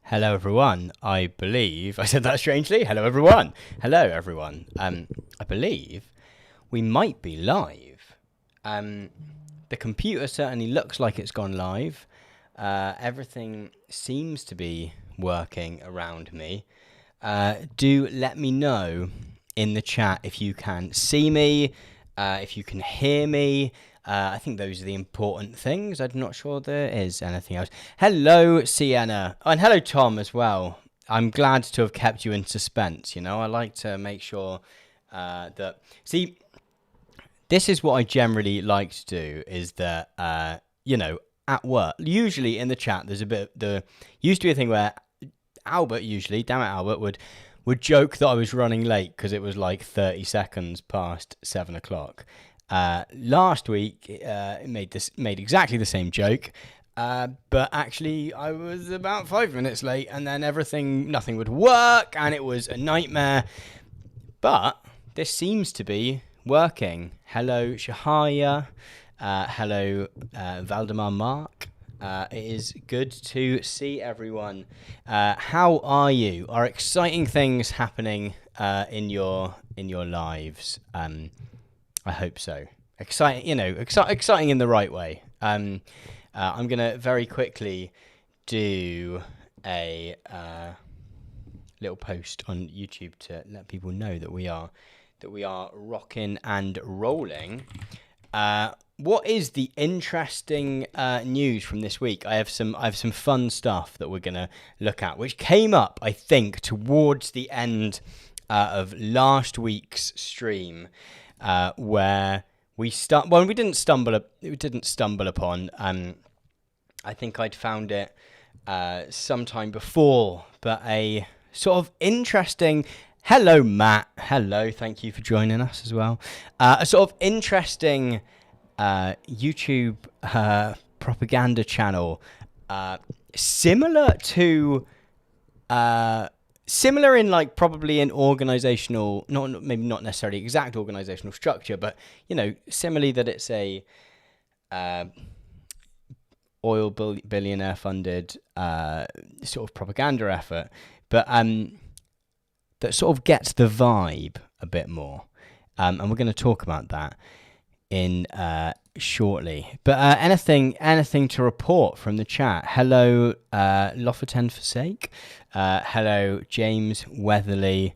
Hello, everyone. I believe I said that strangely. Hello, everyone. Hello, everyone. I believe we might be live. The computer certainly looks like it's gone live. Everything seems to be working around me. Do let me know in the chat if you can see me, if you can hear me. I think those are the important things. I'm not sure there is anything else. Hello, Sienna. Oh, and hello, Tom, as well. I'm glad to have kept you in suspense. You know, I like to make sure that... See, this is what I generally like to do, is that, at work, usually in the chat, there's a bit... There used to be a thing where Albert usually, damn it, Albert, would joke that I was running late because it was like 30 seconds past 7 o'clock. Last week, made exactly the same joke, but actually I was about 5 minutes late, and then nothing would work, and it was a nightmare. But this seems to be working. Hello, Shahaya. Hello, Valdemar Mark. It is good to see everyone. How are you? Are exciting things happening in your lives? I hope so. Exciting, exciting in the right way. I'm gonna very quickly do a little post on YouTube to let people know that we are rocking and rolling. What is the interesting news from this week? I have some fun stuff that we're gonna look at, which came up, I think, towards the end of last week's stream. Where we didn't stumble upon. I think I'd found it sometime before, but a sort of interesting. Hello, Matt. Hello, thank you for joining us as well. A sort of interesting YouTube propaganda channel, similar to. Similar in probably an organizational, maybe not necessarily exact organizational structure, but similarly that it's a oil billionaire funded sort of propaganda effort, but that sort of gets the vibe a bit more, and we're going to talk about that in shortly. But anything to report from the chat? Hello, Lofferten Forsake. Hello, James Weatherly.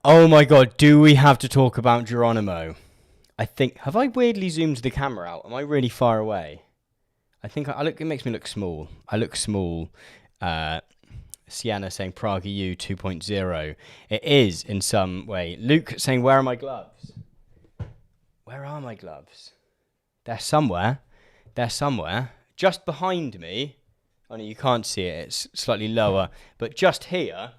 Oh my God, do we have to talk about Geronimo? Have I weirdly zoomed the camera out? Am I really far away? I think it makes me look small. I look small. Sienna saying Prague EU 2.0. It is in some way. Luke saying, where are my gloves? Where are my gloves? They're somewhere. Just behind me. Oh no, you can't see it. It's slightly lower. But just here.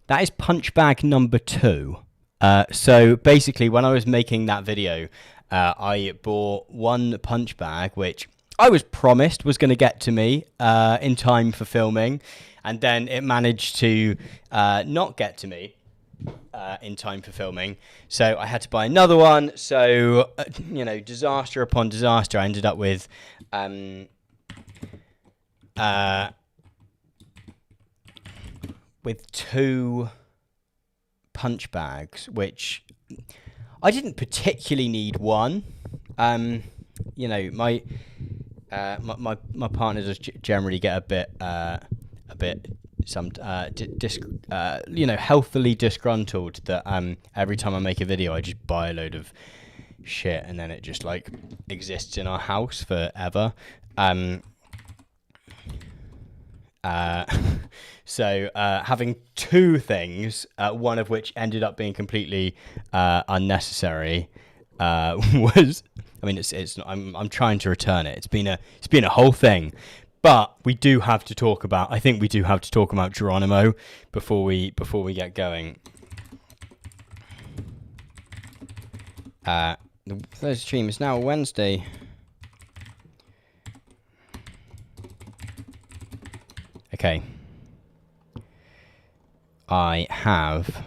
That is punch bag number 2. So basically, when I was making that video, I bought one punch bag, which I was promised was going to get to me in time for filming, and then it managed to not get to me in time for filming. So I had to buy another one. So, disaster upon disaster. I ended up with two punch bags, which I didn't particularly need one. My partner does generally get a bit healthily disgruntled that every time I make a video I just buy a load of shit and then it just exists in our house forever. So having two things, one of which ended up being completely unnecessary, was. I mean, it's. I'm trying to return it. It's been a whole thing, but we do have to talk about. I think we do have to talk about Geronimo before we get going. The third stream is now Wednesday. Okay. I have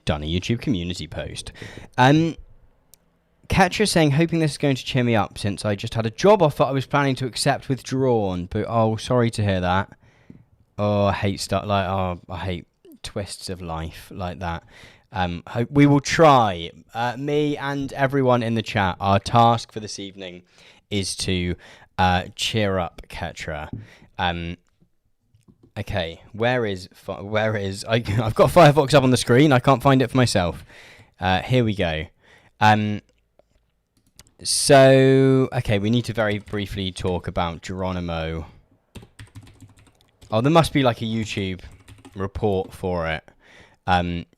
done a YouTube community post. Ketra saying, hoping this is going to cheer me up since I just had a job offer I was planning to accept withdrawn. But sorry to hear that. I hate stuff I hate twists of life like that. We will try. Me and everyone in the chat. Our task for this evening is to cheer up Ketra. Okay, where is I've got Firefox up on the screen. I can't find it for myself. Here we go. So, okay, we need to very briefly talk about Geronimo. Oh, there must be like a YouTube report for it.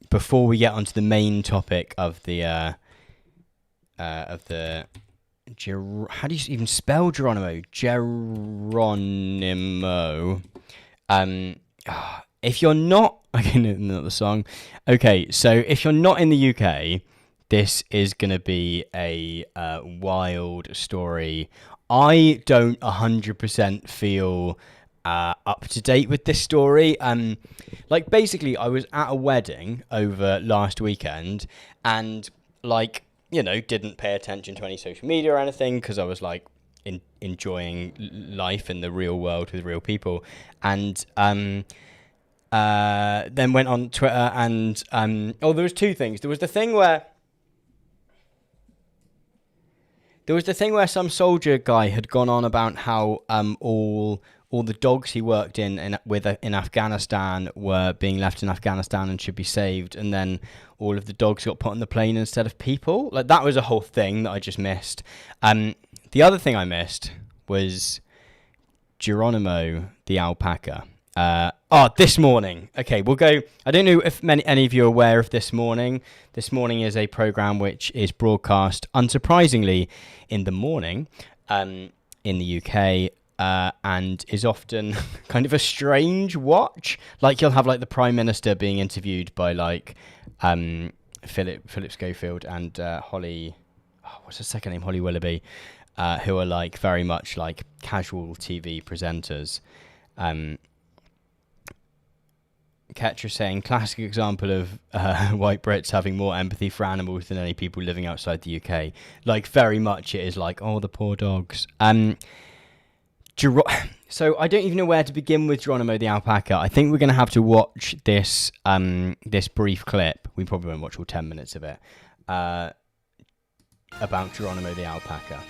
Before we get onto the main topic of the how do you even spell Geronimo? Geronimo. If you're not, okay, not the song. Okay, so if you're not in the UK, this is going to be a wild story. I don't 100% feel up to date with this story. Like, basically, I was at a wedding over last weekend and, like, you know, didn't pay attention to any social media or anything because I was, like, enjoying life in the real world with real people. And then went on Twitter and, there was two things. There was the thing where some soldier guy had gone on about how all the dogs he worked in Afghanistan were being left in Afghanistan and should be saved, and then all of the dogs got put on the plane instead of people. Like, that was a whole thing that I just missed. The other thing I missed was Geronimo the alpaca. This morning. Okay, we'll go. I don't know if any of you are aware of This Morning. This Morning is a program which is broadcast, unsurprisingly, in the morning in the UK, and is often kind of a strange watch. Like, you'll have like the Prime Minister being interviewed by like Philip Schofield and Holly. What's her second name? Holly Willoughby, who are like very much like casual TV presenters. Ketra saying, classic example of white Brits having more empathy for animals than any people living outside the UK. Like, very much it is like, oh, the poor dogs. So I don't even know where to begin with Geronimo the alpaca. I think we're going to have to watch this this brief clip. We probably won't watch all 10 minutes of it. About Geronimo the alpaca.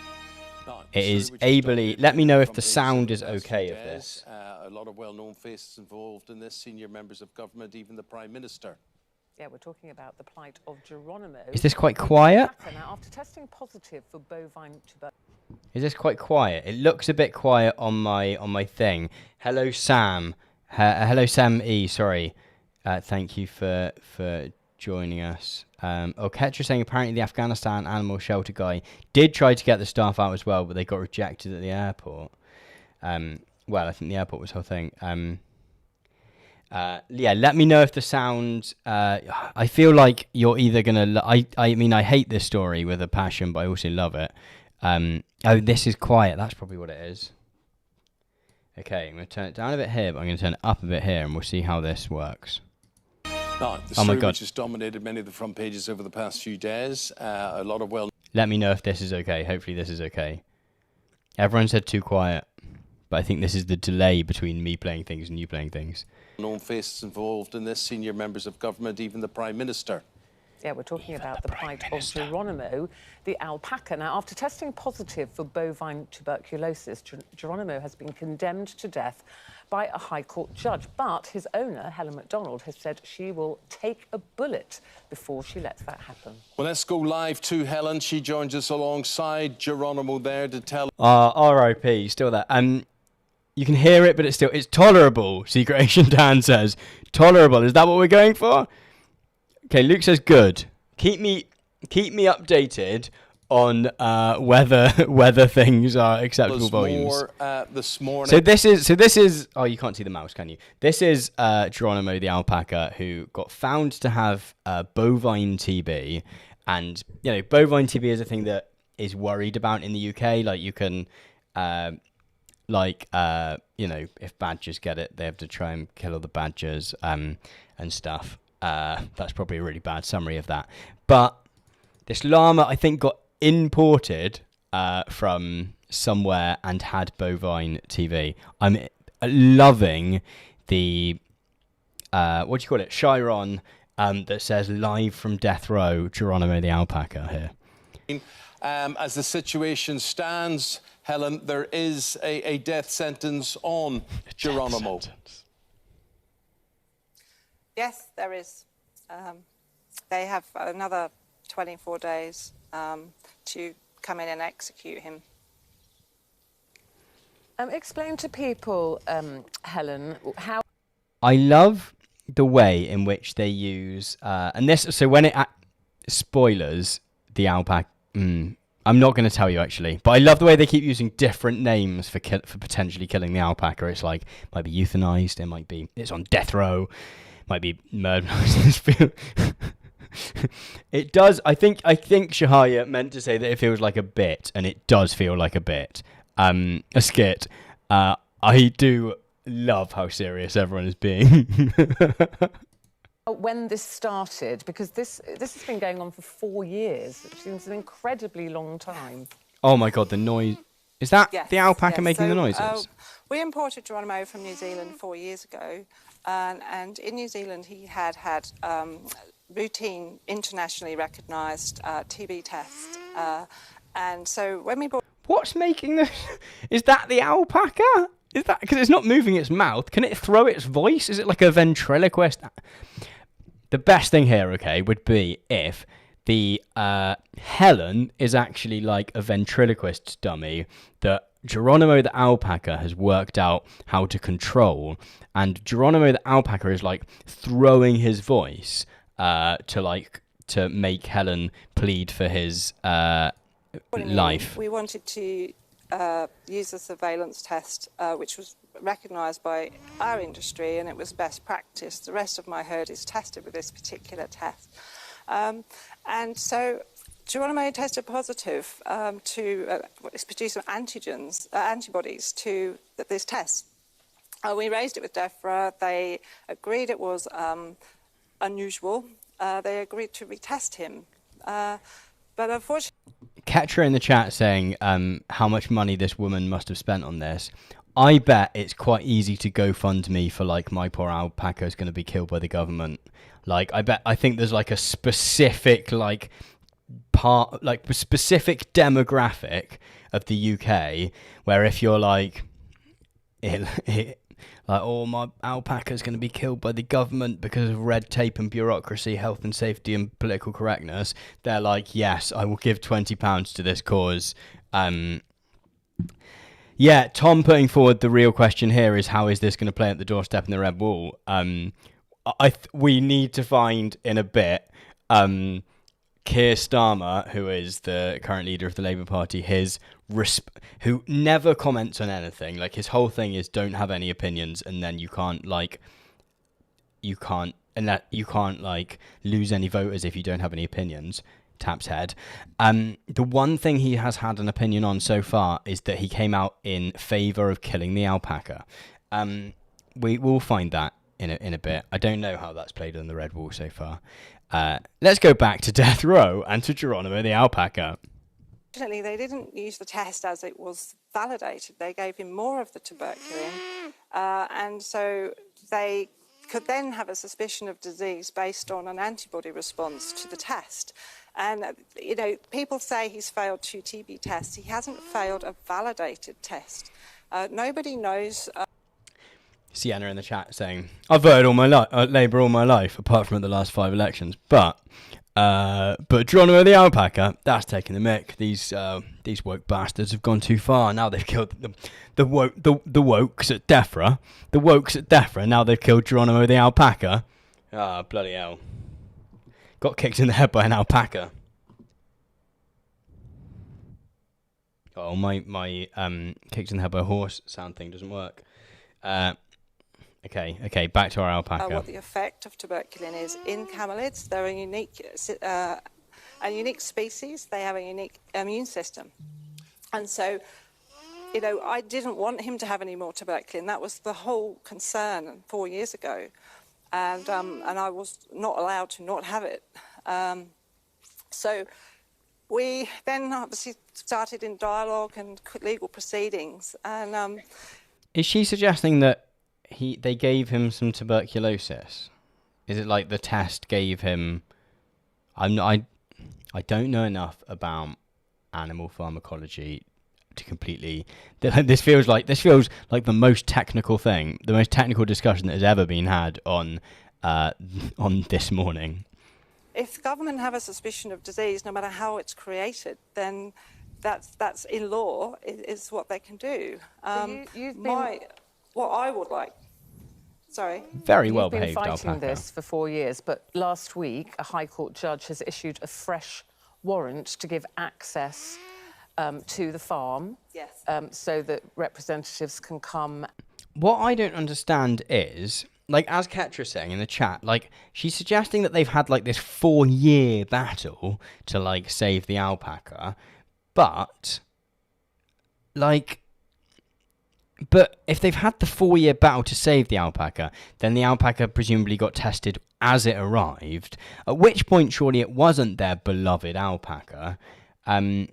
It is ably. Let me know if the sound is okay of this. A lot of well-known faces involved in this, senior members of government, even the Prime Minister. Yeah, we're talking about the plight of Geronimo. Is this quite quiet? Now, after testing positive for bovine tuberculosis. Is this quite quiet? It looks a bit quiet on my thing. Hello, Sam. Hello, Sam E. Sorry. Thank you for joining us. Ketra saying apparently the Afghanistan animal shelter guy did try to get the staff out as well, but they got rejected at the airport. Well, I think the airport was the whole thing. Yeah, let me know if the sound. I feel like you're either gonna. I mean, I hate this story with a passion, but I also love it. This is quiet. That's probably what it is. Okay, I'm gonna turn it down a bit here, but I'm gonna turn it up a bit here, and we'll see how this works. The story which has dominated many of the front pages over the past few days. A lot of Let me know if this is okay. Hopefully this is okay. Everyone said too quiet, but I think this is the delay between me playing things and you playing things. Known faces involved in this, senior members of government, even the Prime Minister. Yeah, we're talking about the plight of Geronimo the alpaca. Now, after testing positive for bovine tuberculosis, Geronimo has been condemned to death by a High Court judge. But his owner, Helen MacDonald, has said she will take a bullet before she lets that happen. Well, let's go live to Helen. She joins us alongside Geronimo there to tell... R.I.P. Still there. You can hear it, but it's tolerable, Secret Agent Dan says. Tolerable. Is that what we're going for? Okay, Luke says good. Keep me updated on whether things are acceptable volumes. This morning. So this is. Oh, you can't see the mouse, can you? This is Geronimo the alpaca, who got found to have bovine TB, and you know, bovine TB is a thing that is worried about in the UK. Like, you can, you know, if badgers get it, they have to try and kill all the badgers and stuff. That's probably a really bad summary of that. But this llama, I think, got imported from somewhere and had bovine TV. I'm loving the what do you call it? Chiron that says live from death row, Geronimo the alpaca here. As the situation stands, Helen, there is a death sentence on Geronimo. Yes, there is. They have another 24 days to come in and execute him. Explain to people, Helen, how... I love the way in which they use... and this... So when it... spoilers, the alpaca... I'm not going to tell you, actually. But I love the way they keep using different names for potentially killing the alpaca. It's like, might be euthanized, it might be... It's on death row, might be murderized in this field. It does... I think Shahaya meant to say that it feels like a bit, and it does feel like a bit. A skit. I do love how serious everyone is being. When this started, because this has been going on for 4 years, which seems an incredibly long time. Oh my God, the noise. Is that the alpaca making the noises? We imported Geronimo from New Zealand 4 years ago, and in New Zealand he had routine, internationally recognised TB tests. And so when we bought... What's making this? Is that the alpaca? Is that because it's not moving its mouth? Can it throw its voice? Is it like a ventriloquist? The best thing here, okay, would be if the Helen is actually like a ventriloquist dummy that Geronimo the alpaca has worked out how to control, and Geronimo the alpaca is like throwing his voice to make Helen plead for his life. We wanted to use a surveillance test, which was recognised by our industry, and it was best practice. The rest of my herd is tested with this particular test. And so Geronimo tested positive it's produced some antibodies to this test. We raised it with DEFRA. They agreed it was unusual. They agreed to retest him. But unfortunately... Ketra in the chat saying how much money this woman must have spent on this. I bet it's quite easy to GoFundMe for like my poor alpaca is going to be killed by the government. Like I think there's like a specific specific demographic of the UK where if you're like oh, my alpaca's going to be killed by the government because of red tape and bureaucracy, health and safety and political correctness, they're like, yes, I will give £20 to this cause. Yeah, Tom putting forward the real question here is how is this going to play at the doorstep in the Red Wall? We need to find in a bit Keir Starmer, who is the current leader of the Labour Party, who never comments on anything. Like his whole thing is don't have any opinions, and then you can't lose any voters if you don't have any opinions. Taps head. The one thing he has had an opinion on so far is that he came out in favour of killing the alpaca. We will find that in a bit. I don't know how that's played on the Red Wall so far. Let's go back to death row and to Geronimo the alpaca. Fortunately, they didn't use the test as it was validated. They gave him more of the tuberculin, and so they could then have a suspicion of disease based on an antibody response to the test. And, people say he's failed 2 TB tests. He hasn't failed a validated test. Nobody knows... Sienna in the chat saying, I've voted Labour all my life, apart from at the last 5 elections. But Geronimo the alpaca, that's taking the mick. These woke bastards have gone too far. Now they've killed the wokes at DEFRA. The wokes at DEFRA, now they've killed Geronimo the alpaca. Ah, bloody hell. Got kicked in the head by an alpaca. Oh, my kicked in the head by a horse sound thing doesn't work. Okay, back to our alpaca. What the effect of tuberculin is in camelids. They're a unique species. They have a unique immune system. And so, I didn't want him to have any more tuberculin. That was the whole concern 4 years ago. And I was not allowed to not have it. So we then obviously started in dialogue and legal proceedings. And Is she suggesting that they gave him some tuberculosis? Is it like the test gave him? I don't know enough about animal pharmacology to completely. This feels like the most technical thing, the most technical discussion that has ever been had on This Morning. if the government have a suspicion of disease, no matter how it's created, then that's in law is what they can do. You've been... What I would like. Sorry. Very well You've been behaved fighting alpaca. this for 4 years, but last week a High Court judge has issued a fresh warrant to give access to the farm. Yes. So that representatives can come. What I don't understand is, like, as Ketra's saying in the chat, like, she's suggesting that they've had, like, this 4-year battle to, like, save the alpaca, but, like, but if they've had the 4-year battle to save the alpaca, then the alpaca presumably got tested as it arrived, at which point surely it wasn't their beloved alpaca. And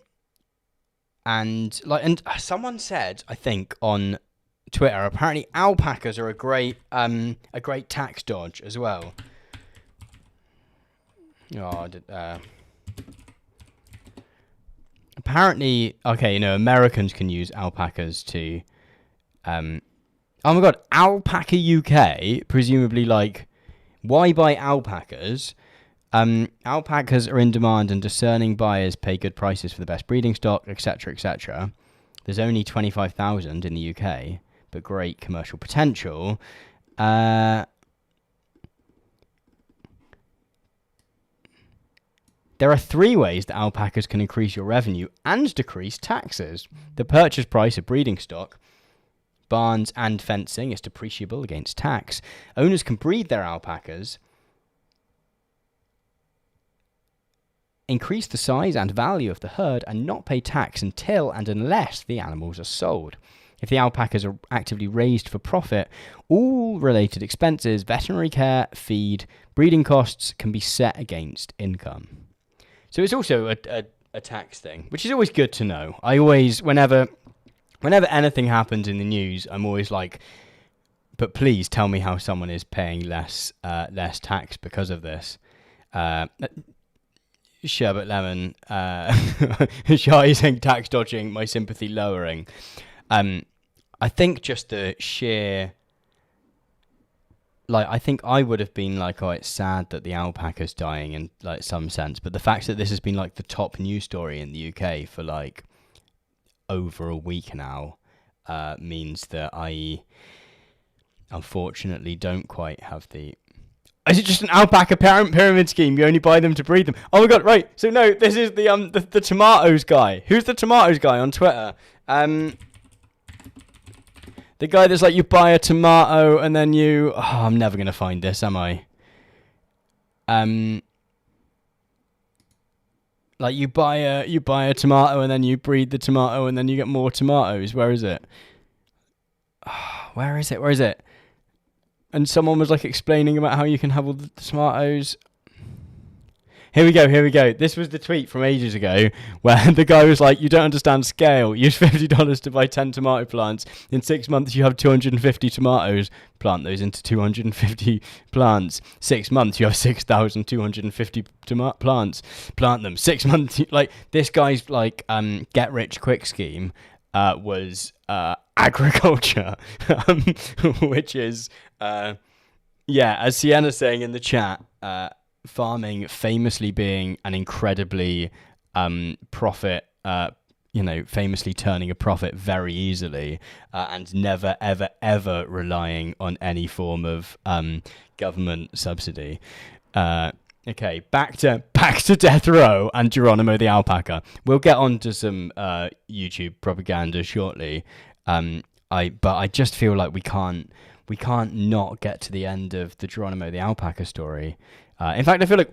someone said, I think, on Twitter, apparently alpacas are a great tax dodge as well. Apparently, okay, Americans can use alpacas to oh my god, Alpaca UK, presumably, like, why buy alpacas? Alpacas are in demand and discerning buyers pay good prices for the best breeding stock, etc., etc. There's only 25,000 in the UK, but great commercial potential. There are 3 ways that alpacas can increase your revenue and decrease taxes. The purchase price of breeding stock, barns and fencing is depreciable against tax. Owners can breed their alpacas, increase the size and value of the herd, and not pay tax until and unless the animals are sold. If the alpacas are actively raised for profit, all related expenses, veterinary care, feed, breeding costs can be set against income. So it's also a tax thing, which is always good to know. I always, whenever anything happens in the news, I'm always like, but please tell me how someone is paying less tax because of this. Sherbet Lemon, Shai saying tax dodging, my sympathy lowering. I think just the sheer, like, I think I would have been like, oh, it's sad that the alpaca's dying in, like, some sense, but the fact that this has been, like, the top news story in the UK for, like, over a week now means that I unfortunately don't quite have the... Is it just an alpaca pyramid scheme? You only buy them to breed them. Oh my god, right. So no, this is the tomatoes guy. Who's the tomatoes guy on Twitter? The guy that's like, you buy a tomato and then you... Oh, I'm never going to find this, am I? Like, you buy a tomato and then you breed the tomato and then you get more tomatoes. Where is it? Oh, where is it? And someone was, like, explaining about how you can have all the tomatoes. Here we go. This was the tweet from ages ago where the guy was like, you don't understand scale. Use $50 to buy 10 tomato plants. In 6 months, you have 250 tomatoes. Plant those into 250 plants. 6 months, you have 6,250 plants. Plant them. 6 months, like, this guy's, like, get rich quick scheme was agriculture, which is, as Sienna's saying in the chat, farming famously being an incredibly profit, famously turning a profit very easily, and never, ever, ever relying on any form of government subsidy. Okay, back to Death Row and Geronimo the alpaca. We'll get on to some YouTube propaganda shortly. But I just feel like we can't not get to the end of the Geronimo the alpaca story. In fact, I feel like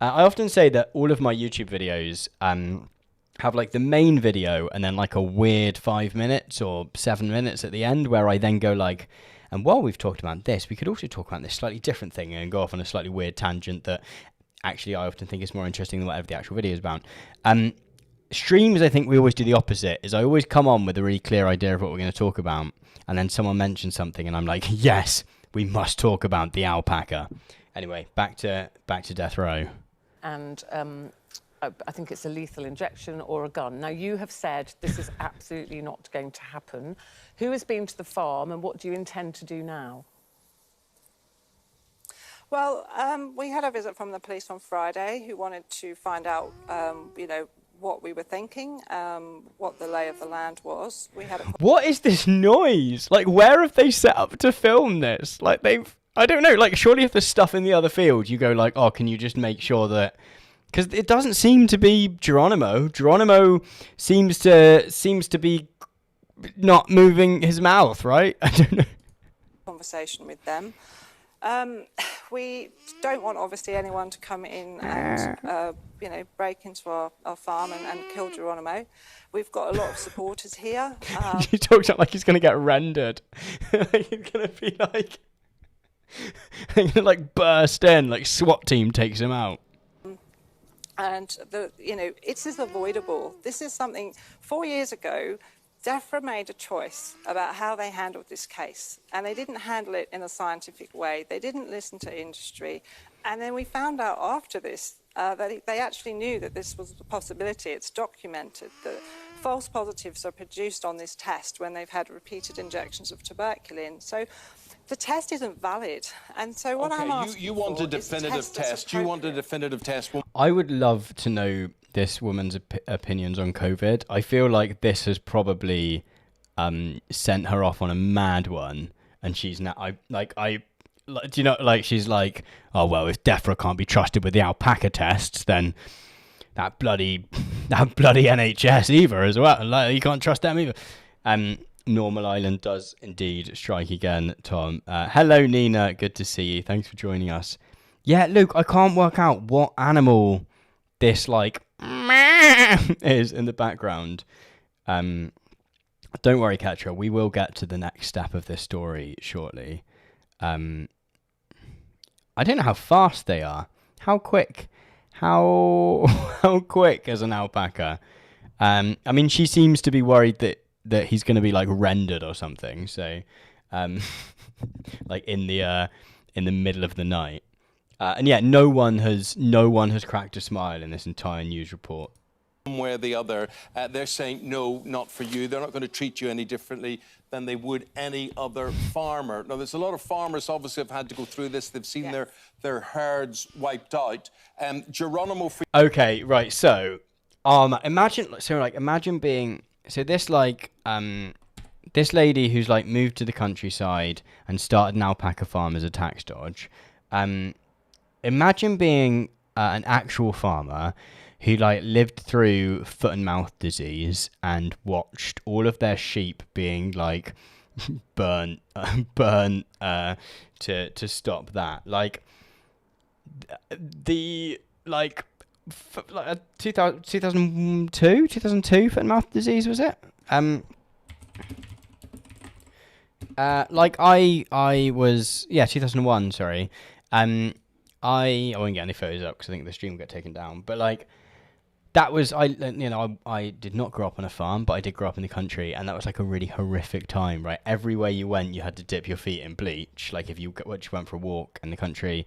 I often say that all of my YouTube videos have, like, the main video and then, like, a weird 5 minutes or 7 minutes at the end where I then go, like, and while we've talked about this, we could also talk about this slightly different thing and go off on a slightly weird tangent that actually, I often think it's more interesting than whatever the actual video is about. Streams, I think we always do the opposite. Is I always come on with a really clear idea of what we're going to talk about, and then someone mentions something, and I'm like, yes, we must talk about the alpaca. Anyway, back to death row. And I think it's a lethal injection or a gun. Now, you have said this is absolutely not going to happen. Who has been to the farm, and what do you intend to do now? Well, we had a visit from the police on Friday who wanted to find out, you know, what we were thinking, what the lay of the land was. We had. What is this noise? Like, where have they set up to film this? Like, I don't know. Like, surely if there's stuff in the other field, you go like, oh, can you just make sure that? Because it doesn't seem to be Geronimo. Geronimo seems to be not moving his mouth, right? I don't know. Conversation with them. We don't want, obviously, anyone to come in and, you know, break into our farm and kill Geronimo. We've got a lot of supporters here. He talks like he's going to get rendered. He's going to be like, like burst in, like SWAT team takes him out. And, you know, it is avoidable. This is something 4 years ago, DEFRA made a choice about how they handled this case, and they didn't handle it in a scientific way. They didn't listen to industry. And then we found out after this that they actually knew that this was a possibility. It's documented that false positives are produced on this test when they've had repeated injections of tuberculin. So the test isn't valid. And so what I'm asking you want for a definitive is test. You want a definitive test. I would love to know this woman's opinions on COVID. I feel like this has probably sent her off on a mad one, and she's now do you know, like, she's like, oh well, if DEFRA can't be trusted with the alpaca tests, then that bloody NHS either as well. Like, you can't trust them either. Normal Island does indeed strike again, Tom. Hello, Nina. Good to see you. Thanks for joining us. Yeah, Luke, I can't work out what animal this, like, is in the background. Don't worry, Ketra. We will get to the next step of this story shortly. I don't know how fast they are. How quick? How quick is an alpaca? I mean, she seems to be worried that he's going to be like rendered or something. So, like in the middle of the night. And yeah, no one has cracked a smile in this entire news report. One way or the other, they're saying no, not for you. They're not going to treat you any differently than they would any other farmer. Now, there's a lot of farmers obviously have had to go through this. They've seen their herds wiped out. Geronimo. Okay, right. So, imagine being this this lady who's like moved to the countryside and started an alpaca farm as a tax dodge. Imagine being an actual farmer who like lived through foot and mouth disease and watched all of their sheep being like burnt to stop that. Like the 2002 foot and mouth disease, was it? I was 2001. Sorry. I won't get any photos up because I think the stream will get taken down. But like, that was I did not grow up on a farm, but I did grow up in the country, and that was like a really horrific time, right? Everywhere you went, you had to dip your feet in bleach. Like if you went for a walk in the country,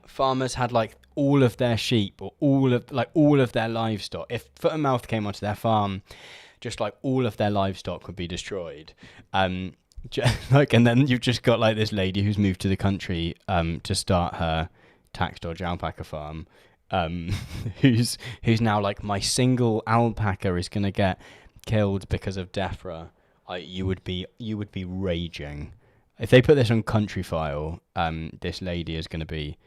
farmers had like all of their sheep or all of their livestock. If foot and mouth came onto their farm, just like all of their livestock would be destroyed. And then you've just got like this lady who's moved to the country to start her tax dodge alpaca farm, who's now like, my single alpaca is gonna get killed because of DEFRA. You would be raging if they put this on Country File. This lady is going to be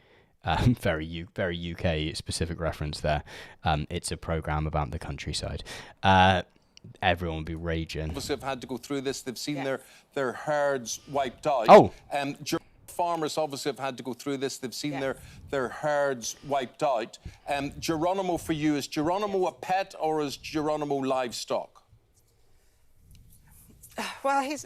very UK specific reference there. It's a program about the countryside. Everyone would be raging. Obviously, have had to go through this. They've seen their herds wiped out. Oh. Farmers obviously have had to go through this. They've seen their herds wiped out. Geronimo, for you, is Geronimo a pet or is Geronimo livestock? Well, he's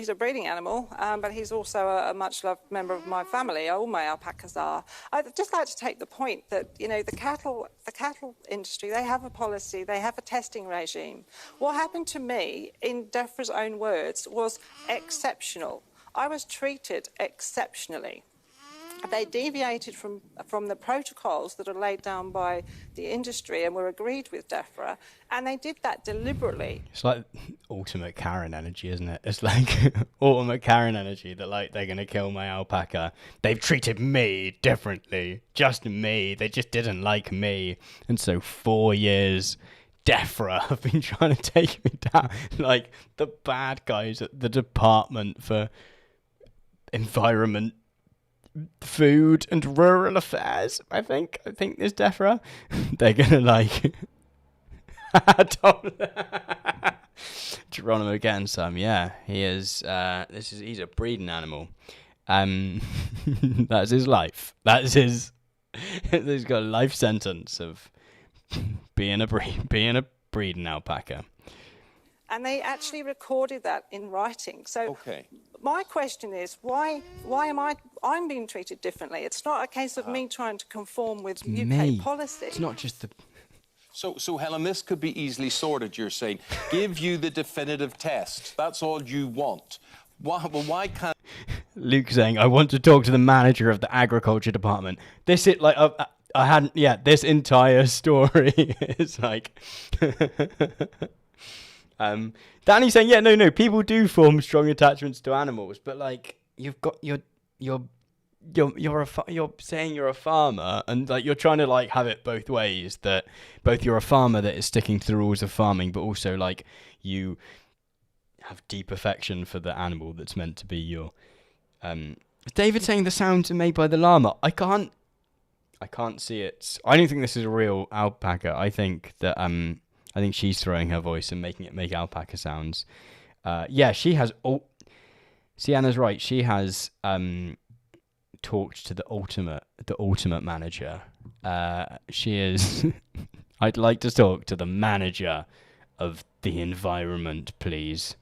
a breeding animal, but he's also a much loved member of my family. All my alpacas are. I'd just like to take the point that, you know, the cattle industry, they have a policy, they have a testing regime. What happened to me, in DEFRA's own words, was exceptional. I was treated exceptionally. They deviated from the protocols that are laid down by the industry and were agreed with DEFRA, and they did that deliberately. It's like ultimate Karen energy, isn't it? It's like ultimate Karen energy that, like, they're going to kill my alpaca. They've treated me differently. Just me. They just didn't like me. And so 4 years, DEFRA have been trying to take me down. Like, the bad guys at the Department for Environment, Food and Rural Affairs, I think there's DEFRA. They're gonna like Geronimo getting some. Yeah, he is. He's a breeding animal. That's his life. He's got a life sentence of being a breeding alpaca. And they actually recorded that in writing. So Okay. my question is, why I'm being treated differently? It's not a case of me trying to conform with UK policy. It's not just the... So Helen, this could be easily sorted, you're saying. Give you the definitive test. That's all you want. Why can't... Luke saying, I want to talk to the manager of the agriculture department. This is like... I hadn't... Yeah, this entire story is like... Danny's saying, yeah, no, people do form strong attachments to animals, but like you've got you're saying you're a farmer, and like you're trying to like have it both ways, that both you're a farmer that is sticking to the rules of farming, but also like you have deep affection for the animal that's meant to be your. David saying the sounds are made by the llama. I can't see it. I don't think this is a real alpaca. I think that I think she's throwing her voice and making it make alpaca sounds. Yeah, she has... Sienna's right. She has talked to the ultimate manager. She is... I'd like to talk to the manager of the environment, please.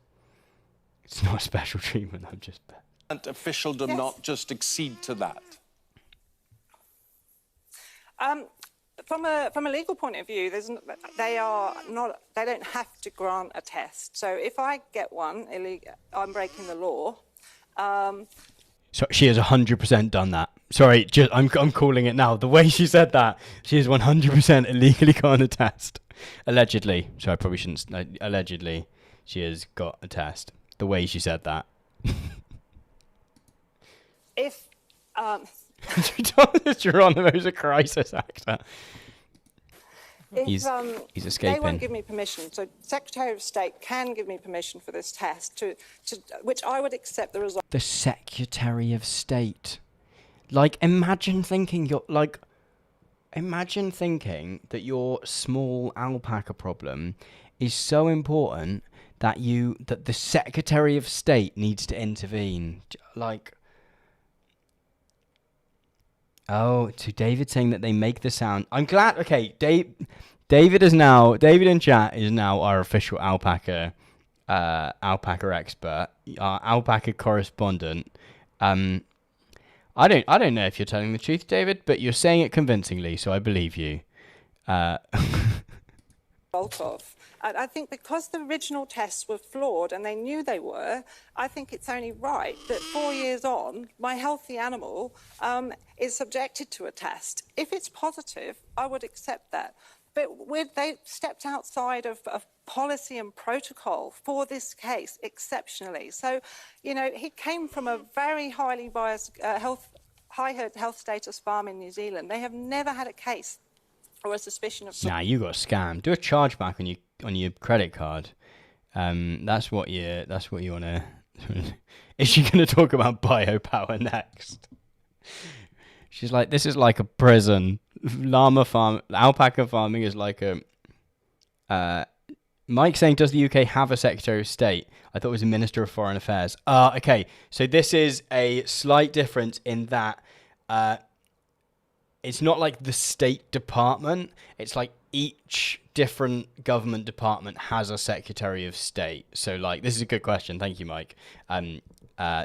It's not special treatment, I'm just... officialdom not just accede to that? From a legal point of view, they don't have to grant a test. So if I get one illegal, I'm breaking the law. So she has 100% done that. Sorry, I'm calling it now. The way she said that, she has 100% illegally got a test. Allegedly. So I probably shouldn't. Allegedly, she has got a test. The way she said that. If Geronimo's a crisis actor. He's escaping. They won't give me permission. So Secretary of State can give me permission for this test, to which I would accept the result. The Secretary of State. Like, imagine thinking that your small alpaca problem is so important that the Secretary of State needs to intervene. Like... Oh, so David saying that they make the sound. I'm glad. Okay, David in chat is now our official alpaca expert, our alpaca correspondent. I don't know if you're telling the truth, David, but you're saying it convincingly, so I believe you. I think because the original tests were flawed and they knew they were, I think it's only right that 4 years on, my healthy animal is subjected to a test. If it's positive, I would accept that. But they stepped outside of policy and protocol for this case exceptionally. So, you know, he came from a very highly biased high health status farm in New Zealand. They have never had a case or a suspicion of... Nah, you got scammed. Do a chargeback on your credit card. That's what you want to... Is she going to talk about biopower next? She's like, this is like a prison. Alpaca farming is like a... Mike saying, does the UK have a Secretary of State? I thought it was a Minister of Foreign Affairs. Okay, so this is a slight difference in that it's not like the State Department. It's like each different government department has a Secretary of State. So like, this is a good question. Thank you, Mike.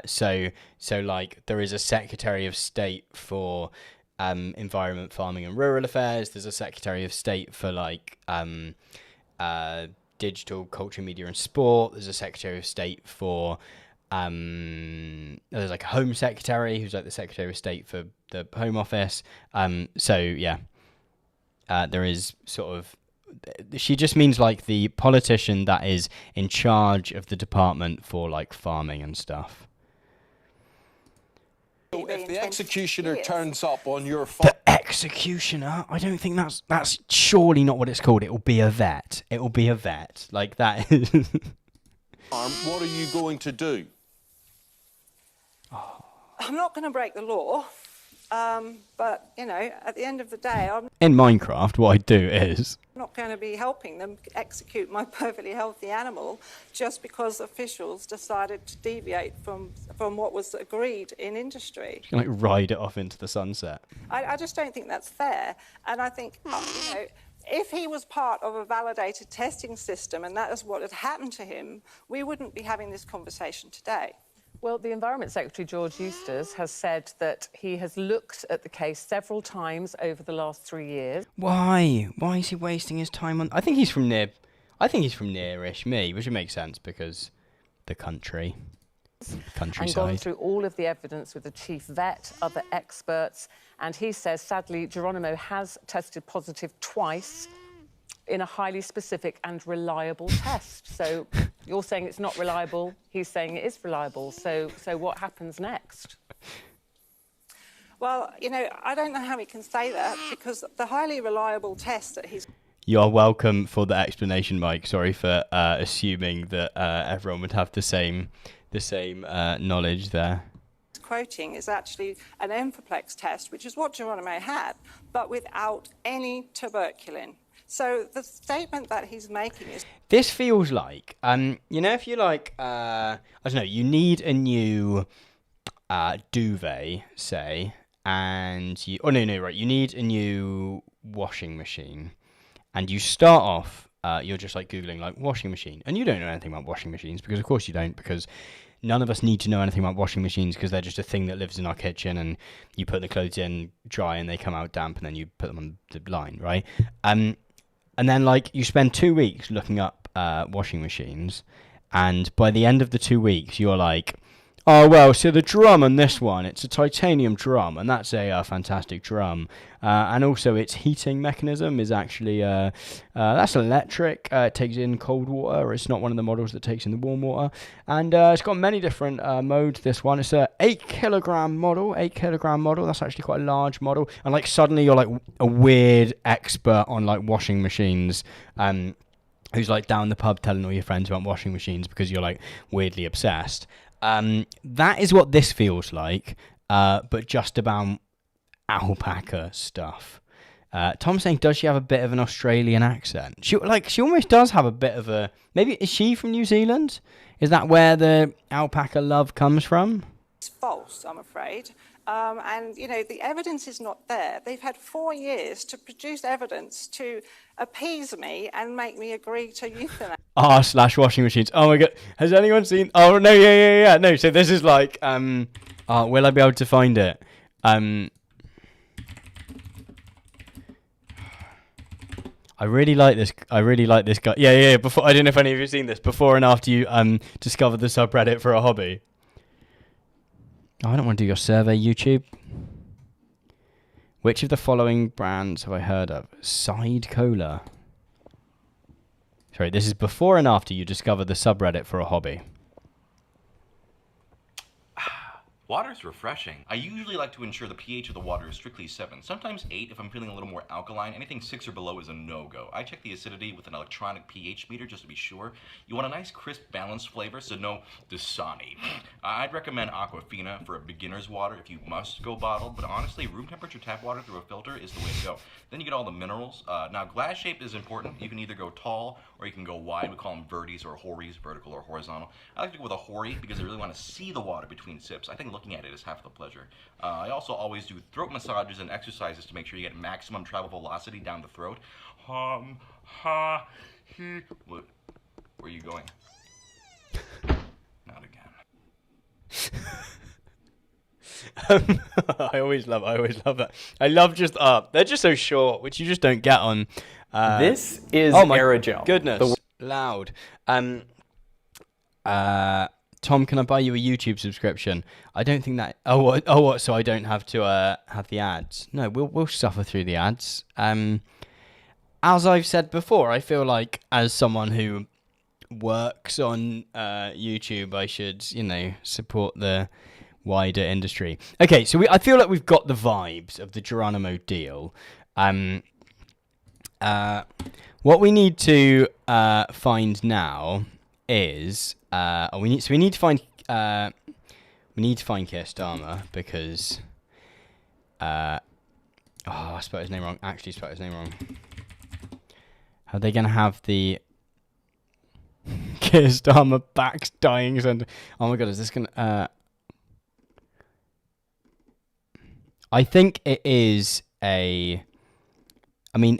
So like there is a Secretary of State for environment, farming and rural affairs. There's a Secretary of State for like digital, culture, media and sport. There's a Secretary of State for there's like a Home Secretary who's like the Secretary of State for the Home Office. So yeah, there is sort of, she just means like the politician that is in charge of the department for like farming and stuff. So if the executioner turns up on your farm... The executioner? I don't think that's surely not what it's called. It will be a vet. It will be a vet. Like that is... What are you going to do? I'm not going to break the law, but, you know, at the end of the day, I'm In Minecraft, what I do is... not going to be helping them execute my perfectly healthy animal just because officials decided to deviate from what was agreed in industry. You can like ride it off into the sunset. I just don't think that's fair. And I think, you know, if he was part of a validated testing system and that is what had happened to him, we wouldn't be having this conversation today. Well, the Environment Secretary, George Eustace, has said that he has looked at the case several times over the last 3 years. Why? Why is he wasting his time on... I think he's from nearish me, which would make sense because the countryside. And gone through all of the evidence with the chief vet, other experts, and he says, sadly, Geronimo has tested positive twice in a highly specific and reliable test. So you're saying it's not reliable, he's saying it is reliable. So what happens next? Well, you know, I don't know how he can say that because the highly reliable test that he's... You're welcome for the explanation, Mike. Sorry for assuming that everyone would have the same knowledge there. quoting is actually an Enfoplex test, which is what Geronimo had, but without any tuberculin. So the statement that he's making is... This feels like, you know, if you like, I don't know, you need a new duvet, say, and you... Oh, no, right. You need a new washing machine. And you start off, you're just like Googling, like, washing machine. And you don't know anything about washing machines, because of course you don't, because none of us need to know anything about washing machines, because they're just a thing that lives in our kitchen, and you put the clothes in, dry, and they come out damp, and then you put them on the line, right? And then, like, you spend 2 weeks looking up washing machines, and by the end of the 2 weeks, you're like, oh, well, so the drum on this one, it's a titanium drum, and that's a fantastic drum. And also, its heating mechanism is actually, that's electric. It takes in cold water. It's not one of the models that takes in the warm water. And it's got many different modes, this one. It's a 8-kilogram model. That's actually quite a large model. And, like, suddenly you're, like, a weird expert on, like, washing machines. Who's, like, down the pub telling all your friends about washing machines because you're, like, weirdly obsessed. That is what this feels like, but just about alpaca stuff. Tom's saying, does she have a bit of an Australian accent? She almost does have a bit of a... Maybe, is she from New Zealand? Is that where the alpaca love comes from? It's false, I'm afraid. And, you know, the evidence is not there. They've had 4 years to produce evidence to appease me and make me agree to euthanize. /washing machines. Oh my god. Has anyone seen... Oh, no, yeah. No, so this is like... will I be able to find it? I really like this guy. Yeah. Before, I don't know if any of you have seen this. Before and after you discovered the subreddit for a hobby. Oh, I don't want to do your survey, YouTube. Which of the following brands have I heard of? Side Cola. Sorry, this is before and after you discover the subreddit for a hobby. Water's refreshing. I usually like to ensure the pH of the water is strictly 7, sometimes 8 if I'm feeling a little more alkaline. Anything 6 or below is a no-go. I check the acidity with an electronic pH meter just to be sure. You want a nice, crisp, balanced flavor, so no Dasani. I'd recommend Aquafina for a beginner's water if you must go bottled, but honestly, room temperature tap water through a filter is the way to go. Then you get all the minerals. Now, glass shape is important. You can either go tall or you can go wide. We call them verties or hories, vertical or horizontal. I like to go with a hori because I really want to see the water between sips. I think looking at it is half the pleasure. I also always do throat massages and exercises to make sure you get maximum travel velocity down the throat. Ha, he. What? Where are you going? Not again. I always love that. I love just they're just so short, which you just don't get on. This is my aerogel. Goodness, loud. Tom, can I buy you a YouTube subscription? I don't think that. Oh, what? So I don't have to have the ads? No, we'll suffer through the ads. As I've said before, I feel like as someone who works on YouTube, I should, support the wider industry. Okay, so I feel like we've got the vibes of the Geronimo deal. What we need to find now is we need to find Keir Starmer because I spelled his name wrong. Actually, spelled his name wrong. Are they gonna have the Keir Starmer back's dying center? Oh my god, is this gonna? I think it is it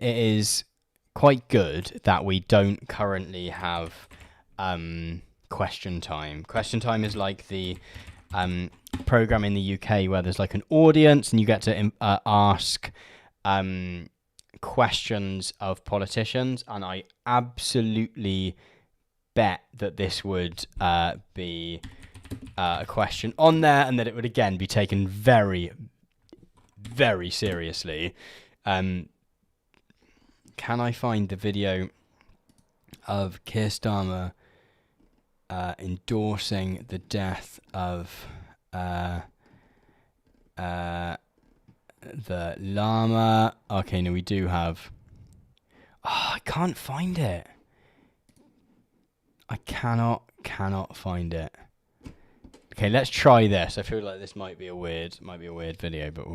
is quite good that we don't currently have question time. Question time is like the program in the UK where there's like an audience and you get to ask questions of politicians, and I absolutely bet that this would be a question on there, and that it would again be taken very, very seriously. Can I find the video of Keir Starmer endorsing the death of the llama? Okay, no, we do have. Oh, I can't find it. I cannot find it. Okay, let's try this. I feel like this might be a weird video, but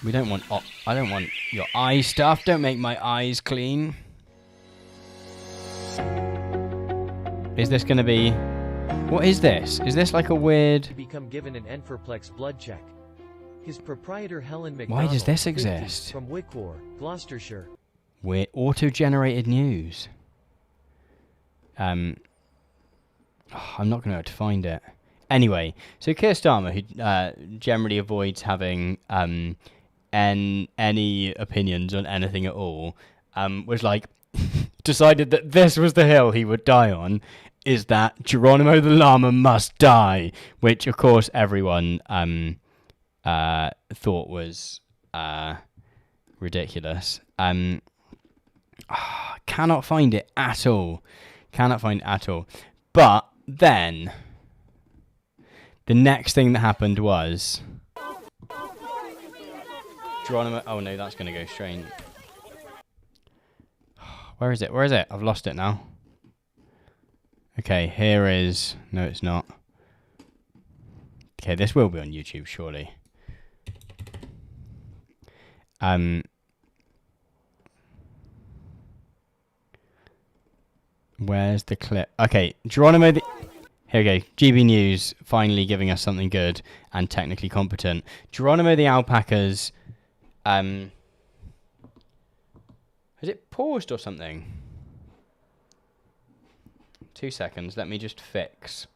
we don't want. I don't want your eye stuff. Don't make my eyes clean. Is this gonna be? What is this? Is this like a weird? To become given an Enferplex blood check. His proprietor Helen Why McDonald, does this 50, exist? from Wickmore, Gloucestershire. Weird auto-generated news. I'm not going to find it. Anyway, so Keir Starmer, who generally avoids having any opinions on anything at all, was like decided that this was the hill he would die on, is that Geronimo the llama must die, which of course everyone thought was ridiculous. Cannot find it at all. But then the next thing that happened was Geronimo. Oh no, that's going to go straight. Where is it? I've lost it now. Okay, here is. No, it's not. Okay, this will be on YouTube, surely. Where's the clip? Okay, Geronimo. Here we go. GB News finally giving us something good and technically competent. Geronimo the Alpacas. Has it paused or something? 2 seconds. Let me just fix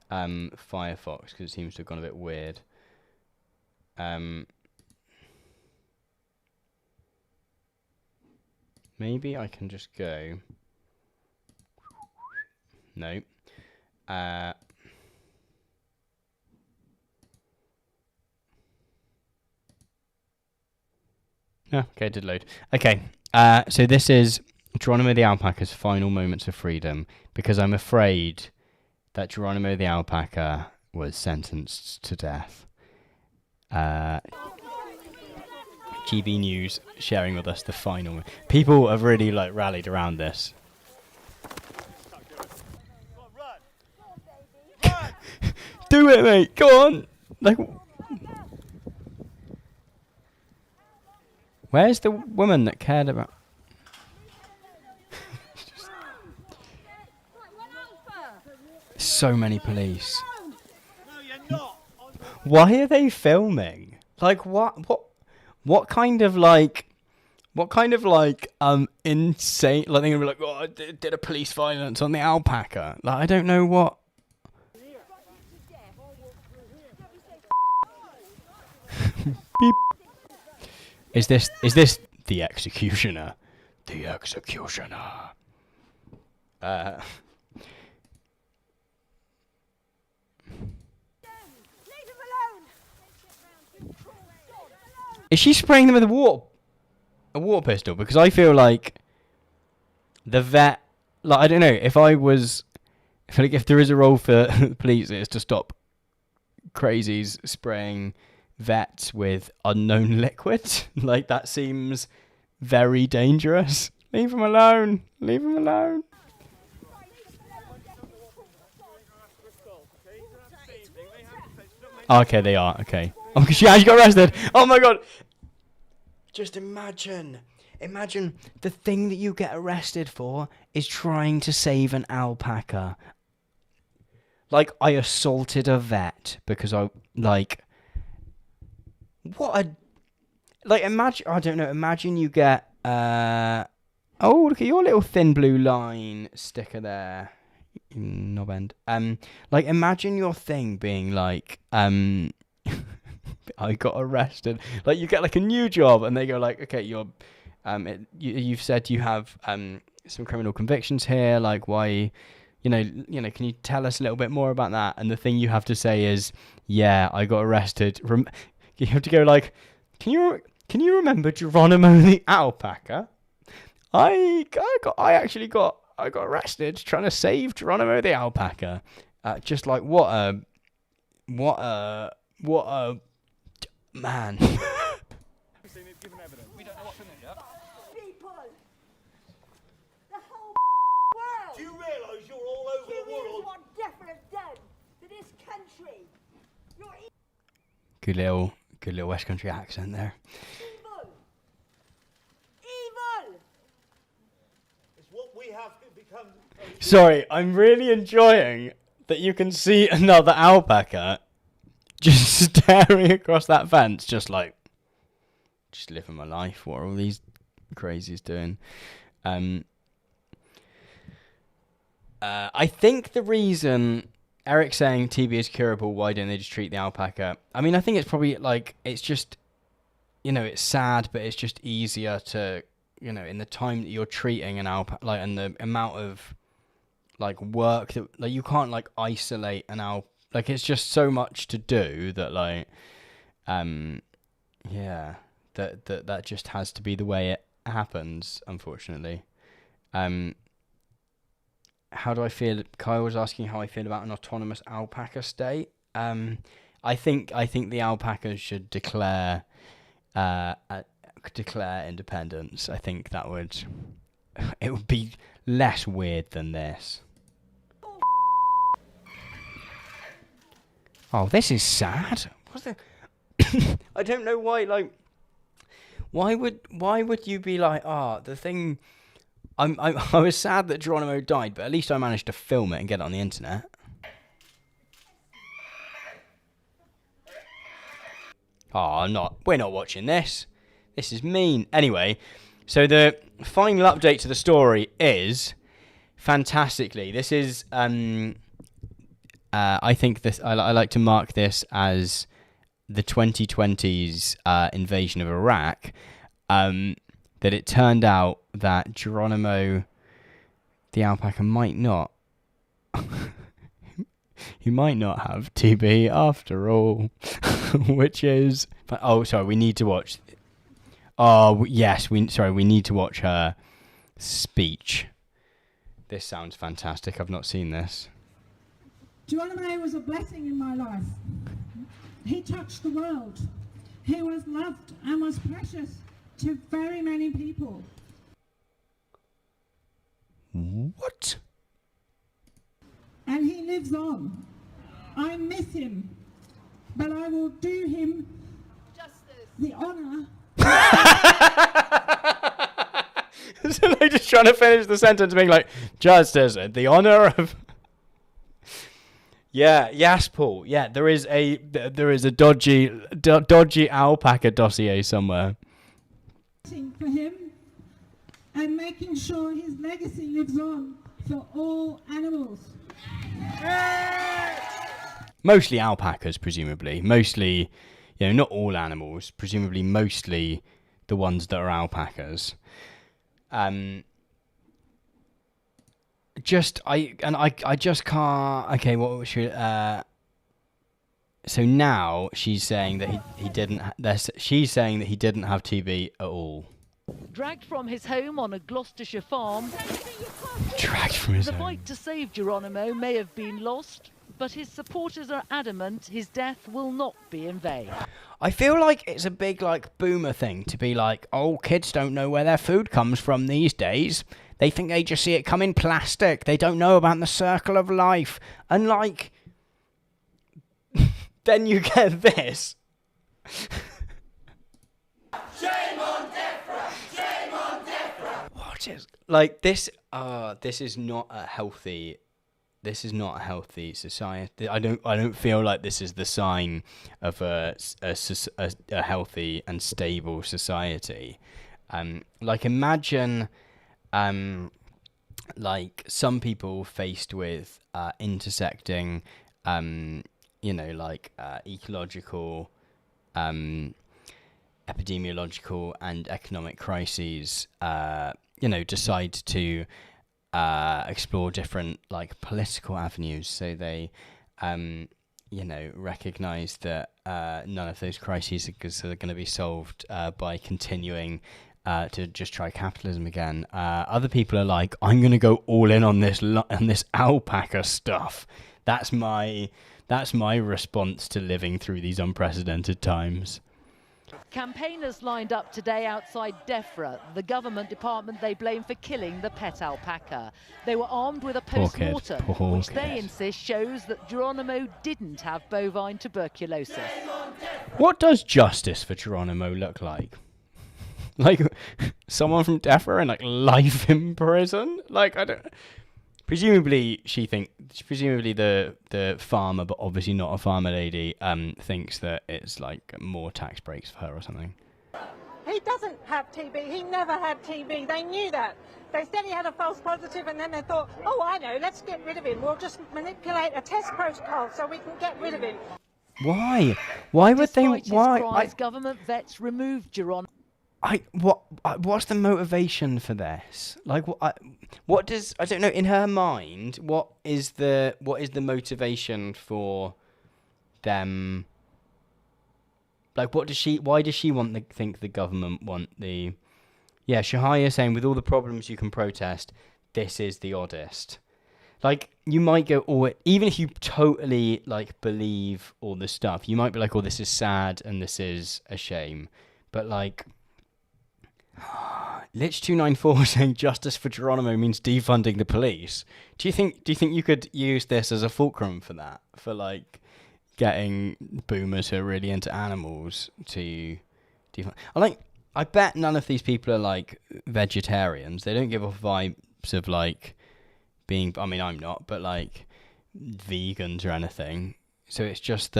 Firefox because it seems to have gone a bit weird. Maybe I can just go. No. No, okay, it did load. Okay, so this is Geronimo the Alpaca's final moments of freedom, because I'm afraid that Geronimo the Alpaca was sentenced to death. GB News sharing with us the final. People have really rallied around this. Do it, mate. Go on. Where's the woman that cared about? So many police. Why are they filming? Like, what kind of like insane? Like, they're gonna be like, oh, I did a police violence on the alpaca. Like, I don't know what. Beep. Is this the executioner? The executioner. Is she spraying them with a water pistol? Because I feel like the vet, like, I don't know, if there is a role for the police, it's to stop crazies spraying vets with unknown liquid. Like, that seems very dangerous. Leave them alone. Leave them alone. Okay, they are. Okay. Oh, because she actually got arrested. Oh my god. Just imagine the thing that you get arrested for is trying to save an alpaca. Like, I assaulted a vet because imagine, I don't know, imagine you get, oh, look at your little thin blue line sticker there. Knob end. Like, imagine your thing being like, I got arrested. Like, you get like a new job, and they go like, okay, you've said you have some criminal convictions here. Like, why? You know, can you tell us a little bit more about that? And the thing you have to say is, yeah, I got arrested. You have to go like, can you remember Geronimo the alpaca? I got arrested trying to save Geronimo the alpaca. Just like, what a man. People, the whole world. Do you realise you're all over the world? What death has done to this country? You're Good little West Country accent there. evil. Evil. It's what we have become. Sorry, I'm really enjoying that you can see another alpaca just staring across that fence, just living my life. What are all these crazies doing? I think the reason Eric's saying TB is curable, why don't they just treat the alpaca? I mean, I think it's probably like, it's just, it's sad, but it's just easier to, in the time that you're treating an alpaca, like, and the amount of like work that, like, you can't like isolate an alpaca. Like, it's just so much to do that, like, yeah, that just has to be the way it happens, unfortunately. How do I feel? Kyle was asking how I feel about an autonomous alpaca state. I think the alpacas should declare independence. I think it would be less weird than this. Oh, this is sad. What's the? I don't know why. Like, why would you be like, the thing? I was sad that Geronimo died, but at least I managed to film it and get it on the internet. Oh, we're not watching this. This is mean. Anyway, so the final update to the story is, fantastically, this is, I think this, I like to mark this as the 2020's invasion of Iraq, that it turned out that Geronimo the alpaca might not he might not have TB after all. Which is, sorry, we need to watch, yes, we need to watch her speech. This sounds fantastic. I've not seen this. Geronimo was a blessing in my life. He touched the world. He was loved and was precious to very many people. What? And he lives on. I miss him, but I will do him the honour. So they're just trying to finish the sentence being like, justice, the honour of... Yeah, yes, Paul. Yeah, there is a dodgy alpaca dossier somewhere. For him and making sure his legacy lives on for all animals. Mostly alpacas, presumably. Mostly, not all animals. Presumably, mostly the ones that are alpacas. I just can't. Okay, what should? So now she's saying that he didn't. She's saying that he didn't have TB at all. Dragged from his home on a Gloucestershire farm, The fight to save Geronimo may have been lost, but his supporters are adamant his death will not be in vain. I feel like it's a big boomer thing to be like, oh, kids don't know where their food comes from these days. They think they just see it come in plastic. They don't know about the circle of life. And then you get this. Shame on Defra! Shame on Defra! What is this? This is not a healthy. This is not a healthy society. I don't feel like this is the sign of a healthy and stable society. Imagine, some people faced with intersecting, ecological, epidemiological and economic crises, decide to explore different political avenues. So they, recognize that none of those crises are going to be solved by continuing to just try capitalism again. Other people are like, I'm going to go all in on this alpaca stuff. That's my response to living through these unprecedented times. Campaigners lined up today outside DEFRA, the government department they blame for killing the pet alpaca. They were armed with a post-mortem, which they insist shows that Geronimo didn't have bovine tuberculosis. What does justice for Geronimo look like? Someone from DEFRA and life in prison? I don't... Presumably the farmer, but obviously not a farmer lady, thinks that it's more tax breaks for her or something. He doesn't have TB. He never had TB. They knew that. They said he had a false positive, and then they thought, oh, I know, let's get rid of him. We'll just manipulate a test protocol so we can get rid of him. Why? Why would they? Why? Cries, government vets removed Geronimo. What's the motivation for this? What does, I don't know, in her mind, what is the motivation for them? Why does she think the government want the... Yeah, Shahaya saying, with all the problems you can protest, this is the oddest. You might go, or even if you totally believe all this stuff, you might be like, oh, this is sad and this is a shame. But Lich 294 saying justice for Geronimo means defunding the police. Do you think you could use this as a fulcrum for that? For getting boomers who are really into animals to defund? I bet none of these people are vegetarians. They don't give off vibes of being, I mean, I'm not, but vegans or anything. So it's just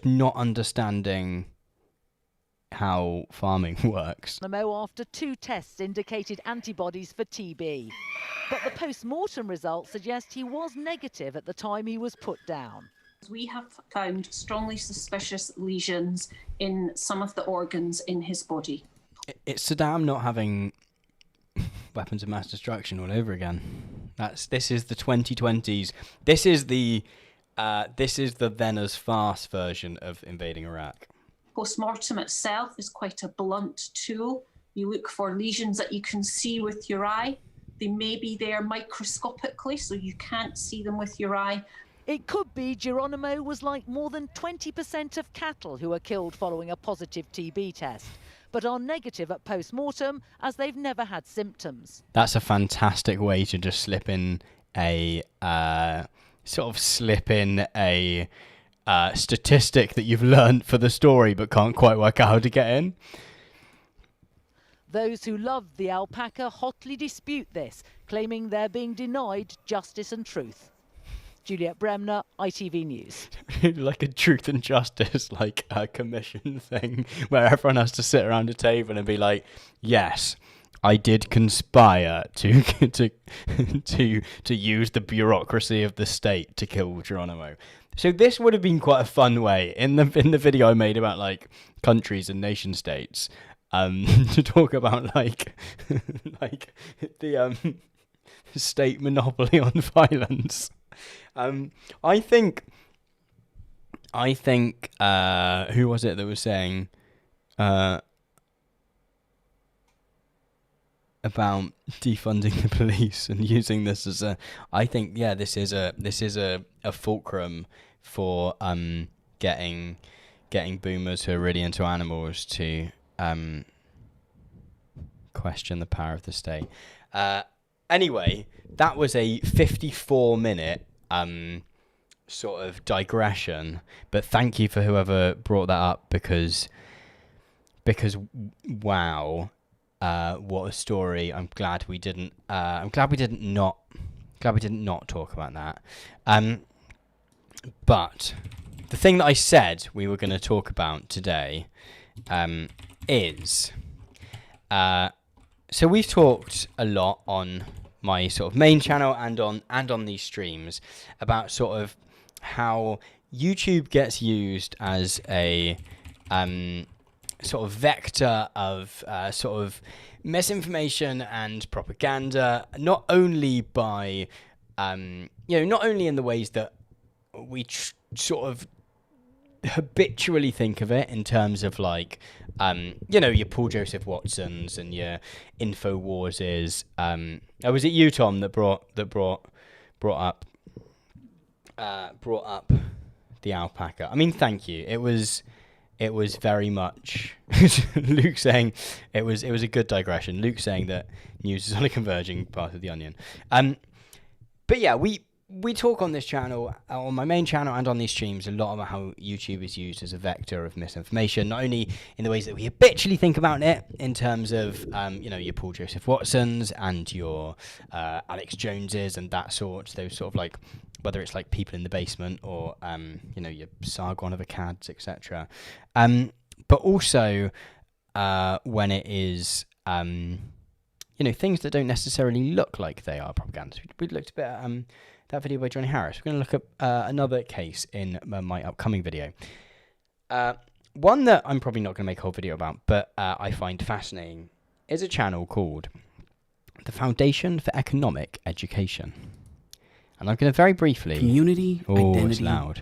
not understanding how farming works. After 2 tests indicated antibodies for TB. But the post-mortem results suggest he was negative at the time he was put down. We have found strongly suspicious lesions in some of the organs in his body. It's Saddam not having weapons of mass destruction all over again. This is the 2020s. This is the then as fast version of invading Iraq. Post-mortem itself is quite a blunt tool. You look for lesions that you can see with your eye. They may be there microscopically, so you can't see them with your eye. It could be Geronimo was like more than 20% of cattle who are killed following a positive TB test, but are negative at post-mortem as they've never had symptoms. That's a fantastic way to just slip in a statistic that you've learned for the story but can't quite work out how to get in. Those who love the alpaca hotly dispute this, claiming they're being denied justice and truth. Juliet Bremner, ITV News. Like a Truth and Justice commission thing where everyone has to sit around a table and be like, yes, I did conspire to use the bureaucracy of the state to kill Geronimo. So this would have been quite a fun way in the video I made about like countries and nation states to talk about like the state monopoly on violence. I think who was it that was saying about defunding the police and using this as I think this is a fulcrum for getting boomers who are really into animals to question the power of the state. Anyway, that was a 54-minute sort of digression, but thank you for whoever brought that up because wow. What a story! I'm glad we didn't not talk about that. But the thing that I said we were going to talk about today is so we've talked a lot on my sort of main channel and on these streams about sort of how YouTube gets used as a sort of vector of sort of misinformation and propaganda, not only by not only in the ways that we sort of habitually think of it in terms of like your Paul Joseph Watsons and your InfoWarses. Was it you, Tom, that brought up the alpaca? I mean, thank you. It was very much Luke saying it was a good digression. Luke saying that news is on a converging path of the onion. But yeah, we talk on this channel, on my main channel and on these streams, a lot about how YouTube is used as a vector of misinformation, not only in the ways that we habitually think about it, in terms of your Paul Joseph Watsons and your Alex Joneses and that sort, those sort of like, whether it's like people in the basement or your Sargon of Akkad, etc. But also when it is things that don't necessarily look like they are propaganda. We looked a bit at that video by Johnny Harris. We're going to look at another case in my upcoming video. One that I'm probably not going to make a whole video about, but I find fascinating, is a channel called the Foundation for Economic Education. And I'm going to very briefly... Community, identity, it's loud.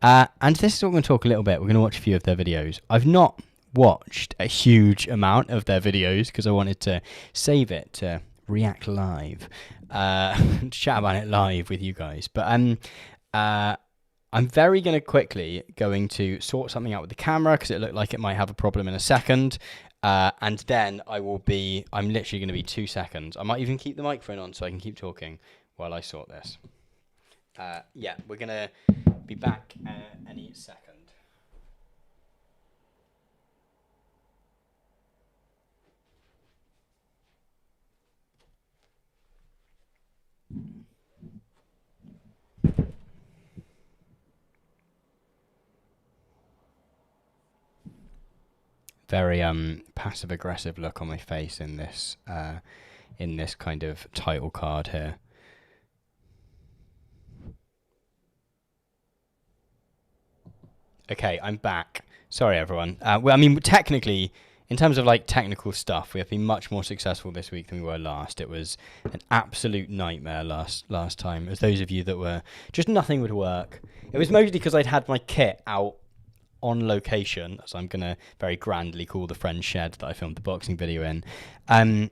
And this is what we're going to talk a little bit. We're going to watch a few of their videos. I've not watched a huge amount of their videos because I wanted to save it to react live, to chat about it live with you guys. But I'm very quickly going to sort something out with the camera because it looked like it might have a problem in a second. And then I'm literally going to be 2 seconds. I might even keep the microphone on so I can keep talking while I sort this. We're going to be back any second. Very passive aggressive look on my face in this kind of title card here. Okay, I'm back. Sorry, everyone. Technically, in terms of like technical stuff, we have been much more successful this week than we were last. It was an absolute nightmare last time. As those of you that were just nothing would work. It was mostly because I'd had my kit out on location, as I'm gonna very grandly call the friend's shed that I filmed the boxing video in. I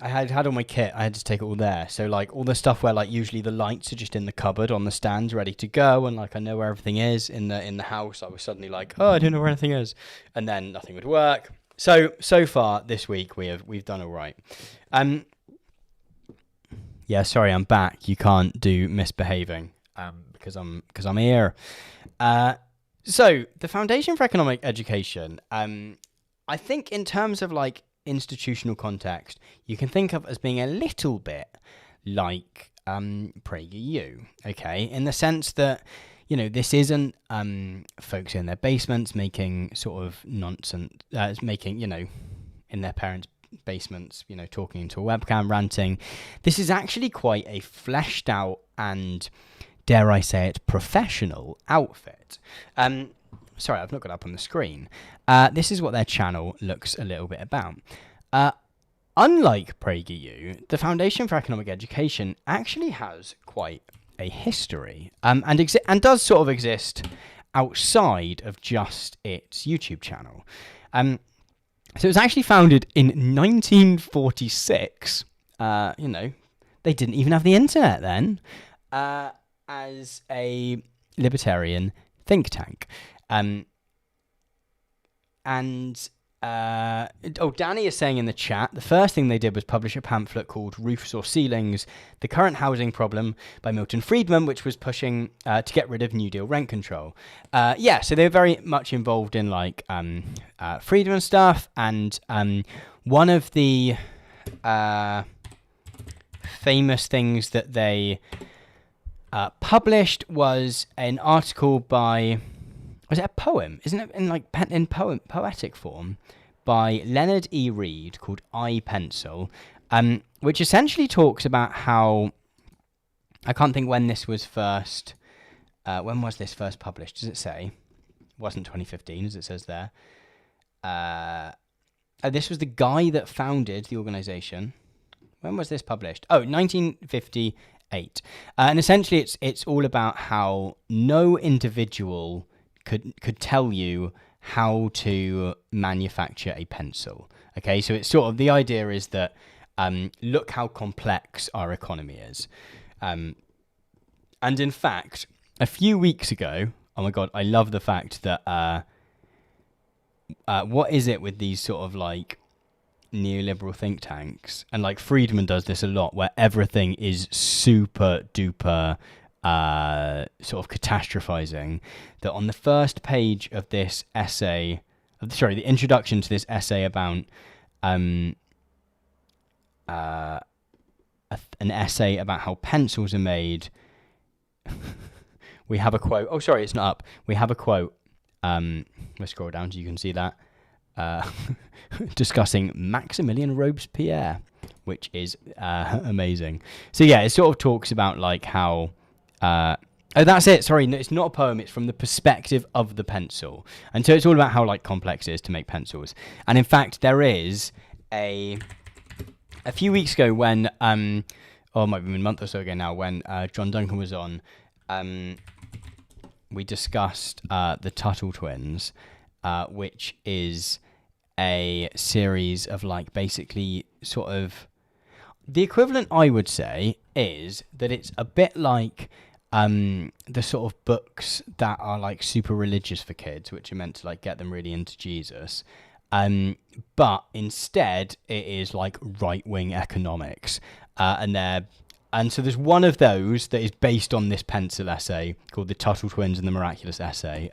had all my kit. I had to take it all there. So like all the stuff where like usually the lights are just in the cupboard on the stands ready to go, and like I know where everything is in the house. I was suddenly like, oh, I don't know where anything is, and then nothing would work. So far this week we've done all right. Yeah, sorry, I'm back. You can't do misbehaving because I'm here. So the Foundation for Economic Education. I think in terms of like institutional context, you can think of as being a little bit like PragerU, okay? In the sense that, you know, this isn't folks in their basements making sort of nonsense, making, you know, in their parents' basements, you know, talking into a webcam, ranting. This is actually quite a fleshed out and, dare I say it, professional outfit. Sorry, I've not got it up on the screen. This is what their channel looks a little bit about. Unlike PragerU, the Foundation for Economic Education actually has quite a history, and does sort of exist outside of just its YouTube channel. So it was actually founded in 1946. You know, they didn't even have the internet then, as a libertarian think tank. Danny is saying in the chat, the first thing they did was publish a pamphlet called Roofs or Ceilings, The Current Housing Problem by Milton Friedman, which was pushing to get rid of New Deal rent control. Yeah, so they were very much involved in like Friedman stuff, and one of the famous things that they published was an article by... Was it a poem? Isn't it in like poetic form by Leonard E. Reed called I Pencil, which essentially talks about how, I can't think when this was first. When was this first published? Does it say? It wasn't 2015, as it says there. This was the guy that founded the organization. When was this published? Oh, 1958. And essentially, it's all about how no individual could tell you how to manufacture a pencil. Okay, so it's sort of, the idea is that look how complex our economy is. And in fact, a few weeks ago, oh my God, I love the fact that what is it with these sort of like neoliberal think tanks? And like Friedman does this a lot, where everything is super duper sort of catastrophizing, that on the first page of this essay, the introduction to this essay about an essay about how pencils are made, we have a quote. Oh, sorry, it's not up. We have a quote. Let's scroll down so you can see that. Discussing Maximilian Robespierre, which is amazing. So yeah, it sort of talks about like how... oh, that's it. Sorry, no, it's not a poem. It's from the perspective of the pencil. And so it's all about how like complex it is to make pencils. And in fact, there is a few weeks ago when, or it might be a month or so ago now, when John Duncan was on, we discussed the Tuttle Twins, which is a series of like basically sort of... The equivalent, I would say, is that it's a bit like the sort of books that are like super religious for kids, which are meant to like get them really into Jesus. But instead, it is like right-wing economics. And so there's one of those that is based on this pencil essay called The Tuttle Twins and the Miraculous Essay.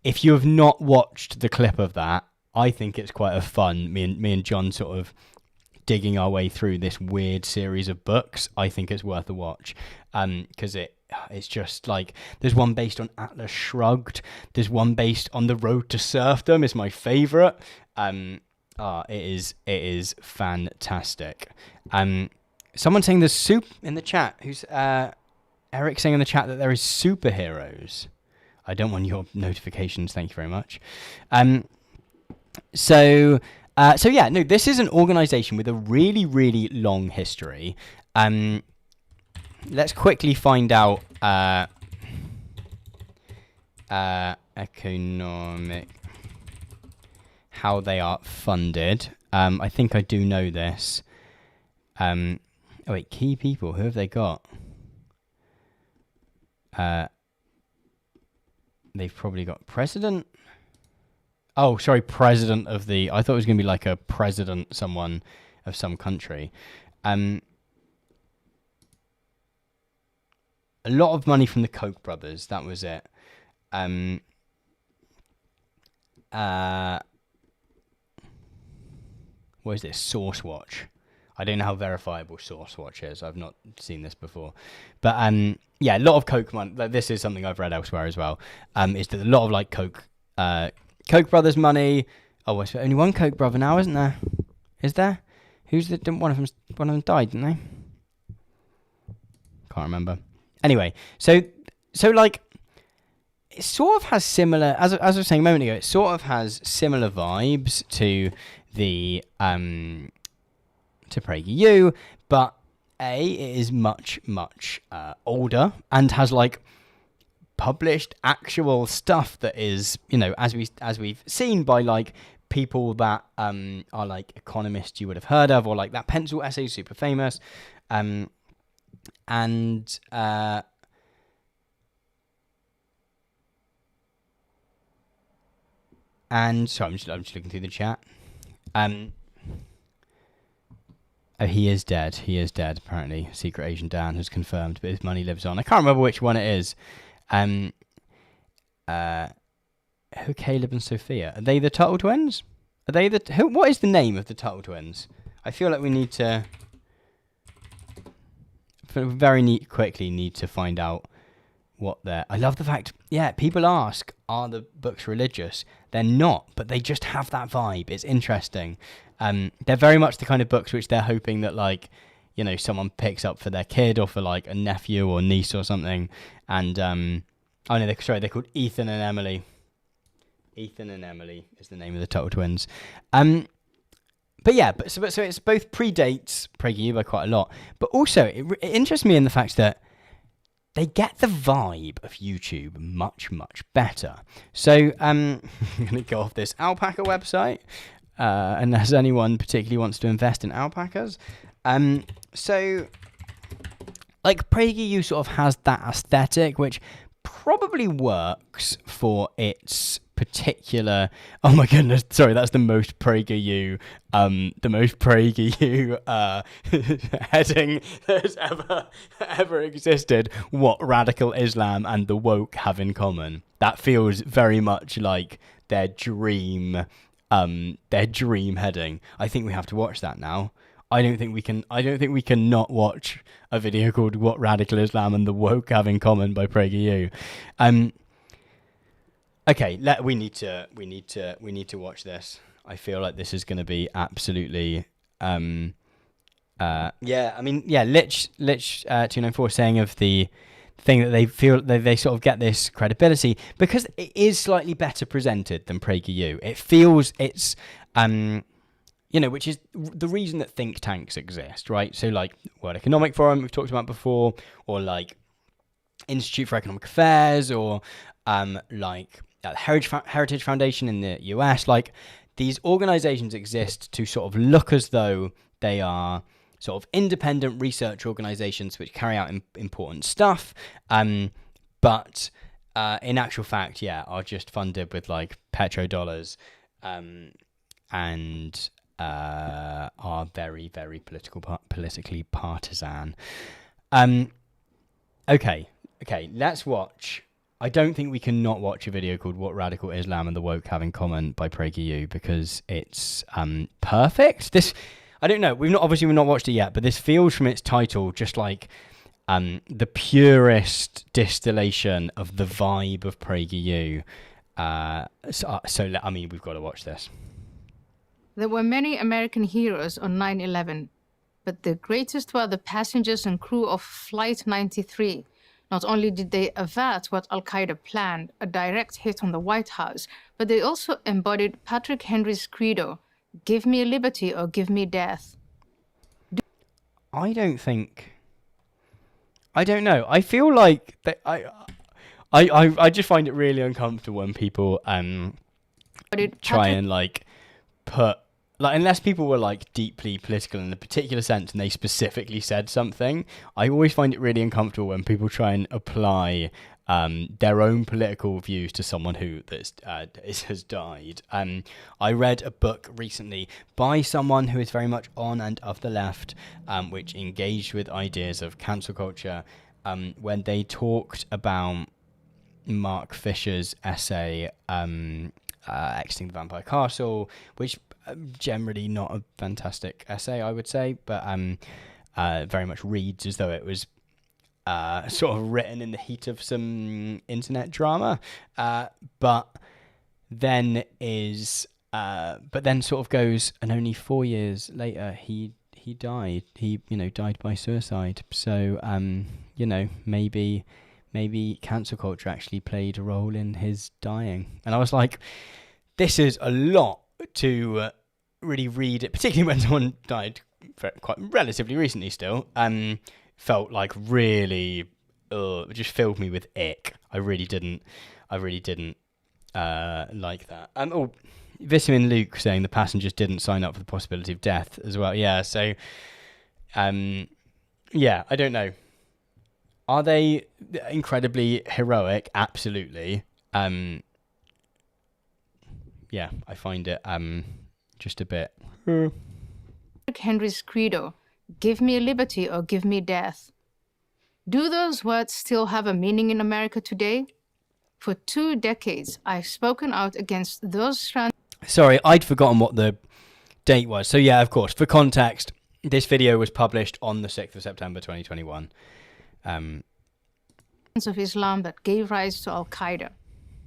If you have not watched the clip of that, I think it's quite a fun, me and John sort of digging our way through this weird series of books. I think it's worth a watch, because it's just like, there's one based on Atlas Shrugged, there's one based on The Road to Serfdom, is my favourite. It is fantastic. Someone saying there's soup in the chat. Who's Eric saying in the chat that there is superheroes. I don't want your notifications, thank you very much. So yeah, no, this is an organisation with a really, really long history. Let's quickly find out economic, how they are funded. I think I do know this. Oh wait, key people, who have they got? They've probably got president. Oh, sorry, president of the... I thought it was going to be like a president, someone of some country. A lot of money from the Koch brothers, that was it. what is this? Source Watch. I don't know how verifiable Source Watch is. I've not seen this before. But yeah, a lot of Koch money. Like, this is something I've read elsewhere as well. Is that a lot of like Koch brothers money. Oh, there's only one Koch brother now, isn't there? Is there? Who's the one of them died, didn't they? Can't remember. Anyway, so like, it sort of has similar, as I was saying a moment ago, it sort of has similar vibes to the to PragerU, but it is much older and has like published actual stuff that is, you know, as we've seen by like people that are like economists you would have heard of, or like that pencil essay, super famous, and so I'm just looking through the chat. Oh, he is dead. He is dead, apparently. Secret Agent Dan has confirmed, but his money lives on. I can't remember which one it is. Who, Caleb and Sophia? Are they the Tuttle Twins? Are they the... what is the name of the Tuttle Twins? I feel like we need to... quickly need to find out what they're... I love the fact... Yeah, people ask, are the books religious? They're not, but they just have that vibe. It's interesting. They're very much the kind of books which they're hoping that, like, you know, someone picks up for their kid or for, like, a nephew or niece or something. And, oh, no, they're called Ethan and Emily. Ethan and Emily is the name of the Tuttle Twins. But yeah, so it's both predates PragerU by quite a lot, but also it interests me in the fact that they get the vibe of YouTube much better. So I'm going to go off this Alpaca website, unless anyone particularly wants to invest in alpacas. So like PragerU sort of has that aesthetic, which probably works for its particular... Oh my goodness, sorry, that's the most PragerU heading that has ever existed. What radical Islam and the woke have in common. That feels very much like their dream heading. I think we have to watch that now. I don't think we can not watch a video called What Radical Islam and the Woke Have in Common by PragerU. Okay, we need to watch this. I feel like this is going to be absolutely Lich 294 saying of the thing that they feel that they sort of get this credibility because it is slightly better presented than PragerU. It feels it's which is the reason that think tanks exist, right? So like World Economic Forum we've talked about before, or like Institute for Economic Affairs, or like Heritage Foundation in the US. Like, these organizations exist to sort of look as though they are sort of independent research organizations which carry out important stuff, but in actual fact, are just funded with like petrodollars, and are very politically partisan. Okay, let's watch. I don't think we can not watch a video called What Radical Islam and the Woke Have in Common by PragerU because it's perfect. This, I don't know, we've not watched it yet, but this feels from its title just like the purest distillation of the vibe of PragerU. We've got to watch this. There were many American heroes on 9/11, but the greatest were the passengers and crew of Flight 93. Not only did they avert what Al-Qaeda planned, a direct hit on the White House, but they also embodied Patrick Henry's credo, give me liberty or give me death. I don't know. I feel like that I just find it really uncomfortable when people try and like put, like, unless people were like deeply political in a particular sense and they specifically said something, I always find it really uncomfortable when people try and apply their own political views to someone who has died. I read a book recently by someone who is very much on and of the left, which engaged with ideas of cancel culture, when they talked about Mark Fisher's essay Exiting the Vampire Castle, which generally not a fantastic essay, I would say, but very much reads as though it was sort of written in the heat of some internet drama, but then sort of goes, and only 4 years later he died. He died by suicide. So maybe cancel culture actually played a role in his dying. And I was like, this is a lot to really read it, particularly when someone died quite relatively recently still. Felt like really, just filled me with ick. I really didn't like that. Vitamin Luke saying the passengers didn't sign up for the possibility of death as well. Yeah, so, I don't know. Are they incredibly heroic? Absolutely. I find it just a bit. Henry's credo, give me liberty or give me death. Do those words still have a meaning in America today? For 2 decades, I've spoken out against those strands. Sorry, I'd forgotten what the date was. So yeah, of course, for context, this video was published on the 6th of September 2021. Of Islam that gave rise to Al-Qaeda.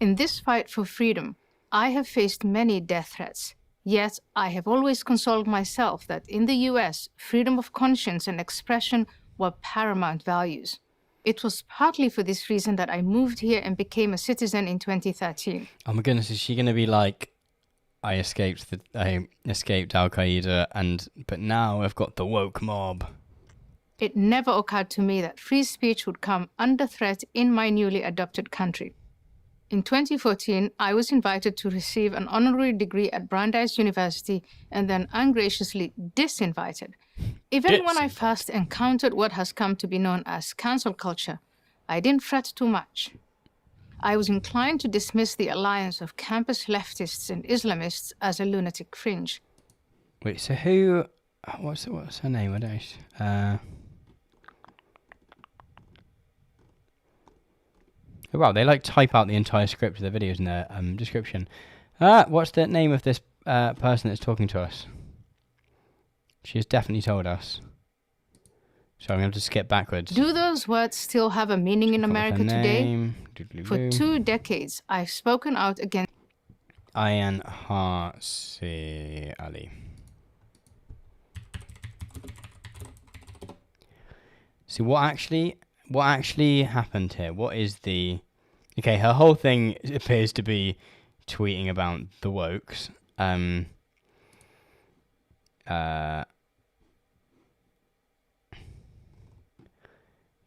In this fight for freedom, I have faced many death threats. Yet, I have always consoled myself that in the US, freedom of conscience and expression were paramount values. It was partly for this reason that I moved here and became a citizen in 2013. Oh my goodness, is she going to be like, I escaped Al-Qaeda, but now I've got the woke mob. It never occurred to me that free speech would come under threat in my newly adopted country. In 2014, I was invited to receive an honorary degree at Brandeis University and then ungraciously disinvited. Even when I first encountered what has come to be known as cancel culture, I didn't fret too much. I was inclined to dismiss the alliance of campus leftists and Islamists as a lunatic fringe. Wait, so who... What's her name? I don't... Oh, wow, they type out the entire script of the videos in their description. What's the name of this person that's talking to us? She has definitely told us. So I'm going to have to skip backwards. Do those words still have a meaning in America today? For 2 decades, I've spoken out against... Ayan Harsi Ali. See, what actually happened here? What is the... Okay, her whole thing appears to be tweeting about the wokes.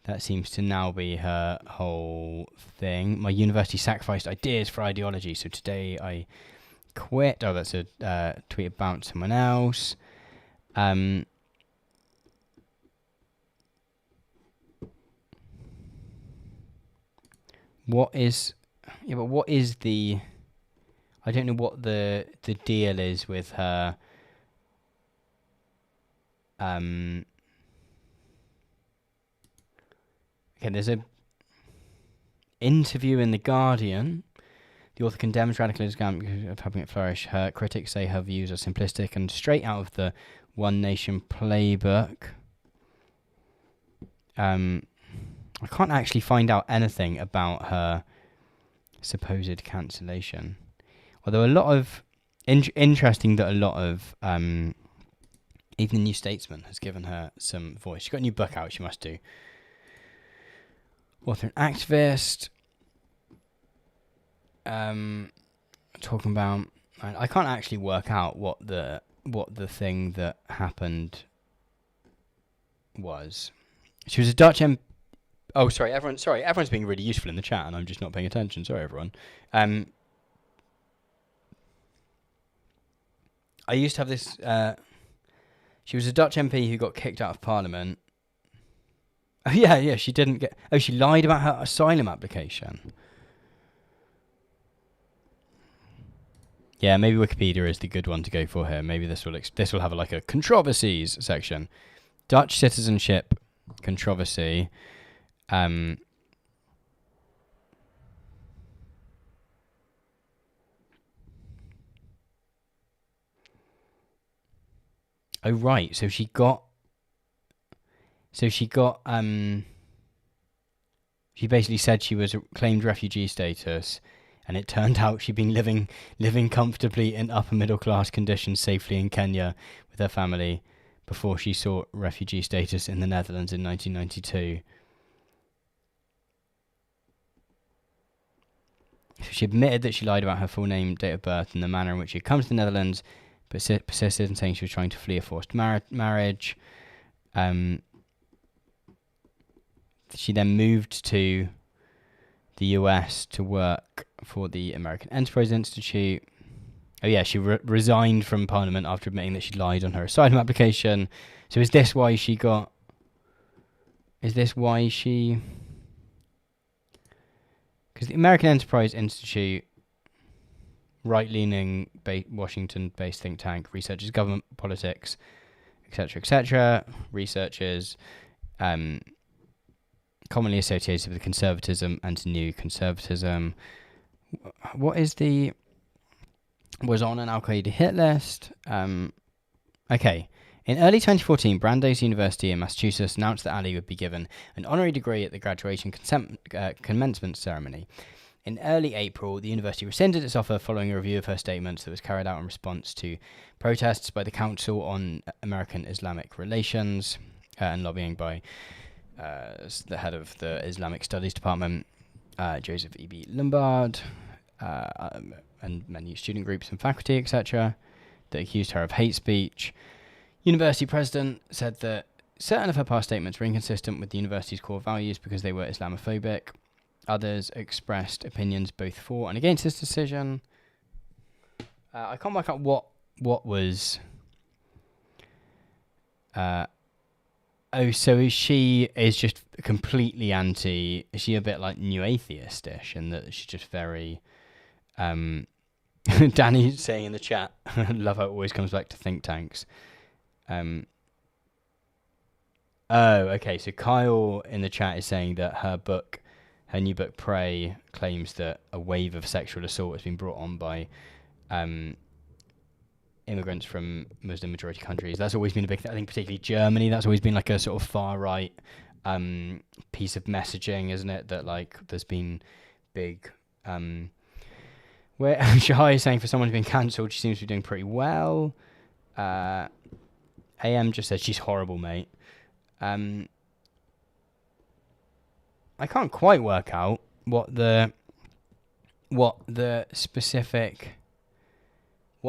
That seems to now be her whole thing. My university sacrificed ideas for ideology, so today I quit. Oh, that's a tweet about someone else. What is the... I don't know what the deal is with her. Okay, there's a interview in The Guardian. The author condemns radicalism because of helping it flourish. Her critics say her views are simplistic and straight out of the One Nation playbook. I can't actually find out anything about her supposed cancellation. Although a lot of... interesting that a lot of... even the New Statesman has given her some voice. She's got a new book out, she must do. Author and activist. Talking about... I can't actually work out what the thing that happened was. She was a Dutch Oh, sorry, everyone's being really useful in the chat, and I'm just not paying attention. Sorry, everyone. I used to have this... she was a Dutch MP who got kicked out of Parliament. Oh, yeah, she didn't get... Oh, she lied about her asylum application. Yeah, maybe Wikipedia is the good one to go for here. Maybe this will have a controversies section. Dutch citizenship controversy. Oh right, so she got. She basically said she was claimed refugee status, and it turned out she'd been living comfortably in upper middle class conditions safely in Kenya with her family before she sought refugee status in the Netherlands in 1992. So she admitted that she lied about her full name, date of birth, and the manner in which she had come to the Netherlands, but persisted in saying she was trying to flee a forced marriage. She then moved to the US to work for the American Enterprise Institute. Oh yeah, she resigned from Parliament after admitting that she lied on her asylum application. So is this why she... Because the American Enterprise Institute, right-leaning Washington-based think tank, researches government politics, etc., researches... commonly associated with conservatism and new conservatism. Was on an Al-Qaeda hit list. Okay. In early 2014, Brandeis University in Massachusetts announced that Ali would be given an honorary degree at the graduation commencement ceremony. In early April, the university rescinded its offer following a review of her statements that was carried out in response to protests by the Council on American Islamic Relations and lobbying by the head of the Islamic Studies Department, Joseph E.B. Lombard, and many student groups and faculty, etc., that accused her of hate speech. University president said that certain of her past statements were inconsistent with the university's core values because they were Islamophobic. Others expressed opinions both for and against this decision. I can't work out what was... so she is just completely anti... Is she a bit like new atheist-ish in that she's just very... Danny's saying in the chat, I love how it always comes back to think tanks. Okay, so Kyle in the chat is saying that her new book, Prey, claims that a wave of sexual assault has been brought on by immigrants from Muslim-majority countries. That's always been a big thing. I think particularly Germany, that's always been like a sort of far-right piece of messaging, isn't it? That like there's been big... where Shahai is saying for someone who's been cancelled, she seems to be doing pretty well. AM just said she's horrible, mate. I can't quite work out what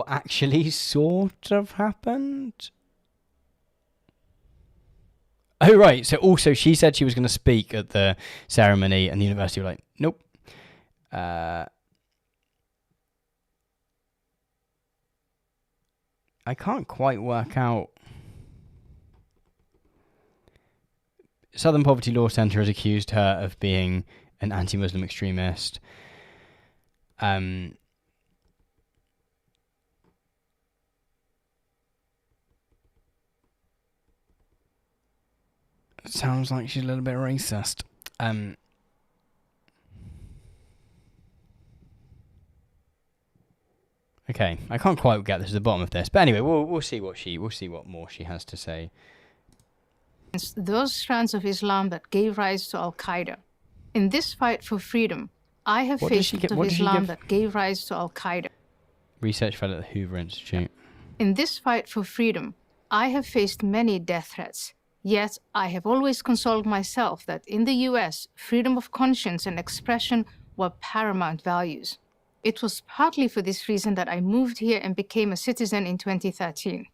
actually sort of happened. Oh, right. So also she said she was going to speak at the ceremony and the university were like, nope. I can't quite work out. Southern Poverty Law Centre has accused her of being an anti-Muslim extremist. Sounds like she's a little bit racist. Okay, I can't quite get to the bottom of this, but anyway, we'll see what more she has to say. It's those strands of Islam that gave rise to Al-Qaeda. In this fight for freedom, I have faced Islam that gave rise to Al-Qaeda. Research fellow at the Hoover Institute. In this fight for freedom, I have faced many death threats. Yet, I have always consoled myself that in the US, freedom of conscience and expression were paramount values. It was partly for this reason that I moved here and became a citizen in 2013.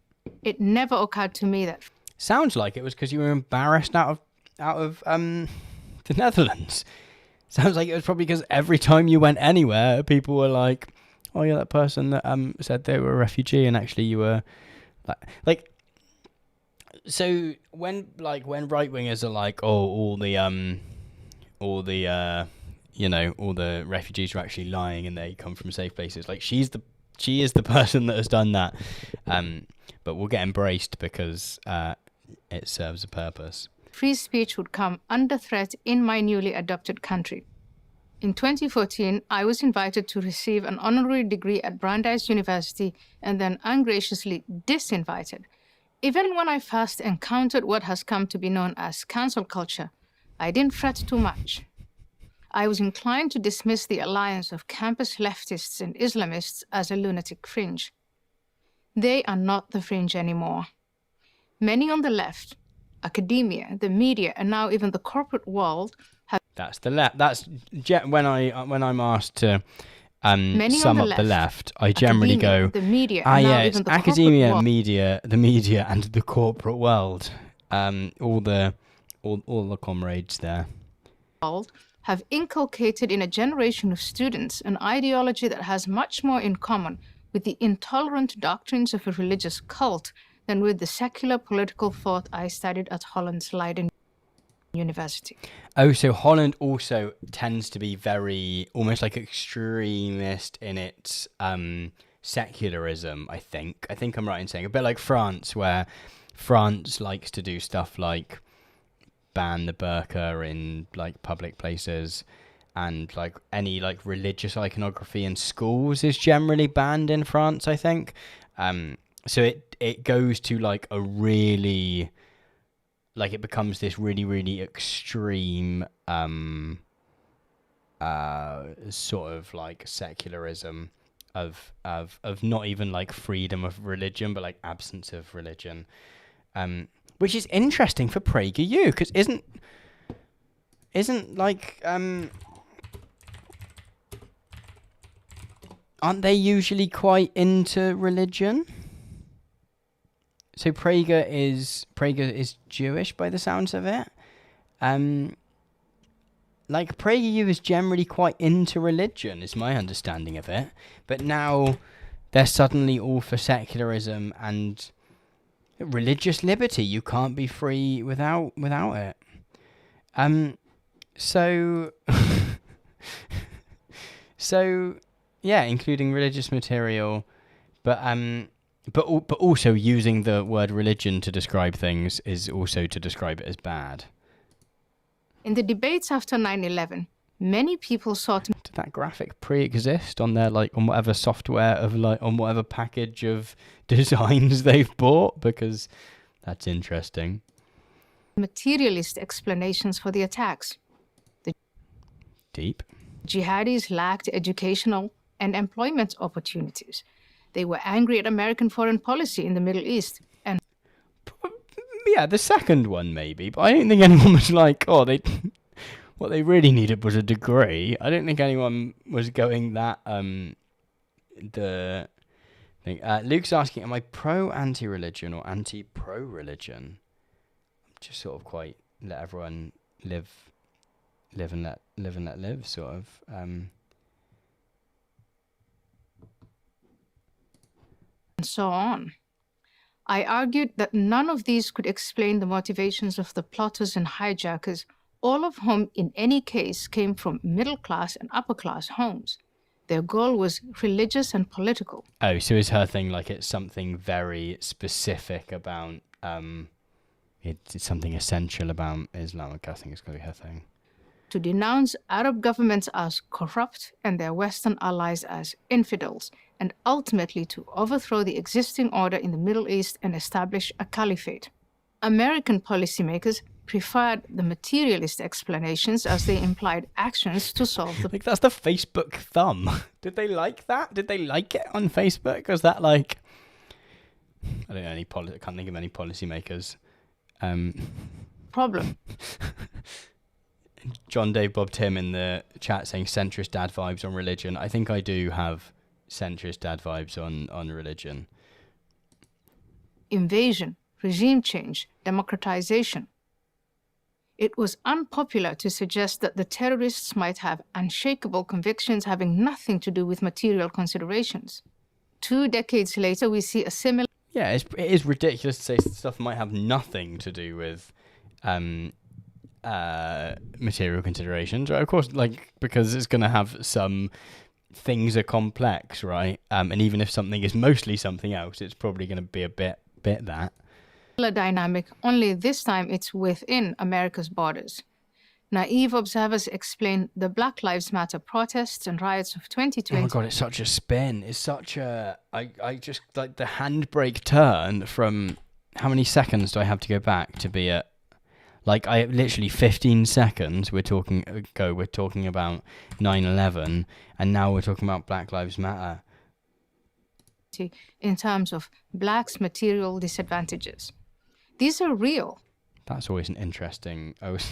It never occurred to me that... Sounds like it was because you were embarrassed out of the Netherlands. Sounds like it was probably because every time you went anywhere, people were like, "Oh yeah, that person that said they were a refugee," and actually you were like. So when right wingers are like, "Oh, all the refugees are actually lying and they come from safe places," like she is the person that has done that, but will get embraced because it serves a purpose. Free speech would come under threat in my newly adopted country. In 2014, I was invited to receive an honorary degree at Brandeis University and then ungraciously disinvited. Even when I first encountered what has come to be known as cancel culture, I didn't fret too much. I was inclined to dismiss the alliance of campus leftists and Islamists as a lunatic fringe. They are not the fringe anymore. Many on the left, academia, the media, and now even the corporate world have... That's the left. That's when I'm asked to sum up the left, I generally go, the media, and now it's even the academia, world. the media, and the corporate world. All the comrades there. Have inculcated in a generation of students an ideology that has much more in common with the intolerant doctrines of a religious cult than with the secular political thought I studied at Holland's Leiden University. Oh, so Holland also tends to be very, almost like extremist in its secularism, I think. I think I'm right in saying. A bit like France, where France likes to do stuff like ban the burqa in like public places, and like any like religious iconography in schools is generally banned in France, I think. So it goes to like a really, like it becomes this really, really extreme sort of like secularism of not even like freedom of religion, but like absence of religion. Which is interesting for PragerU, because isn't like aren't they usually quite into religion? So Prager is Jewish by the sounds of it. Like PragerU is generally quite into religion, is my understanding of it. But now they're suddenly all for secularism and religious liberty. You can't be free without it. So yeah, including religious material, but also using the word religion to describe things is also to describe it as bad. In the debates after 9/11, many people sought to... Did that graphic pre-exist on their on whatever software on whatever package of designs they've bought? Because that's interesting. Materialist explanations for the attacks. The Deep. Jihadis lacked educational and employment opportunities. They were angry at American foreign policy in the Middle East. And yeah, the second one maybe, but I don't think anyone was like, what they really needed was a degree. I don't think anyone was going that the thing. Luke's asking, am I pro anti-religion or anti-pro-religion? Just sort of quite let everyone live and let live, sort of. And so on. I argued that none of these could explain the motivations of the plotters and hijackers, all of whom in any case came from middle-class and upper-class homes. Their goal was religious and political. Oh, so is her thing like it's something very specific about, it's something essential about Islam? I think it's going to be her thing. To denounce Arab governments as corrupt and their Western allies as infidels, and ultimately to overthrow the existing order in the Middle East and establish a caliphate. American policymakers preferred the materialist explanations as they implied actions to solve the... Like, that's the Facebook thumb. Did they like that? Did they like it on Facebook? Was that like... I don't know, I can't think of any policymakers. Problem. John Dave Bob Tim in the chat saying centrist dad vibes on religion. I think I do have centrist dad vibes on religion. Invasion, regime change, democratization. It was unpopular to suggest that the terrorists might have unshakable convictions having nothing to do with material considerations. 2 decades later, we see a similar... Yeah, it is ridiculous to say stuff might have nothing to do with material considerations, right? Of course, like, because it's going to have some... Things are complex, right? And even if something is mostly something else, it's probably going to be a bit that. Dynamic, only this time it's within America's borders. Naive observers explain the Black Lives Matter protests and riots of 2020. Oh my God, it's such a spin. It's such a... I just, like, the handbrake turn from how many seconds do I have to go back to be at? Like, I literally 15 seconds we're talking about 9/11, and now we're talking about Black Lives Matter. In terms of blacks' material disadvantages. These are real. That's always an interesting. I was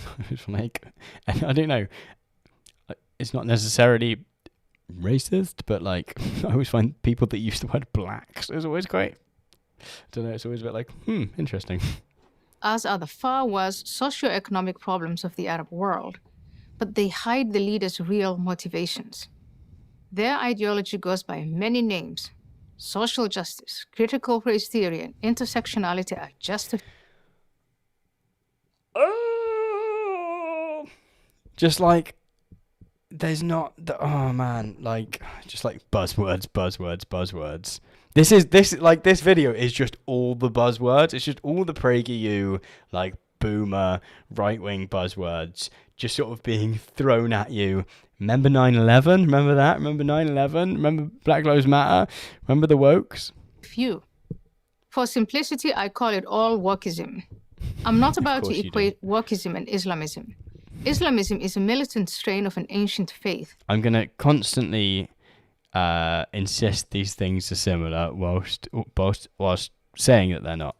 like, and I don't know. It's not necessarily racist, but like, I always find people that use the word blacks is always great. I don't know. It's always a bit like, interesting. As are the far worse socioeconomic problems of the Arab world, but they hide the leaders' real motivations. Their ideology goes by many names. Social justice, critical race theory, and intersectionality are just a... Just like, there's not... oh, man. Like, just like buzzwords. This video is just all the buzzwords. It's just all the PragerU, like, boomer, right-wing buzzwords just sort of being thrown at you. Remember 9/11? Remember that? Remember 9/11? Remember Black Lives Matter? Remember the wokes? Few. For simplicity, I call it all wokeism. I'm not about to equate wokeism and Islamism. Islamism is a militant strain of an ancient faith. I'm going to constantly insist these things are similar whilst saying that they're not.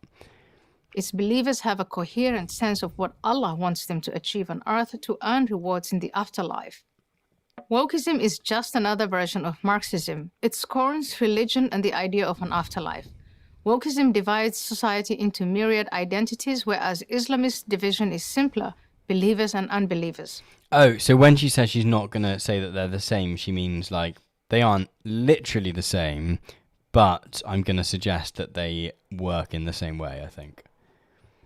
Its believers have a coherent sense of what Allah wants them to achieve on earth to earn rewards in the afterlife. Wokeism is just another version of Marxism. It scorns religion and the idea of an afterlife. Wokeism divides society into myriad identities, whereas Islamist division is simpler, believers and unbelievers. Oh, so when she says she's not going to say that they're the same, she means like they aren't literally the same, but I'm going to suggest that they work in the same way, I think.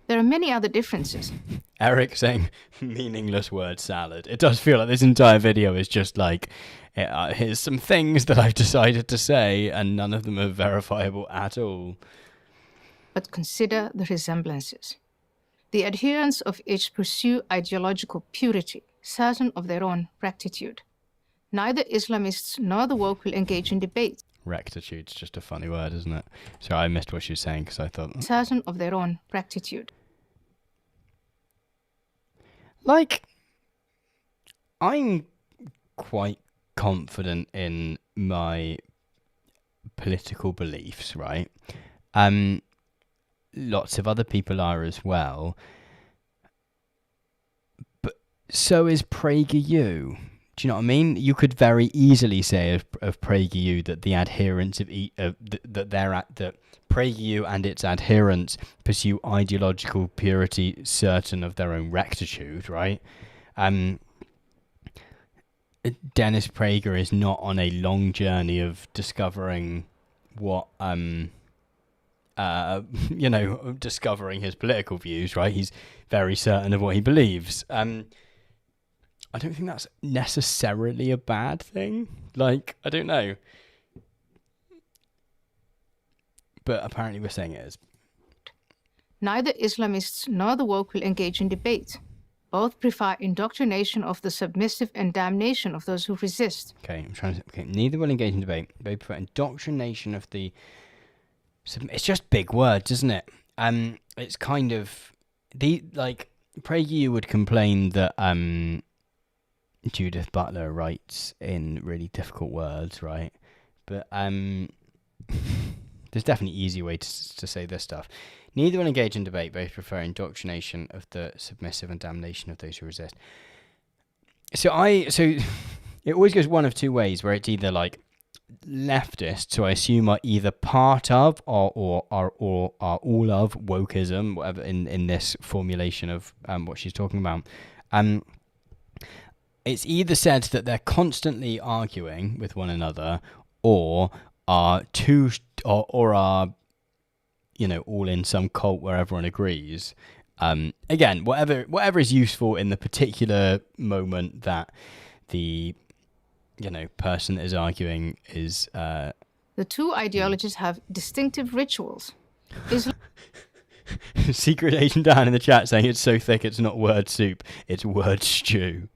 There are many other differences. Eric saying meaningless word salad. It does feel like this entire video is just like, here's some things that I've decided to say, and none of them are verifiable at all. But consider the resemblances. The adherents of each pursue ideological purity, certain of their own rectitude. Neither Islamists nor the woke will engage in debate. Rectitude's just a funny word, isn't it? So I missed what she was saying because I thought... certain of their own rectitude. Like, I'm quite confident in my political beliefs, right? Lots of other people are as well. But so is PragerU. Do you know what I mean? You could very easily say of PragerU that the adherents of that PragerU and its adherents pursue ideological purity, certain of their own rectitude, right? Dennis Prager is not on a long journey of discovering what discovering his political views, right? He's very certain of what he believes. I don't think that's necessarily a bad thing. Like, I don't know. But apparently we're saying it is. Neither Islamists nor the woke will engage in debate. Both prefer indoctrination of the submissive and damnation of those who resist. Okay, neither will engage in debate. They prefer indoctrination of the... It's just big words, isn't it? It's kind of... PragerU would complain that... Judith Butler writes in really difficult words, right? But there's definitely an easy way to say this stuff. Neither will engage in debate, both prefer indoctrination of the submissive and damnation of those who resist. So it always goes one of two ways, where it's either like leftists, who I assume are either part of or are all of wokeism, whatever in this formulation of what she's talking about. It's either said that they're constantly arguing with one another, or are all in some cult where everyone agrees. Again, whatever is useful in the particular moment that the person that is arguing is. The two ideologies have distinctive rituals. Secret Agent Dan in the chat saying it's so thick it's not word soup, it's word stew.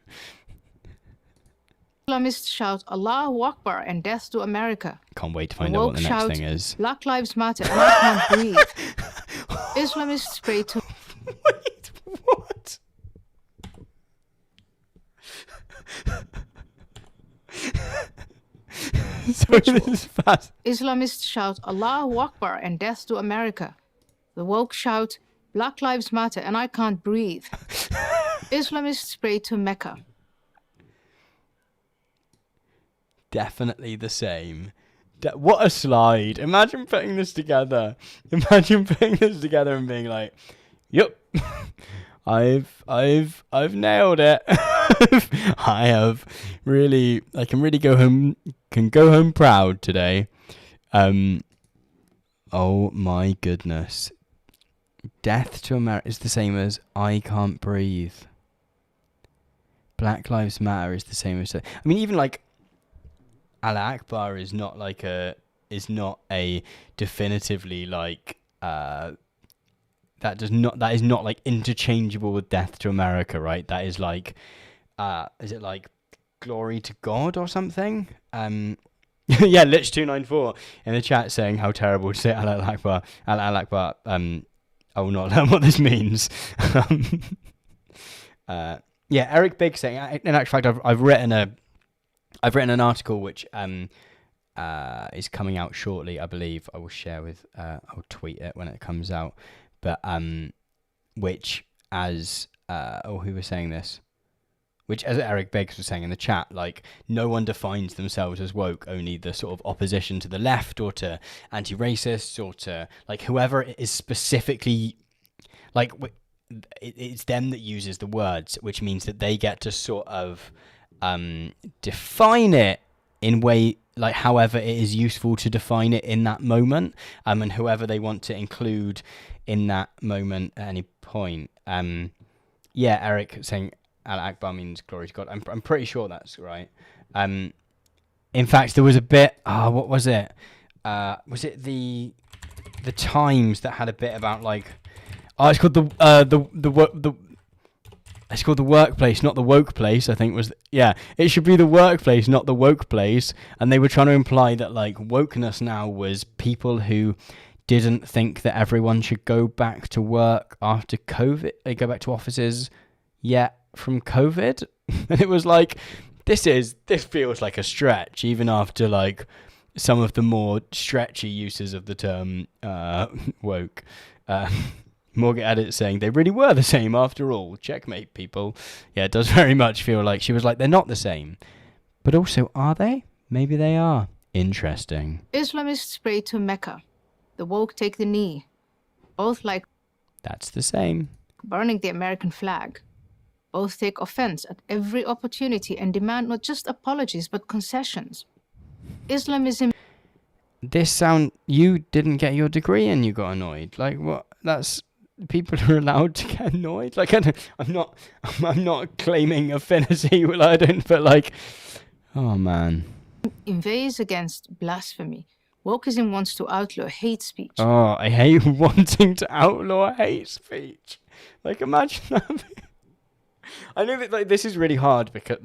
Islamists shout Allahu Akbar and death to America. Can't wait to find out what the next thing is. Black Lives Matter and I can't breathe. Islamists pray to... Wait, what? Sorry, this is fast. Islamists shout Allahu Akbar and death to America. The woke shout Black Lives Matter and I can't breathe. Islamists pray to Mecca. Definitely the same. What a slide. Imagine putting this together. Imagine putting this together and being like, yep, I've nailed it. I have really, I can really go home proud today. Oh my goodness. Death to America is the same as I can't breathe. Black Lives Matter is the same as, I mean, even like Allah Akbar is not a definitively like that is not like interchangeable with death to America, right? That is like is it like glory to God or something? Yeah, Lich294 in the chat saying how terrible to say Allah Akbar. Allah Akbar. I will not learn what this means. Yeah, Eric Big saying, in actual fact, I've written an article which is coming out shortly, I believe. I will share with, I'll tweet it when it comes out. But which, as who was saying this? Which, as Eric Biggs was saying in the chat, like, no one defines themselves as woke, only the sort of opposition to the left or to anti-racists or to, like, whoever is specifically, like, it's them that uses the words, which means that they get to sort of define it in way, like, however it is useful to define it in that moment, and whoever they want to include in that moment at any point. Yeah, Eric saying Allah Akbar means glory to God. I'm pretty sure that's right. In fact, there was a bit. What was it? Was it the Times that had a bit about like? It's called it's called The Workplace, not The Woke Place. I think it should be The Workplace, not The Woke Place. And they were trying to imply that like wokeness now was people who didn't think that everyone should go back to work after COVID. They go back to offices yet from COVID. And it was like, this feels like a stretch, even after like some of the more stretchy uses of the term woke. Morgan Edit saying they really were the same after all. Checkmate, people. Yeah, it does very much feel like she was like, they're not the same. But also, are they? Maybe they are. Interesting. Islamists pray to Mecca. The woke take the knee. Both like... That's the same. Burning the American flag. Both take offense at every opportunity and demand not just apologies, but concessions. Islamism... You didn't get your degree and you got annoyed. Like, what? That's... People are allowed to get annoyed. Like, I'm not claiming affinity. Well, I don't. But like, oh man. Invades against blasphemy. Wokeism wants to outlaw hate speech. Oh, I hate wanting to outlaw hate speech. Like, imagine that. I know that like this is really hard because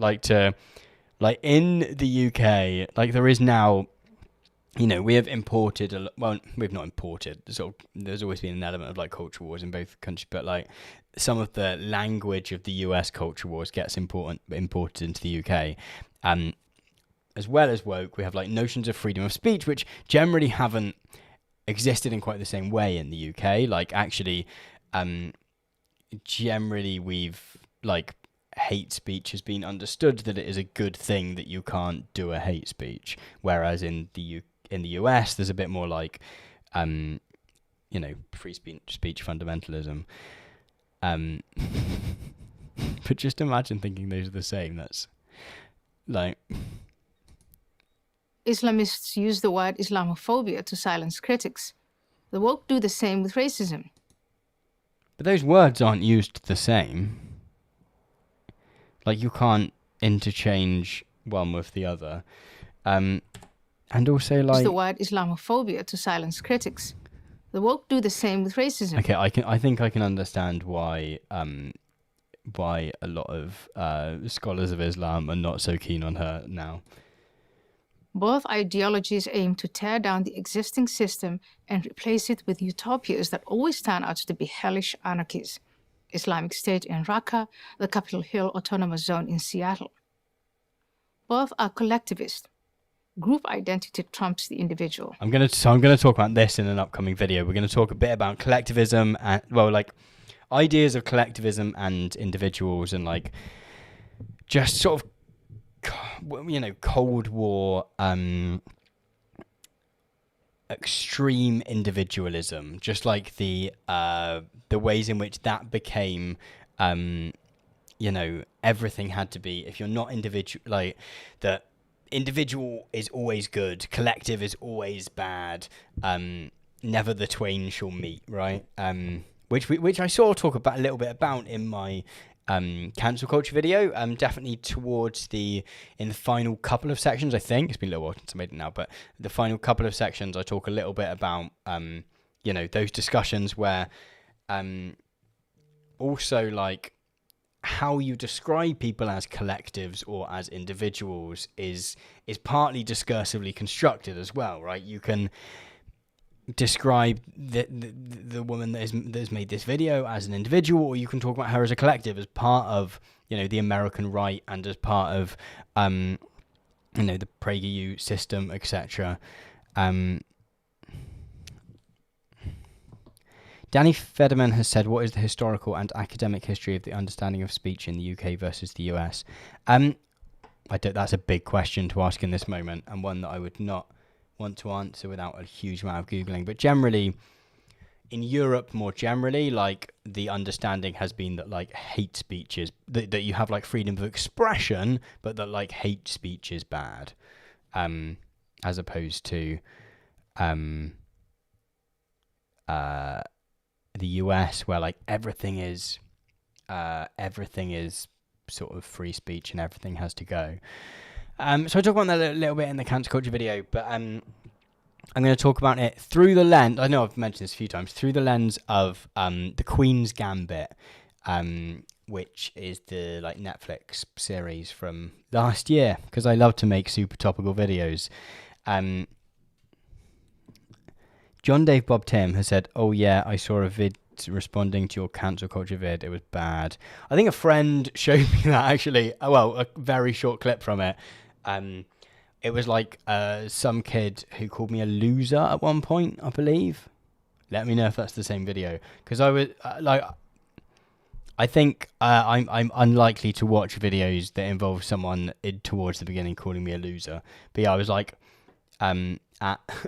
in the UK, like there is now. You know, we have imported we've not imported. There's always been an element of like culture wars in both countries, but like some of the language of the US culture wars gets imported into the UK. As well as woke, we have like notions of freedom of speech, which generally haven't existed in quite the same way in the UK. Like actually, generally we've like hate speech has been understood that it is a good thing that you can't do a hate speech, whereas in the US, there's a bit more like, free speech fundamentalism. But just imagine thinking those are the same. That's like... Islamists use the word Islamophobia to silence critics. The woke do the same with racism. But those words aren't used the same. Like, you can't interchange one with the other. And also, like... Use the word Islamophobia to silence critics. The woke do the same with racism. Okay, I think I can understand why a lot of scholars of Islam are not so keen on her now. Both ideologies aim to tear down the existing system and replace it with utopias that always turn out to be hellish anarchies. Islamic State in Raqqa, the Capitol Hill Autonomous Zone in Seattle. Both are collectivist. Group identity trumps the individual. I'm gonna talk about this in an upcoming video. We're gonna talk a bit about collectivism and ideas of collectivism and individuals, and just sort of Cold War extreme individualism, just like the ways in which that became everything had to be, if you're not individual, that individual is always good, collective is always bad, never the twain shall meet, right? Which I sort of talk about a little bit about in my cancel culture video, definitely in the final couple of sections. I think it's been a little while since I made it now, but the final couple of sections I talk a little bit about those discussions where also how you describe people as collectives or as individuals is partly discursively constructed as well, right? You can describe the woman that has made this video as an individual, or you can talk about her as a collective, as part of the American right and as part of the PragerU system, etc. Danny Federman has said, what is the historical and academic history of the understanding of speech in the UK versus the US? That's a big question to ask in this moment, and one that I would not want to answer without a huge amount of Googling. But generally, in Europe, more generally, the understanding has been that hate speech is, that you have freedom of expression, but that hate speech is bad, as opposed to the US, where everything is sort of free speech and everything has to go. So I talk about that a little bit in the cancel culture video, but I'm going to talk about it through the lens, I know I've mentioned this a few times, through the lens of the Queen's Gambit, which is the Netflix series from last year, because I love to make super topical videos. John Dave Bob Tim has said, oh yeah, I saw a vid responding to your cancel culture vid. It was bad. I think a friend showed me that, actually. A very short clip from it. It was some kid who called me a loser at one point, I believe. Let me know if that's the same video, because I was I think I'm unlikely to watch videos that involve someone towards the beginning calling me a loser. But yeah, I was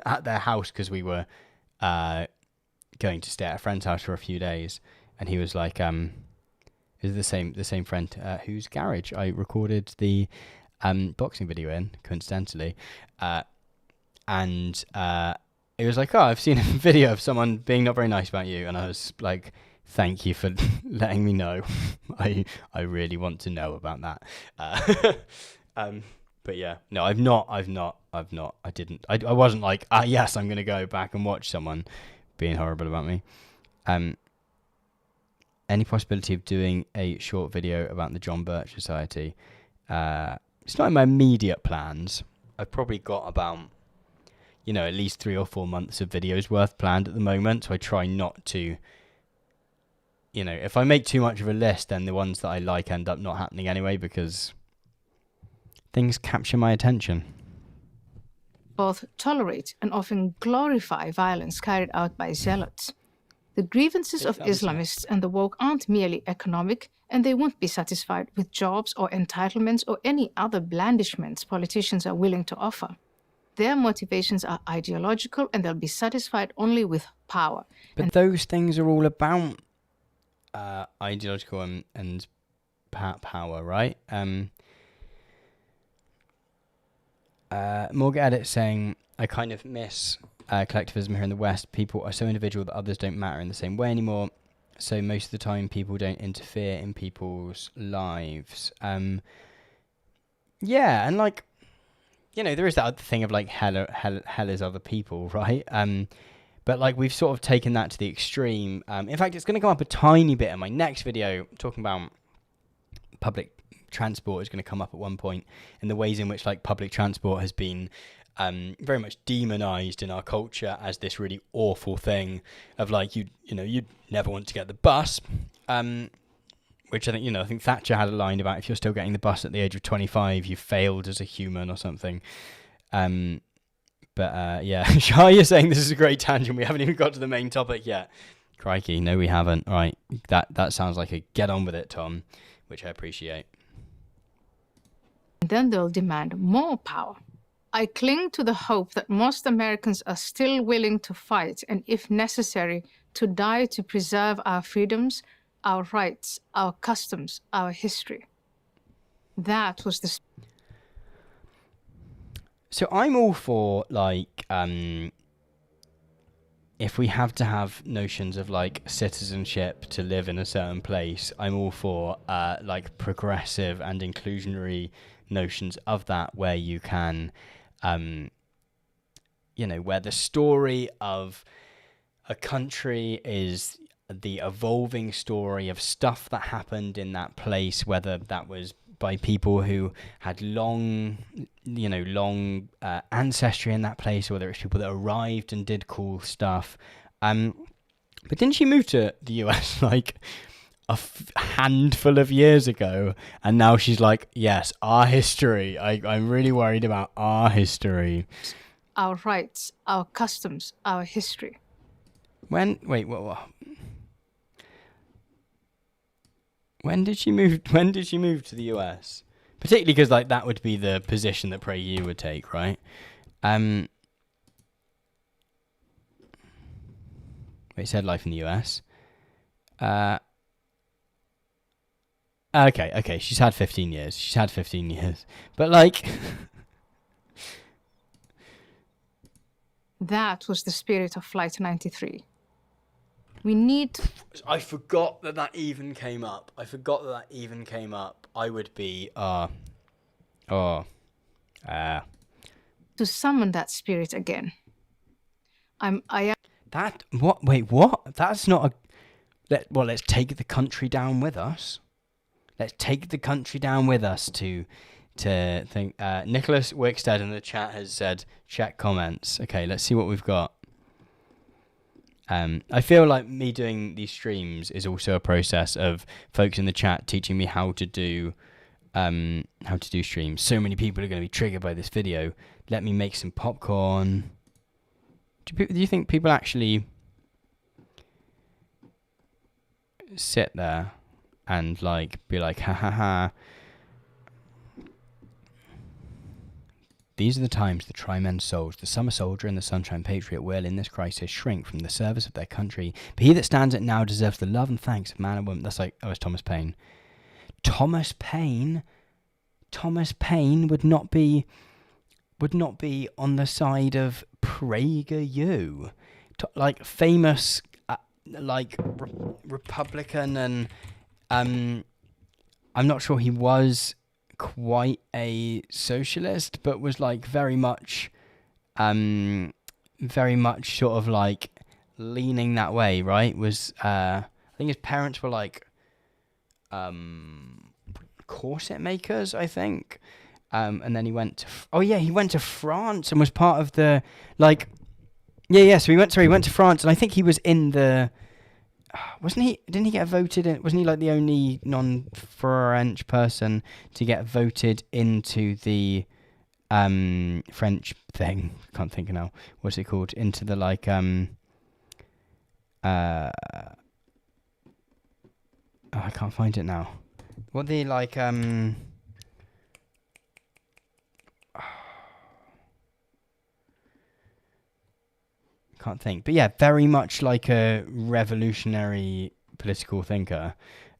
at their house, because we were going to stay at a friend's house for a few days, and he was is the same friend whose garage I recorded the boxing video in, coincidentally, and it was oh, I've seen a video of someone being not very nice about you, and I was thank you for letting me know. I really want to know about that. But yeah, no, I wasn't yes, I'm going to go back and watch someone being horrible about me. Any possibility of doing a short video about the John Birch Society? It's not in my immediate plans. I've probably got about, at least 3 or 4 months of videos worth planned at the moment, so I try not to, if I make too much of a list, then the ones that I like end up not happening anyway, because things capture my attention. Both tolerate and often glorify violence carried out by zealots. The grievances of Islamists and the woke aren't merely economic, and they won't be satisfied with jobs or entitlements or any other blandishments politicians are willing to offer. Their motivations are ideological, and they'll be satisfied only with power. But those things are all about ideological and power, right? Morgan Edit saying, I kind of miss collectivism here in the West. People are so individual that others don't matter in the same way anymore. So most of the time people don't interfere in people's lives. Yeah, and there is that other thing of hell is other people, right? But we've sort of taken that to the extreme. In fact, it's going to come up a tiny bit in my next video, talking about public transport is going to come up at one point, and the ways in which like public transport has been very much demonized in our culture as this really awful thing of like you'd never want to get the bus, which I think Thatcher had a line about if you're still getting the bus at the age of 25, you failed as a human or something. Yeah, Shah, you're saying this is a great tangent. We haven't even got to the main topic yet. Crikey, no, we haven't. Right, that sounds like a get on with it, Tom, which I appreciate. Then they'll demand more power. I cling to the hope that most Americans are still willing to fight and, if necessary, to die to preserve our freedoms, our rights, our customs, our history. That was the... So I'm all for, like, if we have to have notions of, like, citizenship to live in a certain place, I'm all for, like, progressive and inclusionary notions of that where you can... where the story of a country is the evolving story of stuff that happened in that place, whether that was by people who had long ancestry in that place, or whether it's people that arrived and did cool stuff. But didn't she move to the US like a handful of years ago, and now she's like, yes, our history. I'm really worried about our history. Our rights, our customs, our history. When did she move? When did she move to the US? Particularly because like that would be the position that PragerU would take, right? It said life in the US. Okay. She's had 15 years. But like... That was the spirit of Flight 93. We need... I forgot that even came up. I would be... to summon that spirit again. I am... That... What? Wait, what? That's not a... let's take the country down with us. Let's take the country down with us to think. Nicholas Wickstead in the chat has said, check comments. Okay, let's see what we've got. I feel like me doing these streams is also a process of folks in the chat teaching me how to do streams. So many people are going to be triggered by this video. Let me make some popcorn. Do you think people actually sit there and like be like, ha ha ha? These are the times the tri-men souls, the summer soldier and the sunshine patriot, will in this crisis shrink from the service of their country. But he that stands it now deserves the love and thanks of man and woman. That's like, it's Thomas Paine. Thomas Paine would not be on the side of PragerU, like famous, Republican, and I'm not sure he was quite a socialist, but was like very much sort of like leaning that way, right? Was I think his parents were like corset makers, I think, and then he went to France and was part of the so he went to France, and I think he was in the didn't he get voted in? Wasn't he like the only non-French person to get voted into the French thing? Can't think of now. What's it called? Into the like I can't find it now. What the like can't think, but yeah, very much like a revolutionary political thinker.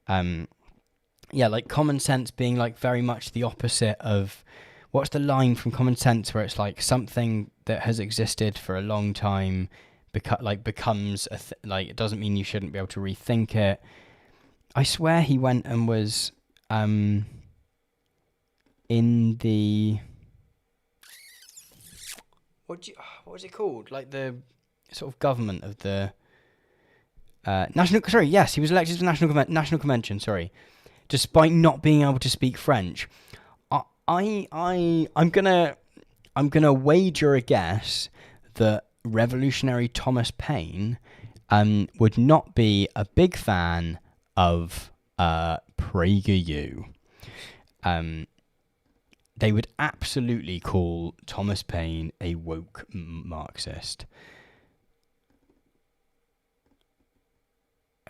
Like Common Sense being like very much the opposite of what's the line from Common Sense where it's like something that has existed for a long time becomes it doesn't mean you shouldn't be able to rethink it. I swear he went and was in the what was it called, like the sort of government of the he was elected to the National Convention, to despite not being able to speak French. I'm gonna wager a guess that revolutionary Thomas Paine would not be a big fan of PragerU. They would absolutely call Thomas Paine a woke Marxist.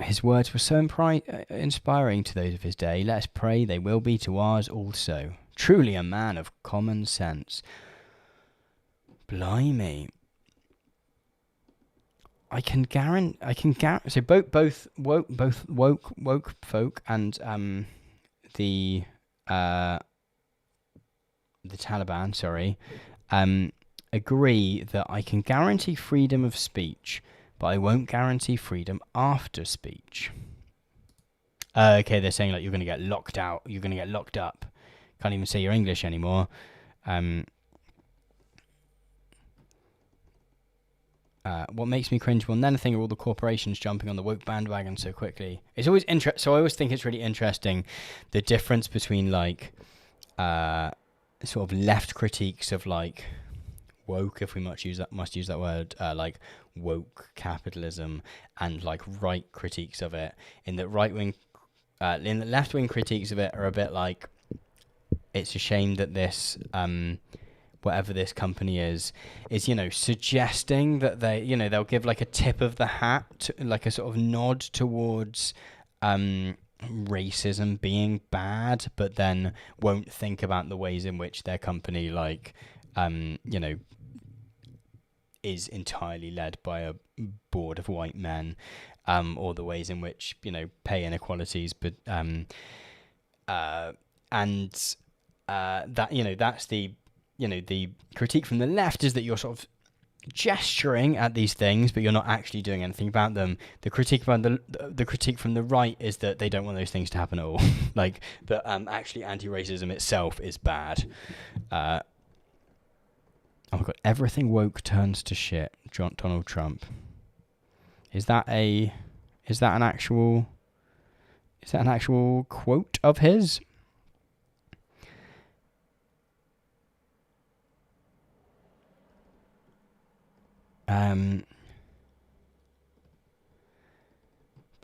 His words were so inspiring to those of his day. Let us pray they will be to ours also. Truly a man of common sense. Blimey. I can guarantee. So both woke folk and the Taliban, sorry, agree that I can guarantee freedom of speech, but I won't guarantee freedom after speech. Okay, they're saying like you're going to get locked out, you're going to get locked up. Can't even say your English anymore. What makes me cringe more than anything are all the corporations jumping on the woke bandwagon so quickly. It's always so I always think it's really interesting the difference between like sort of left critiques of like woke, if we must use that word, like woke capitalism, and like right critiques of it. In the left wing critiques of it are a bit like, it's a shame that this whatever this company is suggesting that they'll give like a tip of the hat, like a sort of nod towards racism being bad, but then won't think about the ways in which their company is entirely led by a board of white men, or the ways in which pay inequalities, but that's the critique from the left, is that you're sort of gesturing at these things, but you're not actually doing anything about them. The critique about the critique from the right is that they don't want those things to happen at all. Like that, actually, anti-racism itself is bad. Oh my god! Everything woke turns to shit. Donald Trump. Is that an actual quote of his?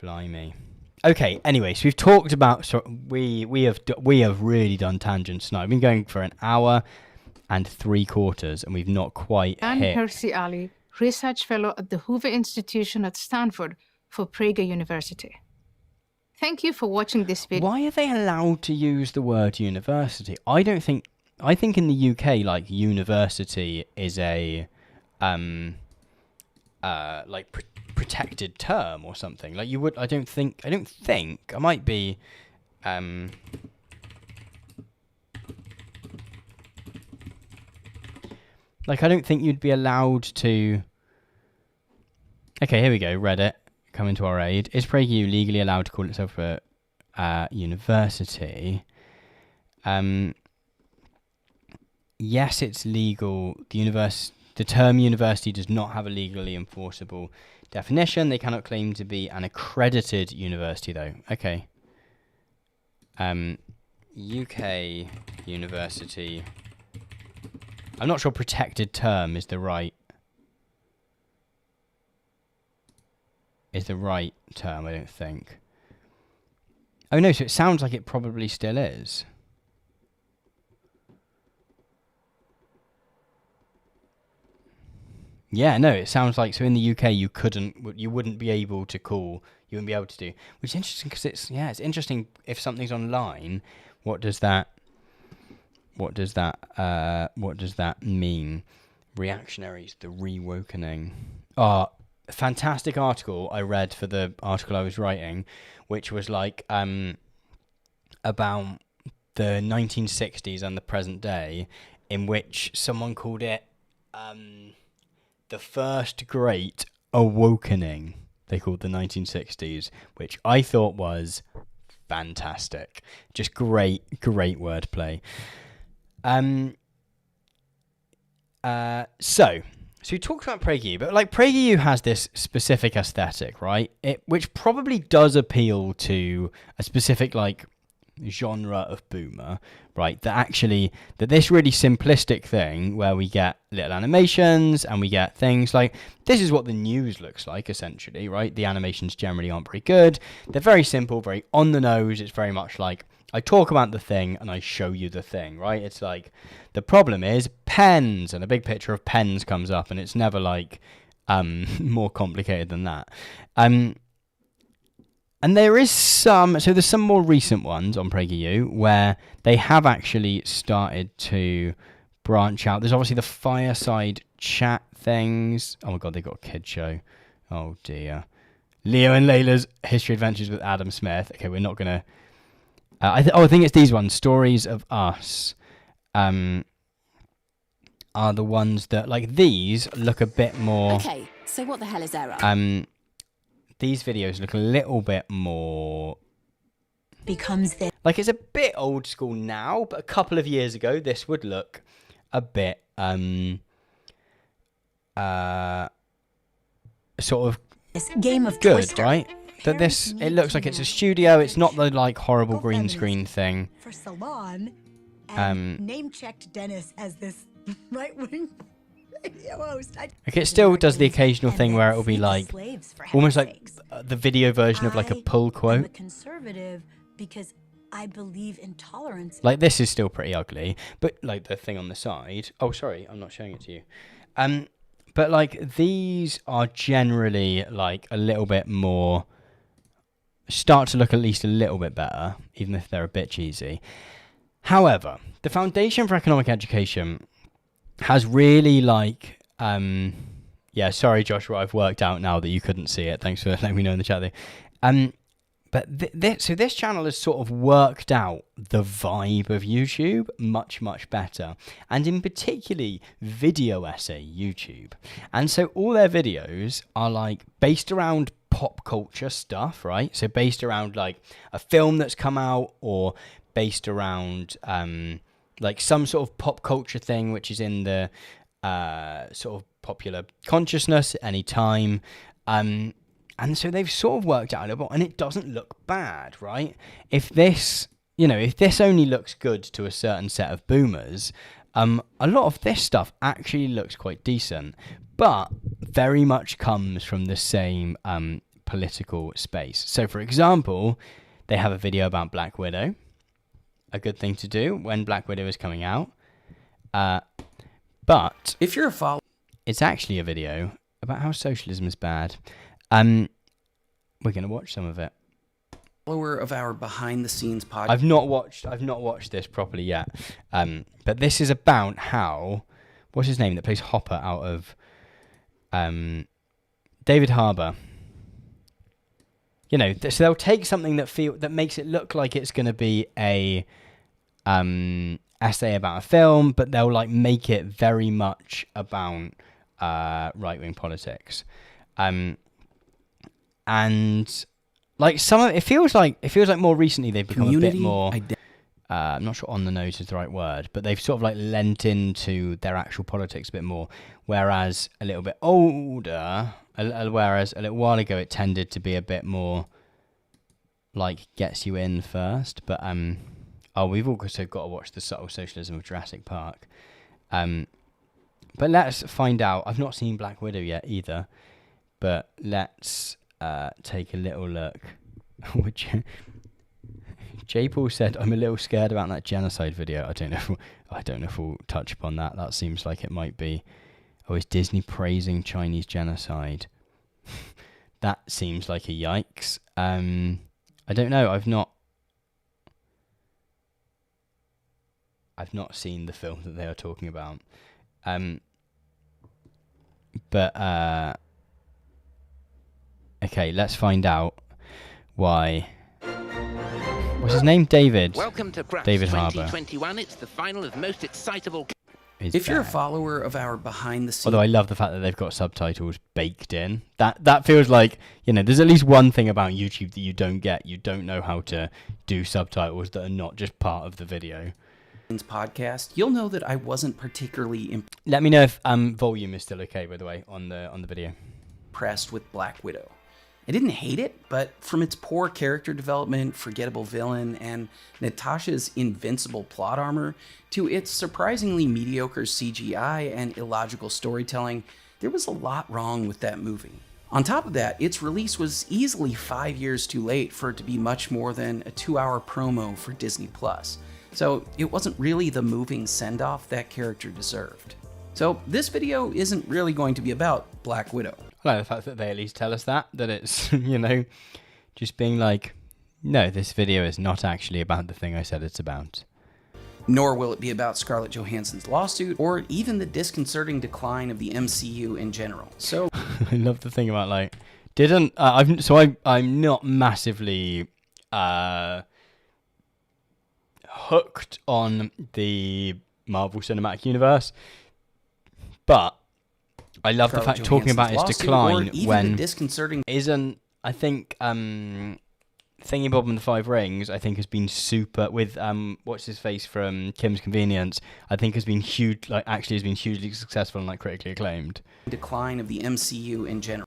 Blimey. Okay. Anyway, so we've talked about. So we have really done tangents tonight. We've been going for an hour and 3/4, and we've not quite hit. Hersey Ali, research fellow at the Hoover Institution at Stanford for Prager University. Thank you for watching this video. Why are they allowed to use the word university? I think in the UK, like, university is a protected term or something. Like you would, I don't think, I might be, like, I don't think you'd be allowed to. Okay, here we go. Reddit coming to our aid. Is PragerU legally allowed to call itself a university? Yes, it's legal. The term university does not have a legally enforceable definition. They cannot claim to be an accredited university, though. Okay. UK university. I'm not sure protected term is the right term, I don't think. Oh no, so it sounds like it probably still is. Yeah, no, it sounds like, so in the UK you wouldn't be able to do, which is interesting because it's interesting if something's online, what does that mean? Reactionaries, the rewokening. Fantastic article I read for the article I was writing, which was like about the 1960s and the present day, in which someone called it the first great awakening. They called the 1960s, which I thought was fantastic. Just great wordplay. So we talked about PragerU, but like PragerU has this specific aesthetic, right? Which probably does appeal to a specific like genre of boomer, right? That this really simplistic thing where we get little animations and we get things like, this is what the news looks like, essentially, right? The animations generally aren't very good. They're very simple, very on the nose. It's very much like, I talk about the thing and I show you the thing, right? It's like, the problem is pens, and a big picture of pens comes up, and it's never like more complicated than that. And there's some more recent ones on PragerU where they have actually started to branch out. There's obviously the fireside chat things. Oh my God, they got a kid show. Oh dear. Leo and Layla's History Adventures with Adam Smith. Okay, we're not gonna. I think it's these ones. Stories of Us. Are the ones that, like, these look a bit more. Okay, so what the hell is error? These videos look a little bit more. Becomes this. Like, it's a bit old school now, but a couple of years ago, this would look a bit sort of this game of good, Twister. right? That this, it looks like it's a studio. It's not the like horrible green screen thing. For salon, and name-checked Dennis as this right-wing radio host. Like, it still does the occasional thing where it'll be like almost like the video version of like a pull quote. I'm a conservative because I believe in tolerance. Like, this is still pretty ugly, but like the thing on the side. Oh, sorry, I'm not showing it to you. But like, these are generally like a little bit more. Start to look at least a little bit better, even if they're a bit cheesy. However, the Foundation for Economic Education has really like, yeah, sorry, Joshua, I've worked out now that you couldn't see it. Thanks for letting me know in the chat there. But so this channel has sort of worked out the vibe of YouTube much, much better. And in particularly video essay YouTube. And so all their videos are like based around pop culture stuff, right? So based around like a film that's come out, or based around like some sort of pop culture thing which is in the sort of popular consciousness at any time. And so they've sort of worked out a little bit, and it doesn't look bad, right? If this only looks good to a certain set of boomers, a lot of this stuff actually looks quite decent, but very much comes from the same political space. So, for example, they have a video about Black Widow, a good thing to do when Black Widow is coming out. But if you're a follower, it's actually a video about how socialism is bad. We're gonna watch some of it. Follower of our behind the scenes podcast. I've not watched this properly yet. But this is about how, what's his name that plays Hopper out of David Harbour. You know, so they'll take something that makes it look like it's going to be a essay about a film, but they'll like make it very much about right-wing politics. And like some of it feels like more recently they've become a bit more. I'm not sure on the nose is the right word, but they've sort of like lent into their actual politics a bit more. Whereas a little bit older, whereas a little while ago it tended to be a bit more like gets you in first. But we've also got to watch The Subtle Socialism of Jurassic Park. But let's find out. I've not seen Black Widow yet either, but let's take a little look. J. Paul said, "I'm a little scared about that genocide video." I don't know if we'll touch upon that. That seems like it might be. Oh, is Disney praising Chinese genocide? That seems like a yikes. I don't know. I've not seen the film that they are talking about. But okay, let's find out why. What's his name? David. Welcome to Crafts David Harbour. 2021. It's the final of most excitable. If you're a follower of our behind the scenes, although I love the fact that they've got subtitles baked in. That feels like, you know, there's at least one thing about YouTube that you don't get. You don't know how to do subtitles that are not just part of the video. Podcast, you'll know that I wasn't particularly Let me know if volume is still okay, by the way, on the video. Impressed with Black Widow. I didn't hate it, but from its poor character development, forgettable villain, and Natasha's invincible plot armor, to its surprisingly mediocre CGI and illogical storytelling, there was a lot wrong with that movie. On top of that, its release was easily 5 years too late for it to be much more than a 2-hour promo for Disney+. So it wasn't really the moving send-off that character deserved. So this video isn't really going to be about Black Widow. I like the fact that they at least tell us that it's, you know, just being like, no, this video is not actually about the thing I said it's about. Nor will it be about Scarlett Johansson's lawsuit, or even the disconcerting decline of the MCU in general. So I love the thing about like, I'm not massively hooked on the Marvel Cinematic Universe, but I love the fact talking about its decline when disconcerting isn't. I think Thingy Bob and the Five Rings, I think, has been super with what's his face from Kim's Convenience. I think has been huge. Like actually, has been hugely successful and like critically acclaimed. Decline of the MCU in general.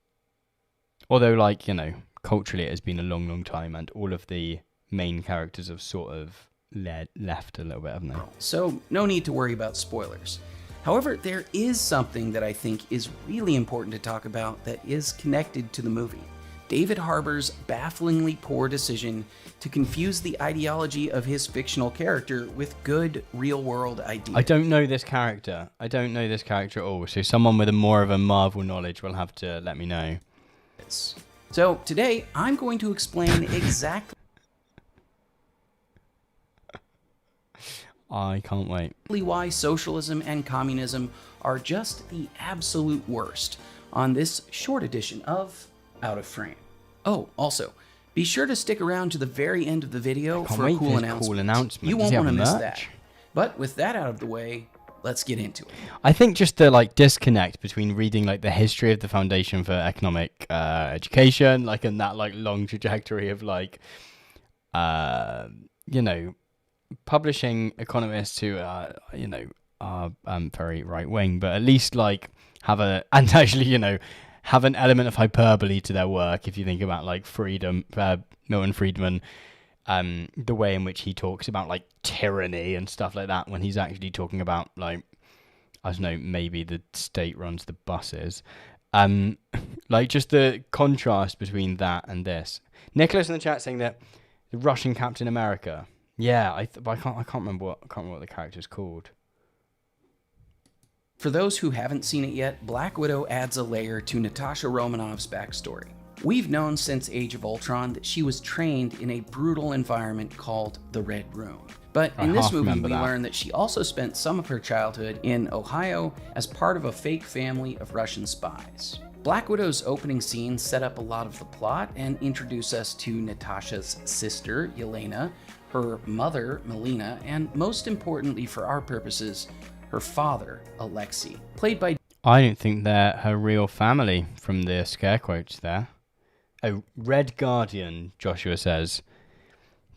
Although, like, you know, culturally, it has been a long, long time, and all of the main characters have sort of left a little bit, haven't they? So no need to worry about spoilers. However, there is something that I think is really important to talk about that is connected to the movie. David Harbour's bafflingly poor decision to confuse the ideology of his fictional character with good real-world ideas. I don't know this character. I don't know this character at all. So someone with more of a Marvel knowledge will have to let me know. So today, I'm going to explain exactly... I can't wait. ...why socialism and communism are just the absolute worst on this short edition of Out of Frame. Oh, also, be sure to stick around to the very end of the video for a cool announcement. You won't want to miss that. But with that out of the way, let's get into it. I think just the like disconnect between reading like the history of the Foundation for Economic Education, like in that like long trajectory of like, you know, publishing economists who you know, are very right wing, but at least like have and actually, you know, have an element of hyperbole to their work. If you think about like Milton Friedman, the way in which he talks about like tyranny and stuff like that, when he's actually talking about like, I don't know, maybe the state runs the buses. Like just the contrast between that and this. Nicholas in the chat saying that the Russian Captain America. Yeah, but I can't remember what the character's called. For those who haven't seen it yet, Black Widow adds a layer to Natasha Romanoff's backstory. We've known since Age of Ultron that she was trained in a brutal environment called the Red Room. But in this movie, we learn that she also spent some of her childhood in Ohio as part of a fake family of Russian spies. Black Widow's opening scene set up a lot of the plot and introduce us to Natasha's sister, Yelena, her mother, Melina, and most importantly for our purposes, her father, Alexei, played by... I don't think they're her real family from the scare quotes there. Oh, Red Guardian, Joshua says.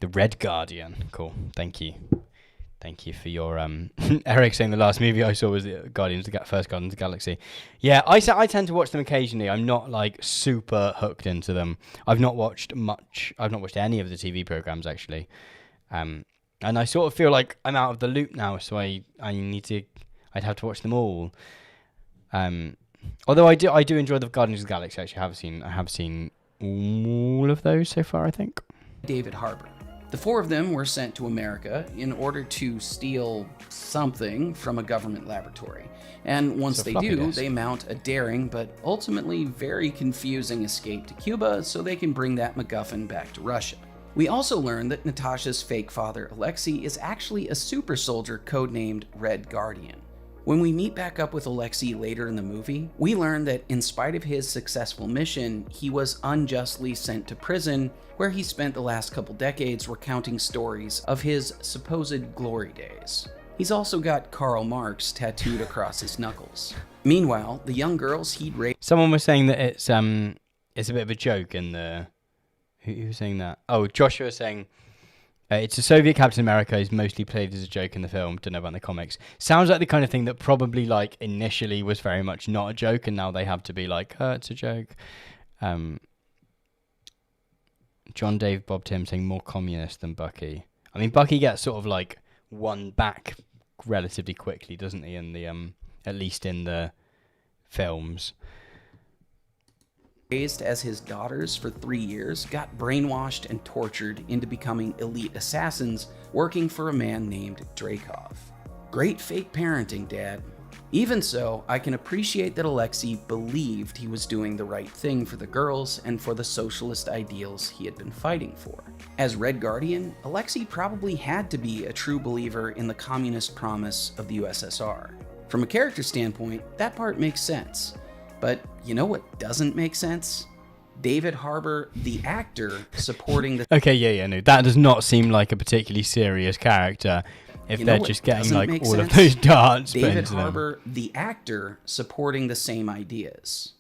The Red Guardian. Cool. Thank you. Thank you for your... Eric saying the last movie I saw was the first Guardians of the Galaxy. Yeah, I tend to watch them occasionally. I'm not, like, super hooked into them. I've not watched much. I've not watched any of the TV programs, actually. And I sort of feel like I'm out of the loop now, so I'd have to watch them all. Although I do enjoy the Guardians of the Galaxy. Actually, I have seen all of those so far, I think. David Harbour. The four of them were sent to America in order to steal something from a government laboratory. And once they do, they mount a daring but ultimately very confusing escape to Cuba so they can bring that MacGuffin back to Russia. We also learn that Natasha's fake father, Alexei, is actually a super soldier codenamed Red Guardian. When we meet back up with Alexei later in the movie, we learn that in spite of his successful mission, he was unjustly sent to prison, where he spent the last couple decades recounting stories of his supposed glory days. He's also got Karl Marx tattooed across his knuckles. Meanwhile, the young girls he'd raised... Someone was saying that it's a bit of a joke in the... Who was saying that? Oh, Joshua was saying it's a Soviet Captain America is mostly played as a joke in the film. Don't know about the comics. Sounds like the kind of thing that probably like initially was very much not a joke, and now they have to be like, it's a joke. John Dave Bob Tim saying more communist than Bucky. I mean, Bucky gets sort of like won back relatively quickly, doesn't he? In the at least in the films. Raised as his daughters for 3 years, got brainwashed and tortured into becoming elite assassins, working for a man named Dreykov. Great fake parenting, Dad. Even so, I can appreciate that Alexei believed he was doing the right thing for the girls and for the socialist ideals he had been fighting for. As Red Guardian, Alexei probably had to be a true believer in the communist promise of the USSR. From a character standpoint, that part makes sense. But you know what doesn't make sense? David Harbour, the actor, supporting the... Okay, no, that does not seem like a particularly serious character. If they're just getting like all of those darts put into them. David Harbour, the actor, supporting the same ideas.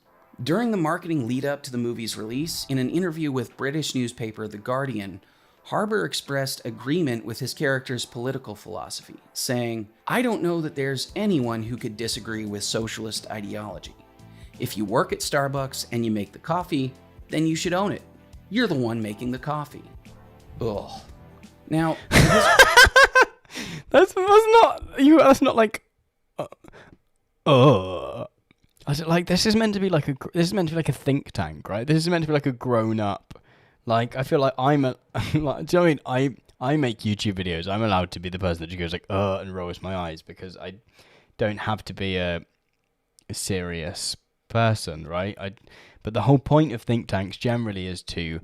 During the marketing lead up to the movie's release, in an interview with British newspaper The Guardian, Harbour expressed agreement with his character's political philosophy, saying, "I don't know that there's anyone who could disagree with socialist ideology. If you work at Starbucks and you make the coffee, then you should own it. You're the one making the coffee." Ugh. Now, That's not like. I was like, this is meant to be like a think tank, right? This is meant to be like a grown up. Like, I feel like I'm a. Like, do you know what I mean? I make YouTube videos. I'm allowed to be the person that just goes like, and rolls my eyes because I don't have to be a serious person, right? But the whole point of think tanks generally is to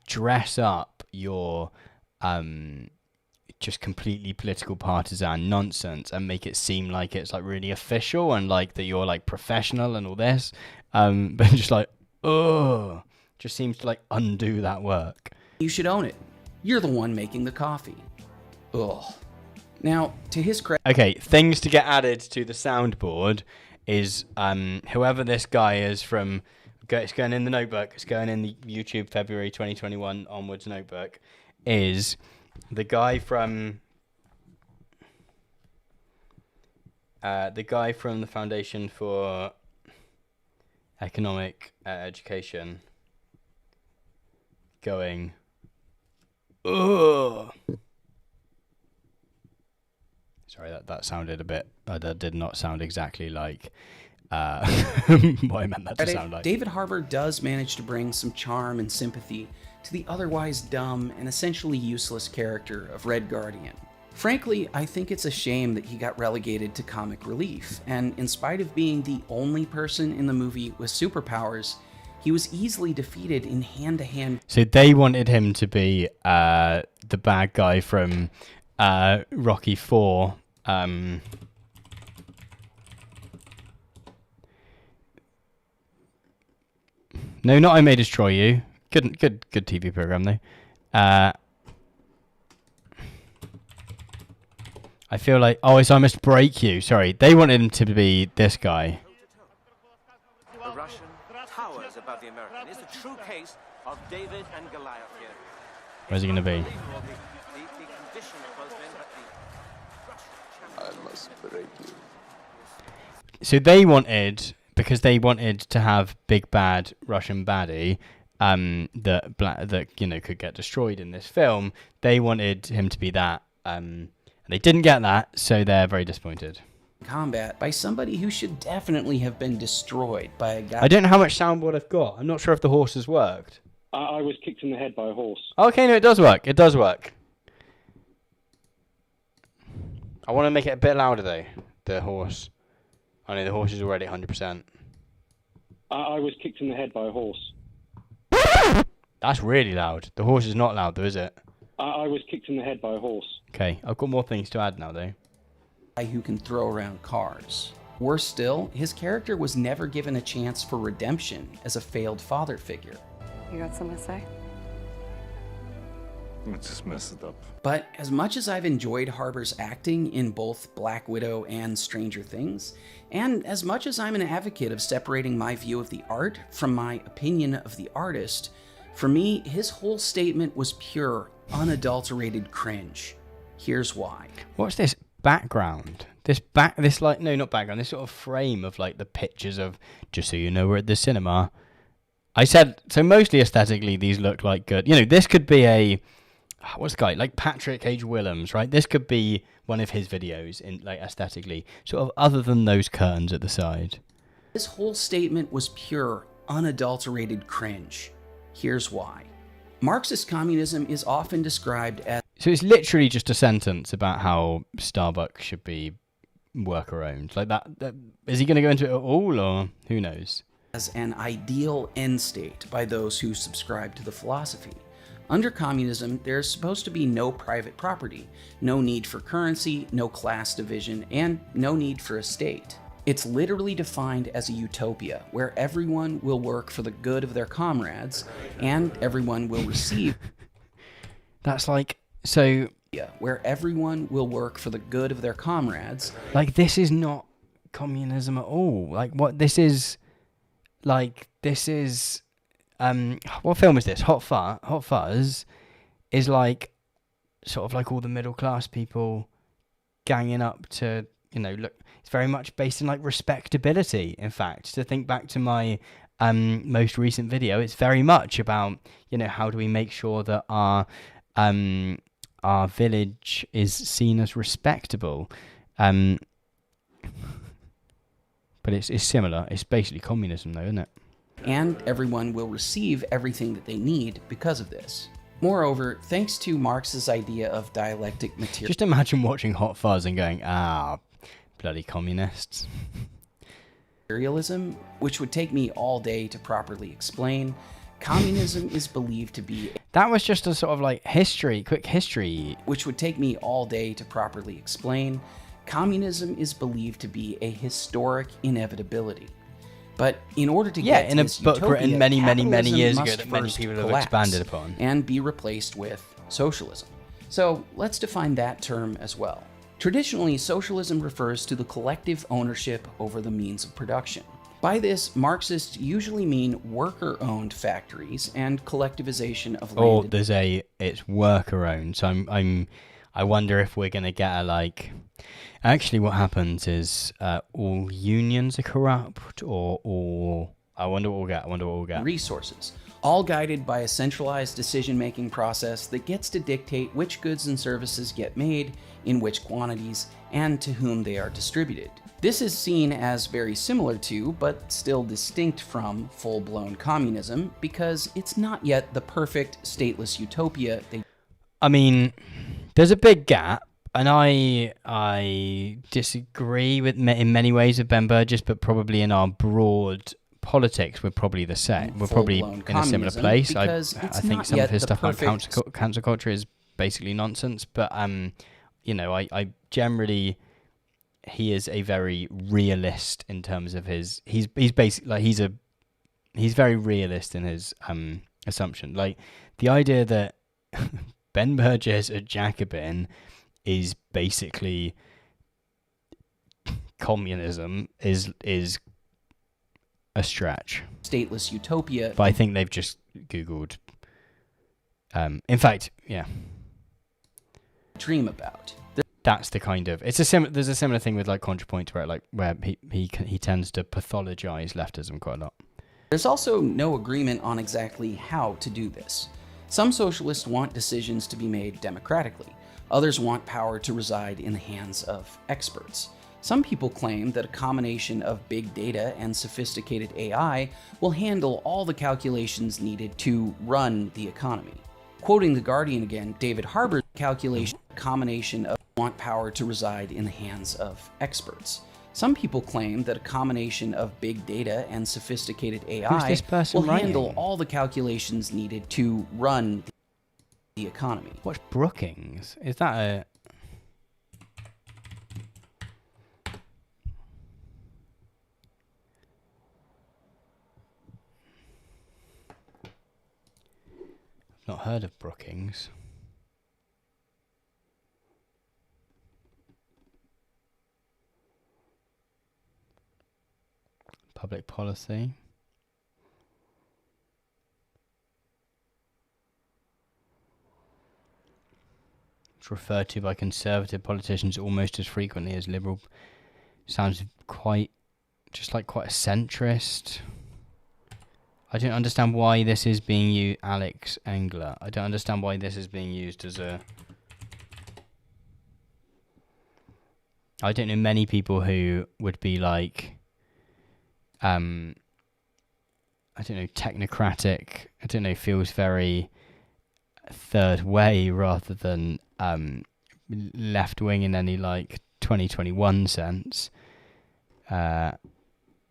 dress up your just completely political partisan nonsense and make it seem like it's like really official and like that you're like professional and all this, but just like just seems to like undo that work. You should own it. You're the one making the coffee. Ugh. Now, to his credit... Okay, things to get added to the soundboard is whoever this guy is from... It's going in the notebook. It's going in the YouTube February 2021 onwards notebook. Is the guy from... the Foundation for Economic Education going... Ugh. Sorry, that sounded a bit... that did not sound exactly like what I meant that to sound like. David Harbour does manage to bring some charm and sympathy to the otherwise dumb and essentially useless character of Red Guardian. Frankly, I think it's a shame that he got relegated to comic relief, and in spite of being the only person in the movie with superpowers, he was easily defeated in hand-to-hand... So they wanted him to be the bad guy from Rocky IV. No, not I May Destroy You. Good TV program though. I feel like it's I Must Break You. Sorry, they wanted him to be this guy. The Russian towers above the American. It's a true case of David and Goliath here. Where's he gonna be? I must break you. So they wanted, because they wanted to have big bad Russian baddie that could get destroyed in this film. They wanted him to be that, and they didn't get that, so they're very disappointed. Combat by somebody who should definitely have been destroyed by a guy. I don't know how much soundboard I've got. I'm not sure if the horse has worked. I was kicked in the head by a horse. Okay, no, it does work. It does work. I want to make it a bit louder though. The horse. I know the horse is already 100%. I was kicked in the head by a horse. That's really loud. The horse is not loud though, is it? I was kicked in the head by a horse. Okay, I've got more things to add now though. Who can throw around cars. Worse still, his character was never given a chance for redemption as a failed father figure. You got something to say? Let's just mess it up. But as much as I've enjoyed Harbour's acting in both Black Widow and Stranger Things, and as much as I'm an advocate of separating my view of the art from my opinion of the artist, for me, his whole statement was pure, unadulterated cringe. Here's why. What's this background? This sort of frame of like the pictures of, just so you know, we're at the cinema. I said, so mostly aesthetically, these look like good. You know, this could be a, what's the guy? Like Patrick H. Willems, right? This could be one of his videos in like aesthetically, sort of other than those curtains at the side. This whole statement was pure, unadulterated cringe. Here's why. Marxist communism is often described as... So it's literally just a sentence about how Starbucks should be worker-owned. Like that is he going to go into it at all, or who knows? As an ideal end state by those who subscribe to the philosophy. Under communism, there's supposed to be no private property, no need for currency, no class division, and no need for a state. It's literally defined as a utopia where everyone will work for the good of their comrades and everyone will receive. That's like, so... where everyone will work for the good of their comrades. Like, this is not communism at all. Like, what this is... Like, this is... what film is this? Hot Fuzz is like, sort of like all the middle class people ganging up to, you know, look... It's very much based in like respectability. In fact, to think back to my most recent video, it's very much about, you know, how do we make sure that our village is seen as respectable. But it's similar. It's basically communism, though, isn't it? And everyone will receive everything that they need because of this. Moreover, thanks to Marx's idea of dialectic material... Just imagine watching Hot Fuzz and going, bloody communists. Materialism, which would take me all day to properly explain, communism is believed to be... That was just a sort of like quick history. Which would take me all day to properly explain, communism is believed to be a historic inevitability. But in order to get in to a this book utopia, written many years ago must that many first people have collapse expanded upon. And be replaced with socialism. So let's define that term as well. Traditionally, socialism refers to the collective ownership over the means of production. By this, Marxists usually mean worker-owned factories and collectivization of land. Oh, it's worker-owned. So I wonder if we're gonna get a like. Actually, what happens is all unions are corrupt, or I wonder what we'll get. Resources, all guided by a centralized decision-making process that gets to dictate which goods and services get made, in which quantities, and to whom they are distributed. This is seen as very similar to, but still distinct from, full-blown communism, because it's not yet the perfect stateless utopia I mean, there's a big gap, and I disagree with in many ways with Ben Burgess, but probably in our broad politics, we're probably the same. We're probably in a similar place. I think some of his stuff on cancel culture is basically nonsense, but you know, I generally, he is a very realist in terms of his. He's basically like he's very realist in his assumption. Like the idea that Ben Burgess, a Jacobin, is basically communism is a stretch. Stateless utopia. But I think they've just Googled. In fact, yeah. Dream about. That's the kind of there's a similar thing with like ContraPoint where he tends to pathologize leftism quite a lot. There's also no agreement on exactly how to do this. Some socialists want decisions to be made democratically. Others want power to reside in the hands of experts. Some people claim that a combination of big data and sophisticated AI will handle all the calculations needed to run the economy. Quoting The Guardian again, David Harbour's calculation combination of want power to reside in the hands of experts. Some people claim that a combination of big data and sophisticated AI will handle all the calculations needed to run the economy. What's Brookings? Is that a... I've not heard of Brookings. Public policy. It's referred to by conservative politicians almost as frequently as liberal. Sounds quite a centrist. I don't understand why this is being used. Alex Engler. I don't understand why this is being used as a... I don't know many people who would be like, I don't know, technocratic. I don't know, feels very third way rather than left wing in any like 2021 sense.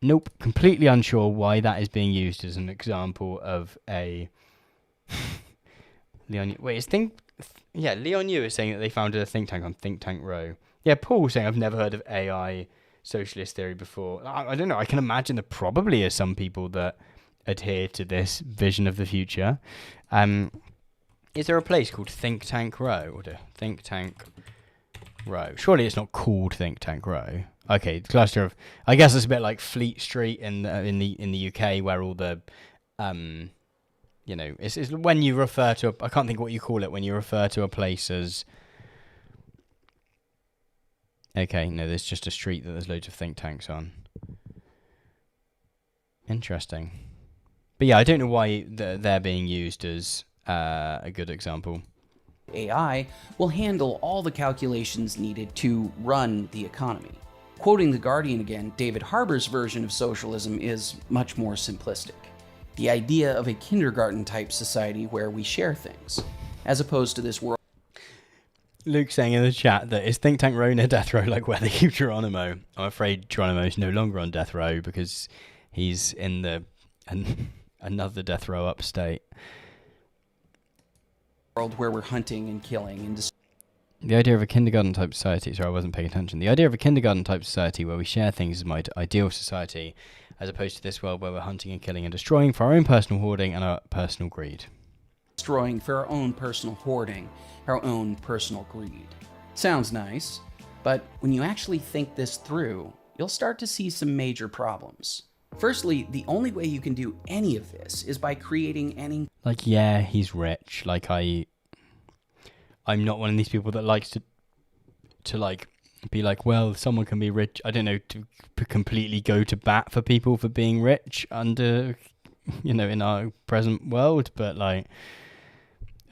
Nope, completely unsure why that is being used as an example of a Leon. Wait, is Leon Yu is saying that they founded a think tank on Think Tank Row. Yeah, Paul saying I've never heard of AI socialist theory before. I don't know. I can imagine there probably are some people that adhere to this vision of the future. Is there a place called Think Tank Row? Or Think Tank Row? Surely it's not called Think Tank Row. Okay, cluster of. I guess it's a bit like Fleet Street in the UK, where all the, it's when you refer to. I can't think what you call it when you refer to a place as. Okay, no, there's just a street that there's loads of think tanks on. Interesting. But yeah, I don't know why they're being used as a good example. AI will handle all the calculations needed to run the economy. Quoting The Guardian again, David Harbour's version of socialism is much more simplistic. The idea of a kindergarten-type society where we share things, as opposed to this world. Luke saying in the chat that is Think Tank Row near death row like where they keep Geronimo. I'm afraid Geronimo's no longer on death row because he's in another death row upstate. World where we're hunting and killing and the idea of a kindergarten type society, sorry I wasn't paying attention. The idea of a kindergarten type society where we share things is my ideal society, as opposed to this world where we're hunting and killing and destroying for our own personal hoarding and our personal greed. Destroying for our own personal hoarding, our own personal greed. Sounds nice, but when you actually think this through, you'll start to see some major problems. Firstly, the only way you can do any of this is by creating any... Like, yeah, he's rich. Like, I'm not one of these people that likes to like, be like, well, someone can be rich. I don't know, to completely go to bat for people for being rich under, in our present world. But, like,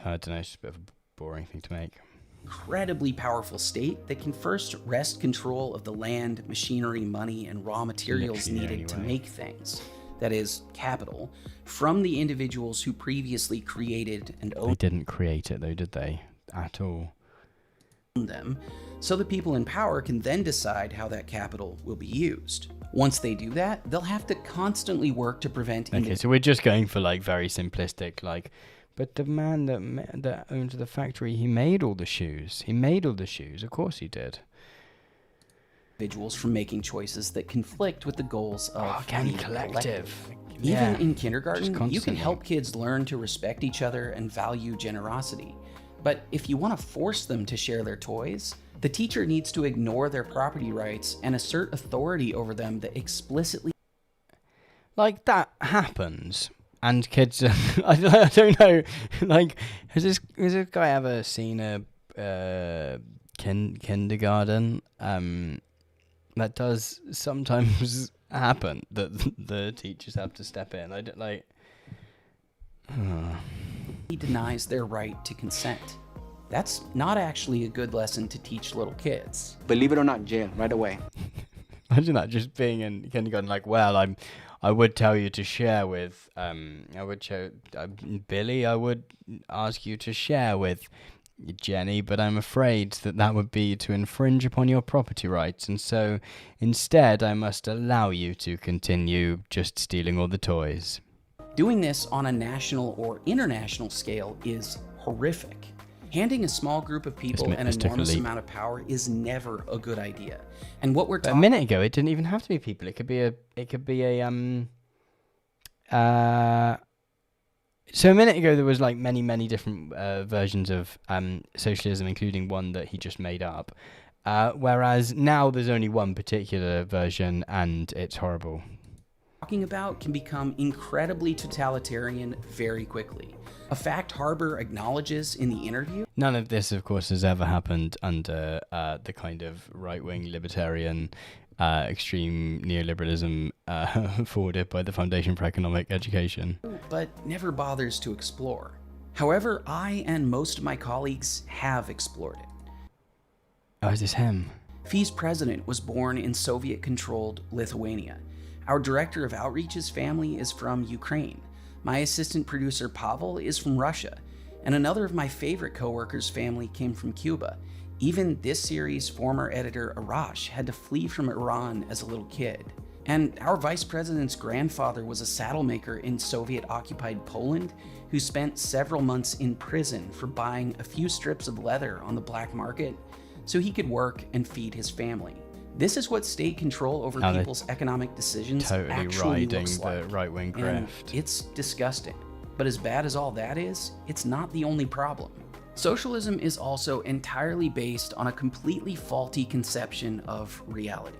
I don't know, it's just a bit of a boring thing to make. Incredibly powerful state that can first wrest control of the land, machinery, money, and raw materials needed to make things, that is, capital, from the individuals who previously created and owned. They didn't create it though, did they? At all. Them, so the people in power can then decide how that capital will be used. Once they do that, they'll have to constantly work to prevent... Okay, so we're just going for like very simplistic, like... But the man that owned the factory, he made all the shoes. He made all the shoes. Of course he did. Individuals from making choices that conflict with the goals of the collective. Even in kindergarten, you can help kids learn to respect each other and value generosity. But if you want to force them to share their toys, the teacher needs to ignore their property rights and assert authority over them that explicitly... Like, that happens. And kids, I don't know, like, has this guy ever seen a kindergarten? That does sometimes happen, that the teachers have to step in. I don't, like... He denies their right to consent. That's not actually a good lesson to teach little kids. Believe it or not, jail, right away. Imagine that, just being in kindergarten, like, well, I would tell you to share with, Billy, I would ask you to share with Jenny, but I'm afraid that would be to infringe upon your property rights, and so instead I must allow you to continue just stealing all the toys. Doing this on a national or international scale is horrific. Handing a small group of people an enormous amount of power is never a good idea. And what we're talking... A minute ago, it didn't even have to be people. It could be a So a minute ago, there was like many different versions of socialism, including one that he just made up. Whereas now there's only one particular version, and it's horrible. Talking about can become incredibly totalitarian very quickly. A fact Harbour acknowledges in the interview. None of this, of course, has ever happened under the kind of right-wing libertarian extreme neoliberalism forwarded by the Foundation for Economic Education. But never bothers to explore. However, I and most of my colleagues have explored it. Oh, is this him? FEE's president was born in Soviet-controlled Lithuania. Our director of outreach's family is from Ukraine. My assistant producer Pavel is from Russia. And another of my favorite coworkers' family came from Cuba. Even this series' former editor Arash had to flee from Iran as a little kid. And our vice president's grandfather was a saddle maker in Soviet-occupied Poland who spent several months in prison for buying a few strips of leather on the black market so he could work and feed his family. This is what state control over people's economic decisions actually looks like. The right-wing and grift. It's disgusting. But as bad as all that is, it's not the only problem. Socialism is also entirely based on a completely faulty conception of reality.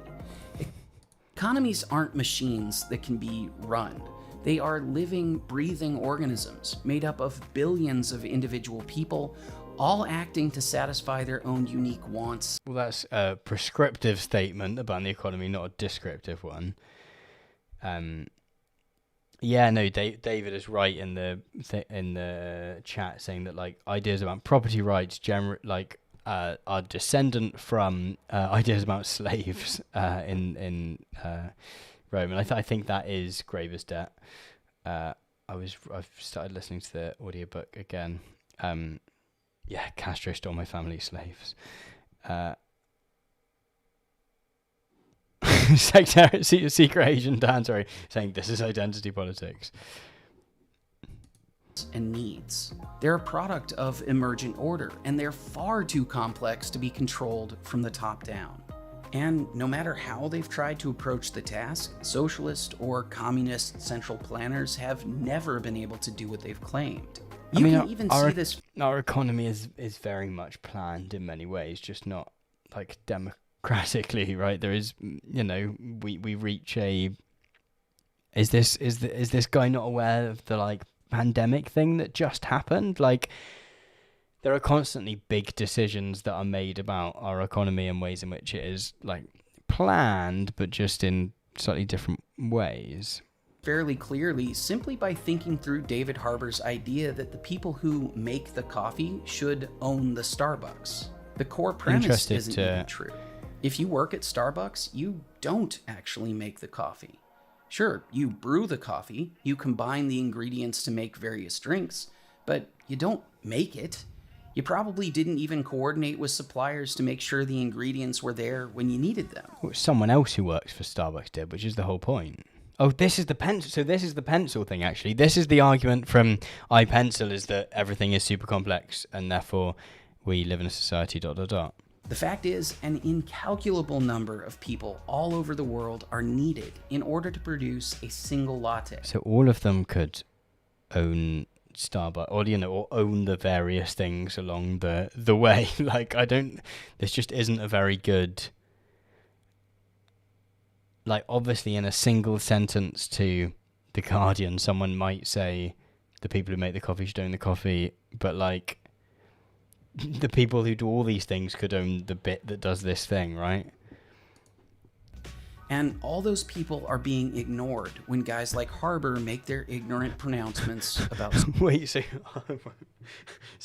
Economies aren't machines that can be run. They are living, breathing organisms made up of billions of individual people, all acting to satisfy their own unique wants. Well, that's a prescriptive statement about the economy, not a descriptive one. Yeah, no, David is right in the chat saying that like ideas about property rights are descendant from ideas about slaves in Rome, and I think that is grave as debt. I've started listening to the audiobook again. Yeah, Castro stole my family's slaves. Secret agent Dan, sorry, saying this is identity politics. And needs. They're a product of emergent order, and they're far too complex to be controlled from the top down. And no matter how they've tried to approach the task, socialist or communist central planners have never been able to do what they've claimed. You can even see this. Our economy is very much planned in many ways, just not like democratically, right? There is, we reach a. Is this guy not aware of the like pandemic thing that just happened? Like, there are constantly big decisions that are made about our economy and ways in which it is like planned, but just in slightly different ways. Fairly clearly simply by thinking through David Harbour's idea that the people who make the coffee should own the Starbucks. The core premise isn't even true. If you work at Starbucks, you don't actually make the coffee. Sure, you brew the coffee, you combine the ingredients to make various drinks, but you don't make it. You probably didn't even coordinate with suppliers to make sure the ingredients were there when you needed them. Well, someone else who works for Starbucks did, which is the whole point. Oh, this is the pencil. So this is the pencil thing, actually. This is the argument from iPencil, is that everything is super complex and therefore we live in a society ... The fact is, an incalculable number of people all over the world are needed in order to produce a single latte. So all of them could own Starbucks, or own the various things along the way. Like, this just isn't a very good, like, obviously in a single sentence to The Guardian, someone might say the people who make the coffee should own the coffee, but like, the people who do all these things could own the bit that does this thing, right? And all those people are being ignored when guys like Harbour make their ignorant pronouncements about... Wait, so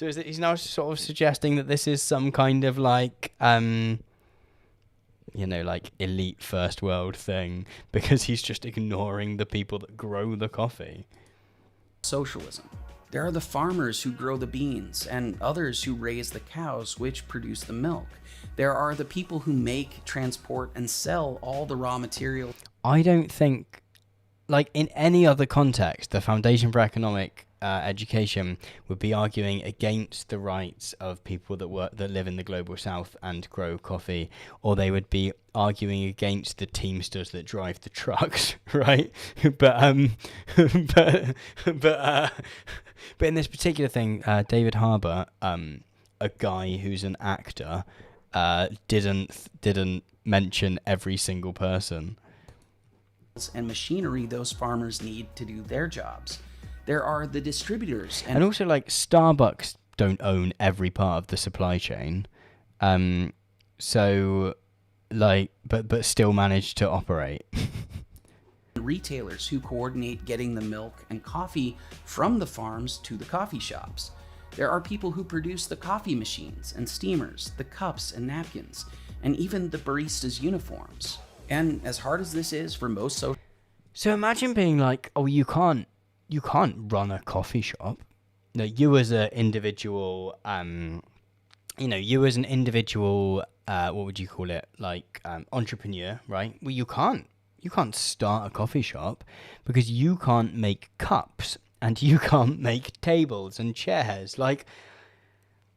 is it, he's now sort of suggesting that this is some kind of like, like elite first world thing, because he's just ignoring the people that grow the coffee? Socialism. There are the farmers who grow the beans and others who raise the cows which produce the milk. There are the people who make, transport, and sell all the raw material. I don't think, like, in any other context, the Foundation for Economic Education would be arguing against the rights of people that live in the global south and grow coffee, or they would be arguing against the Teamsters that drive the trucks, right? But in this particular thing, David Harbour, a guy who's an actor, didn't mention every single person. And machinery those farmers need to do their jobs. There are the distributors. And also, like, Starbucks don't own every part of the supply chain. So like, but still manage to operate. Retailers who coordinate getting the milk and coffee from the farms to the coffee shops. There are people who produce the coffee machines and steamers, the cups and napkins, and even the baristas' uniforms. And as hard as this is for most social... So imagine being like, oh, you can't run a coffee shop. No, you as an individual, you as an individual, what would you call it? Like, entrepreneur, right? Well, you can't start a coffee shop because you can't make cups and you can't make tables and chairs. Like,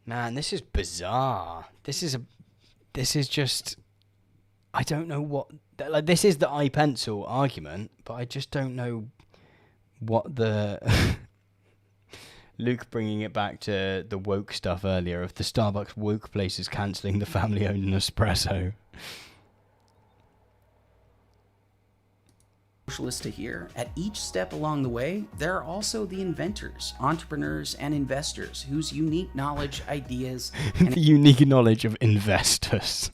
man, this is bizarre. This is just, I don't know what, like, this is the iPencil argument, but I just don't know what the, Luke bringing it back to the woke stuff earlier of the Starbucks woke places cancelling the family-owned Nespresso. Socialist to hear, at each step along the way, there are also the inventors, entrepreneurs, and investors whose unique knowledge, ideas, and the unique knowledge of investors.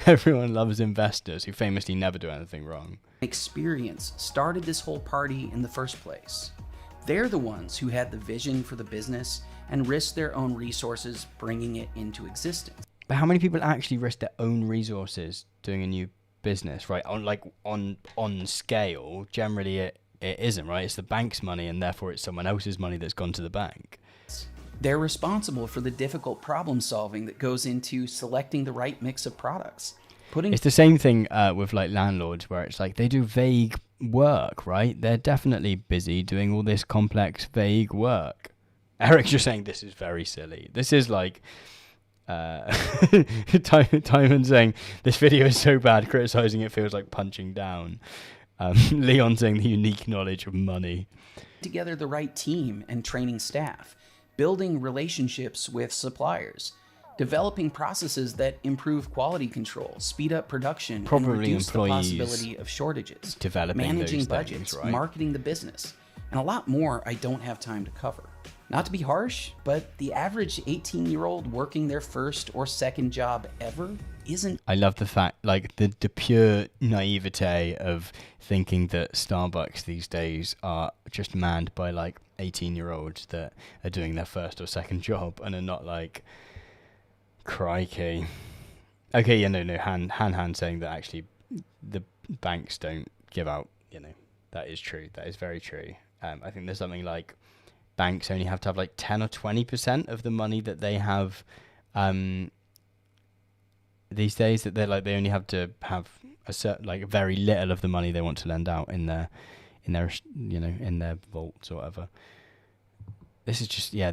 Everyone loves investors who famously never do anything wrong. Experience started this whole party in the first place. They're the ones who had the vision for the business and risked their own resources bringing it into existence. But how many people actually risk their own resources doing a new business, right? On scale, generally it isn't, right? It's the bank's money, and therefore it's someone else's money that's gone to the bank. They're responsible for the difficult problem solving that goes into selecting the right mix of products. It's the same thing with like landlords, where it's like they do vague work, right? They're definitely busy doing all this complex vague work. Eric's just saying this is very silly. This is like Timon saying this video is so bad, criticizing it feels like punching down. Leon saying the unique knowledge of money. Together the right team and training staff, building relationships with suppliers, developing processes that improve quality control, speed up production, probably and reduce the employees possibility of shortages, developing managing those budgets, things, right? marketing the business, and a lot more I don't have time to cover. Not to be harsh, but the average 18-year-old working their first or second job ever isn't... I love the fact, like, the pure naivete of thinking that Starbucks these days are just manned by, like, 18-year-olds that are doing their first or second job and are not like, crikey. Okay, yeah, no, Han saying that actually the banks don't give out, that is true. That is very true. I think there's something like banks only have to have like 10 or 20% of the money that they have these days, that they only have to have a certain, like, very little of the money they want to lend out in their vaults or whatever. This is just a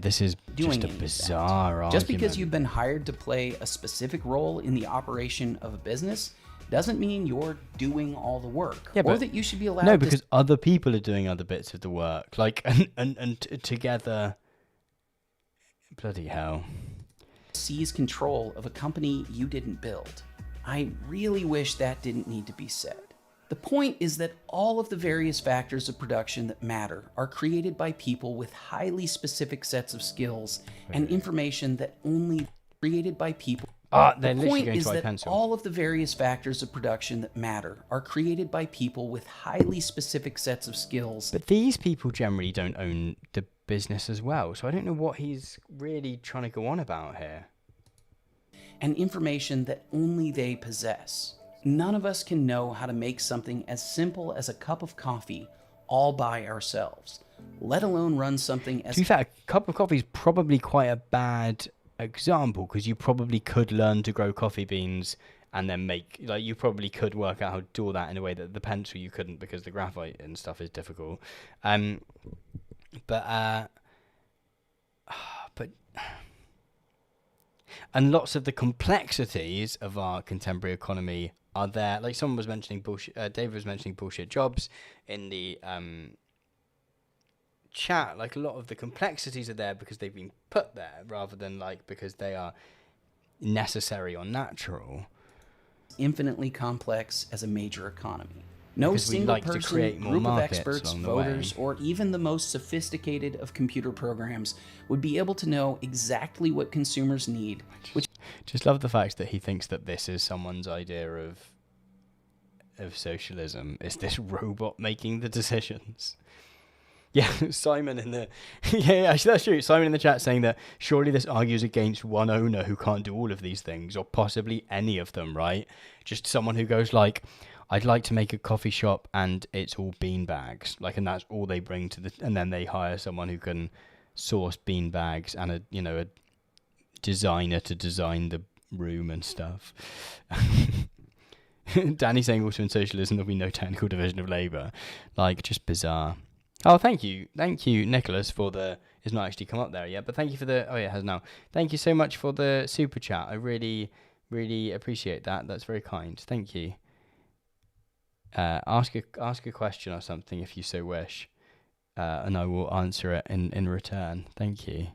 bizarre argument. Just because you've been hired to play a specific role in the operation of a business doesn't mean you're doing all the work, or that you should be allowed to... No, because other people are doing other bits of the work, like, and together, bloody hell. Seize control of a company you didn't build. I really wish that didn't need to be said. The point is that all of the various factors of production that matter are created by people with highly specific sets of skills and information that only created by people. They're the literally point going is to that iPencil. all of the various factors of production that matter are created by people with highly specific sets of skills. But these people generally don't own the business as well, so I don't know what he's really trying to go on about here. And information that only they possess. None of us can know how to make something as simple as a cup of coffee all by ourselves, let alone run something as... To be fair, a cup of coffee is probably quite a bad example, because you probably could learn to grow coffee beans and then make, like, you probably could work out how to do all that in a way that the pencil you couldn't, because the graphite and stuff is difficult. And lots of the complexities of our contemporary economy are there. Like, someone was mentioning bullshit, David was mentioning bullshit jobs in the chat. Like, a lot of the complexities are there because they've been put there, rather than like because they are necessary or natural. Infinitely complex as a major economy. No Because we single like to person, create more group of markets experts, along the voters, way. or even the most sophisticated of computer programs would be able to know exactly what consumers need, which Just love the fact that he thinks that this is someone's idea of socialism. Is this robot making the decisions? Yeah, Simon in the yeah, actually that's true. Simon in the chat saying that surely this argues against one owner who can't do all of these things, or possibly any of them, right? Just someone who goes like, I'd like to make a coffee shop and it's all bean bags, like, and that's all they bring to the, and then they hire someone who can source bean bags and a designer to design the room and stuff. Danny saying also in socialism there'll be no technical division of labour, like, just bizarre. Oh, thank you, Nicholas, for the... It's not actually come up there yet, but thank you for the... Oh, yeah, it has now. Thank you so much for the super chat. I really, really appreciate that. That's very kind. Thank you. Ask a question or something if you so wish, and I will answer it in return. Thank you.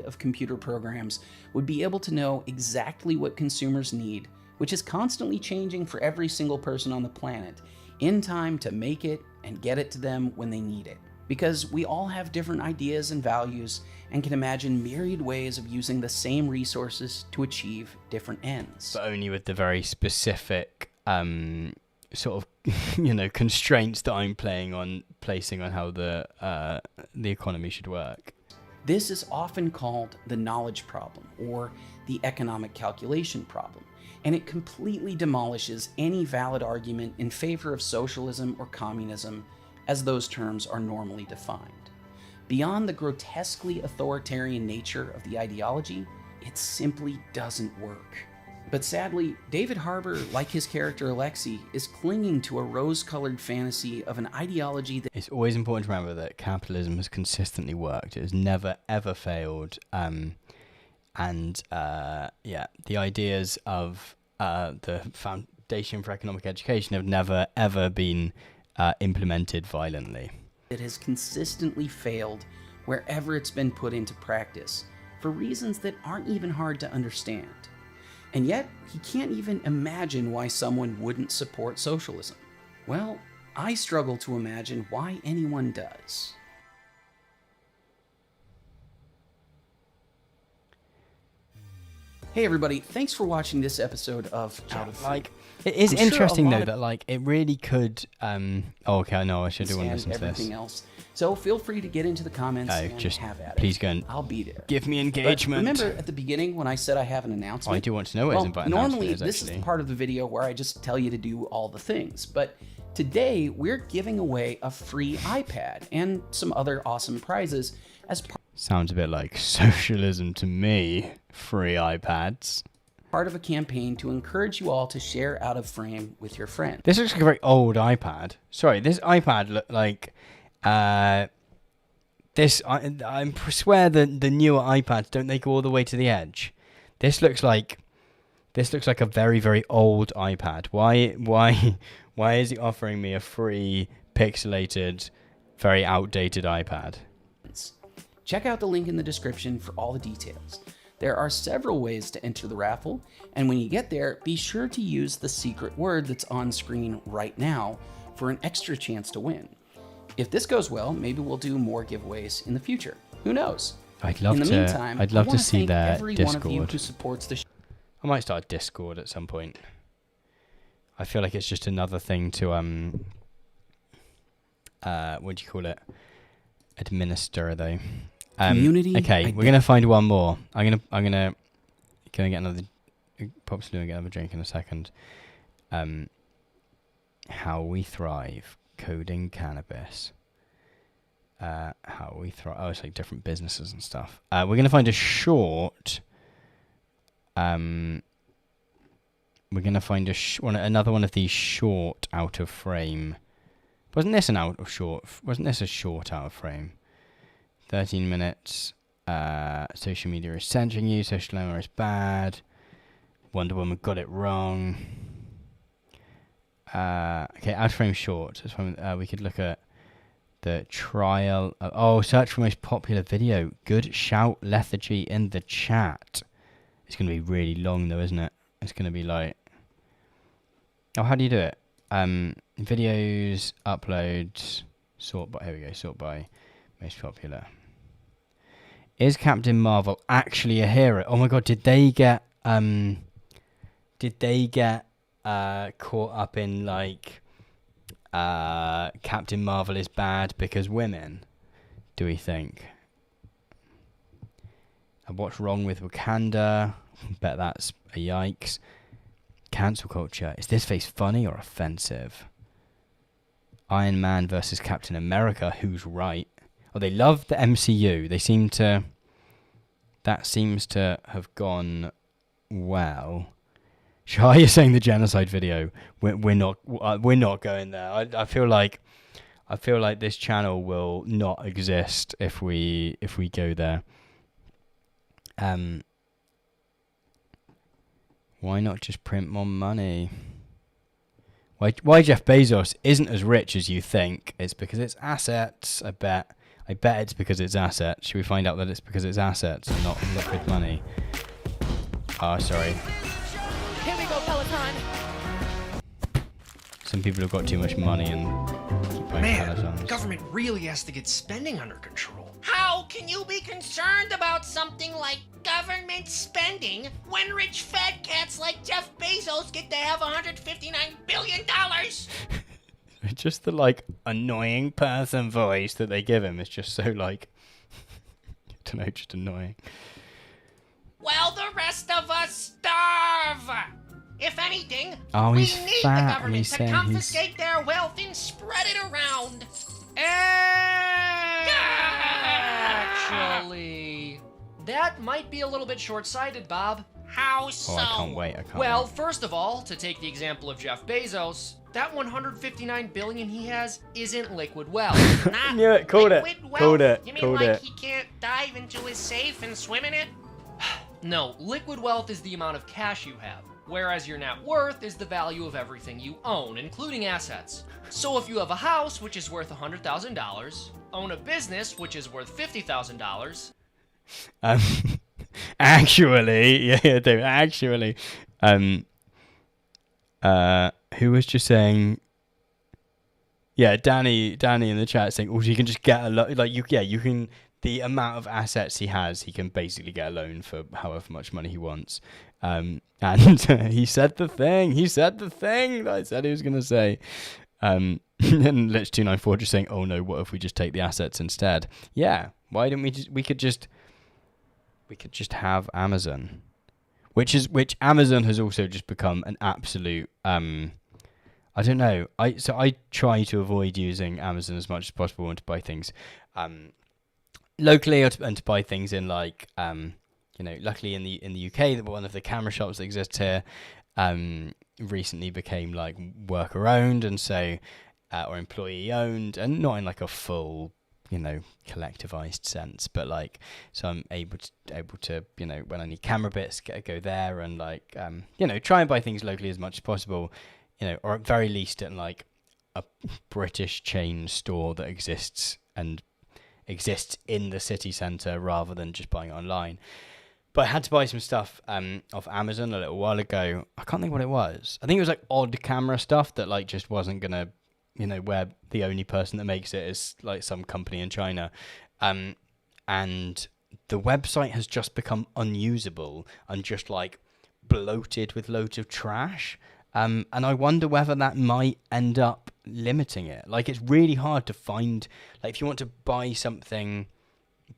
Of computer programs would be able to know exactly what consumers need, which is constantly changing for every single person on the planet, in time to make it and get it to them when they need it. Because we all have different ideas and values and can imagine myriad ways of using the same resources to achieve different ends. But only with the very specific sort of constraints that I'm placing on how the economy should work. This is often called the knowledge problem or the economic calculation problem, and it completely demolishes any valid argument in favor of socialism or communism as those terms are normally defined. Beyond the grotesquely authoritarian nature of the ideology, it simply doesn't work. But sadly, David Harbour, like his character Alexei, is clinging to a rose-colored fantasy of an ideology that... It's always important to remember that capitalism has consistently worked. It has never, ever failed. The ideas of the Foundation for Economic Education have never, ever been implemented violently. It has consistently failed wherever it's been put into practice, for reasons that aren't even hard to understand. And yet, he can't even imagine why someone wouldn't support socialism. Well, I struggle to imagine why anyone does. Hey everybody, thanks for watching this episode of Out of Frame. It is interesting though that it really could okay, no, I should do one listen to this. Everything else. So feel free to get into the comments and just have at it. Please go and I'll be there. Give me engagement. But remember at the beginning when I said I have an announcement? I do want to know what his announcement normally is, this is the part of the video where I just tell you to do all the things, but today we're giving away a free iPad and some other awesome prizes as part. Sounds a bit like socialism to me. Free iPads. Part of a campaign to encourage you all to share Out of Frame with your friends. This looks like a very old iPad. Sorry, this iPad looked like this. I swear the newer iPads, don't they go all the way to the edge? This looks like a very, very old iPad. Why is he offering me a free pixelated, very outdated iPad? Check out the link in the description for all the details. There are several ways to enter the raffle, and when you get there, be sure to use the secret word that's on screen right now for an extra chance to win. If this goes well, maybe we'll do more giveaways in the future. Who knows? I'd love to see their Discord. One of you who supports the I might start a Discord at some point. I feel like it's just another thing to what do you call it? Administer though. Community. Okay, we're gonna find one more. I'm gonna get another. Pop's doing another drink in a second. How we thrive coding cannabis. How we thrive. Oh, it's like different businesses and stuff. We're gonna find a short. We're gonna find another one of these short out of frame. Wasn't this a short out of frame? 13 minutes. Social media is censoring you. Social dilemma is bad. Wonder Woman got it wrong. Okay, out of frame short. We could look at the trial. Search for most popular video. Good shout, lethargy in the chat. It's going to be really long though, isn't it? It's going to be like... Oh, how do you do it? Videos, uploads, sort by... Here we go, sort by most popular. Is Captain Marvel actually a hero? Oh my god, did they get did they get caught up in like Captain Marvel is bad because women? Do we think? And what's wrong with Wakanda? Bet that's a yikes. Cancel culture. Is this face funny or offensive? Iron Man versus Captain America. Who's right? Oh, they love the MCU. They seem to. That seems to have gone well. Shah, you're saying the genocide video. We're not going there. I feel like this channel will not exist if we go there. Why not just print more money? Why Jeff Bezos isn't as rich as you think? It's because it's assets. I bet it's because it's assets. Should we find out that it's because it's assets and not liquid money? Oh, sorry. Here we go, Peloton. Some people have got too much money and keep buying Pelotons. The government really has to get spending under control. How can you be concerned about something like government spending when rich fat cats like Jeff Bezos get to have $159 billion? Just the like annoying person voice that they give him is just so like, I don't know, just annoying. While the rest of us starve. If anything, Oh, we he's need fat the and government he's to saying confiscate their wealth and spread it around. Actually, that might be a little bit short-sighted, Bob. How so? Oh, I can't wait. Well, first of all, to take the example of Jeff Bezos, that $159 billion he has isn't liquid wealth. Not Knew it. Called it. liquid wealth? Called it. You mean Called like it. he can't dive into his safe and swim in it? No, liquid wealth is the amount of cash you have, whereas your net worth is the value of everything you own, including assets. So if you have a house, which is worth $100,000, own a business, which is worth $50,000... Actually, Dave, actually, who was just saying, yeah, Danny in the chat saying, oh, so you can just get a loan, like, you can, the amount of assets he has, he can basically get a loan for however much money he wants. And he said the thing that I said he was going to say. And Lich294 just saying, oh no, what if we just take the assets instead? Yeah, why didn't we could just have Amazon, which Amazon has also just become an absolute, I don't know. I try to avoid using Amazon as much as possible and to buy things, locally and to buy things in like, luckily in the UK, that one of the camera shops that exists here, recently became like worker owned and so, or employee owned, and not in like a full, collectivized sense, but like, so I'm able to, when I need camera bits, go there and like, try and buy things locally as much as possible, or at very least at like a British chain store that exists in the city centre rather than just buying it online. But I had to buy some stuff off Amazon a little while ago. I can't think what it was. I think it was like odd camera stuff that like just wasn't gonna, where the only person that makes it is like some company in China. And the website has just become unusable and just like bloated with loads of trash. And I wonder whether that might end up limiting it. Like, it's really hard to find, like, if you want to buy something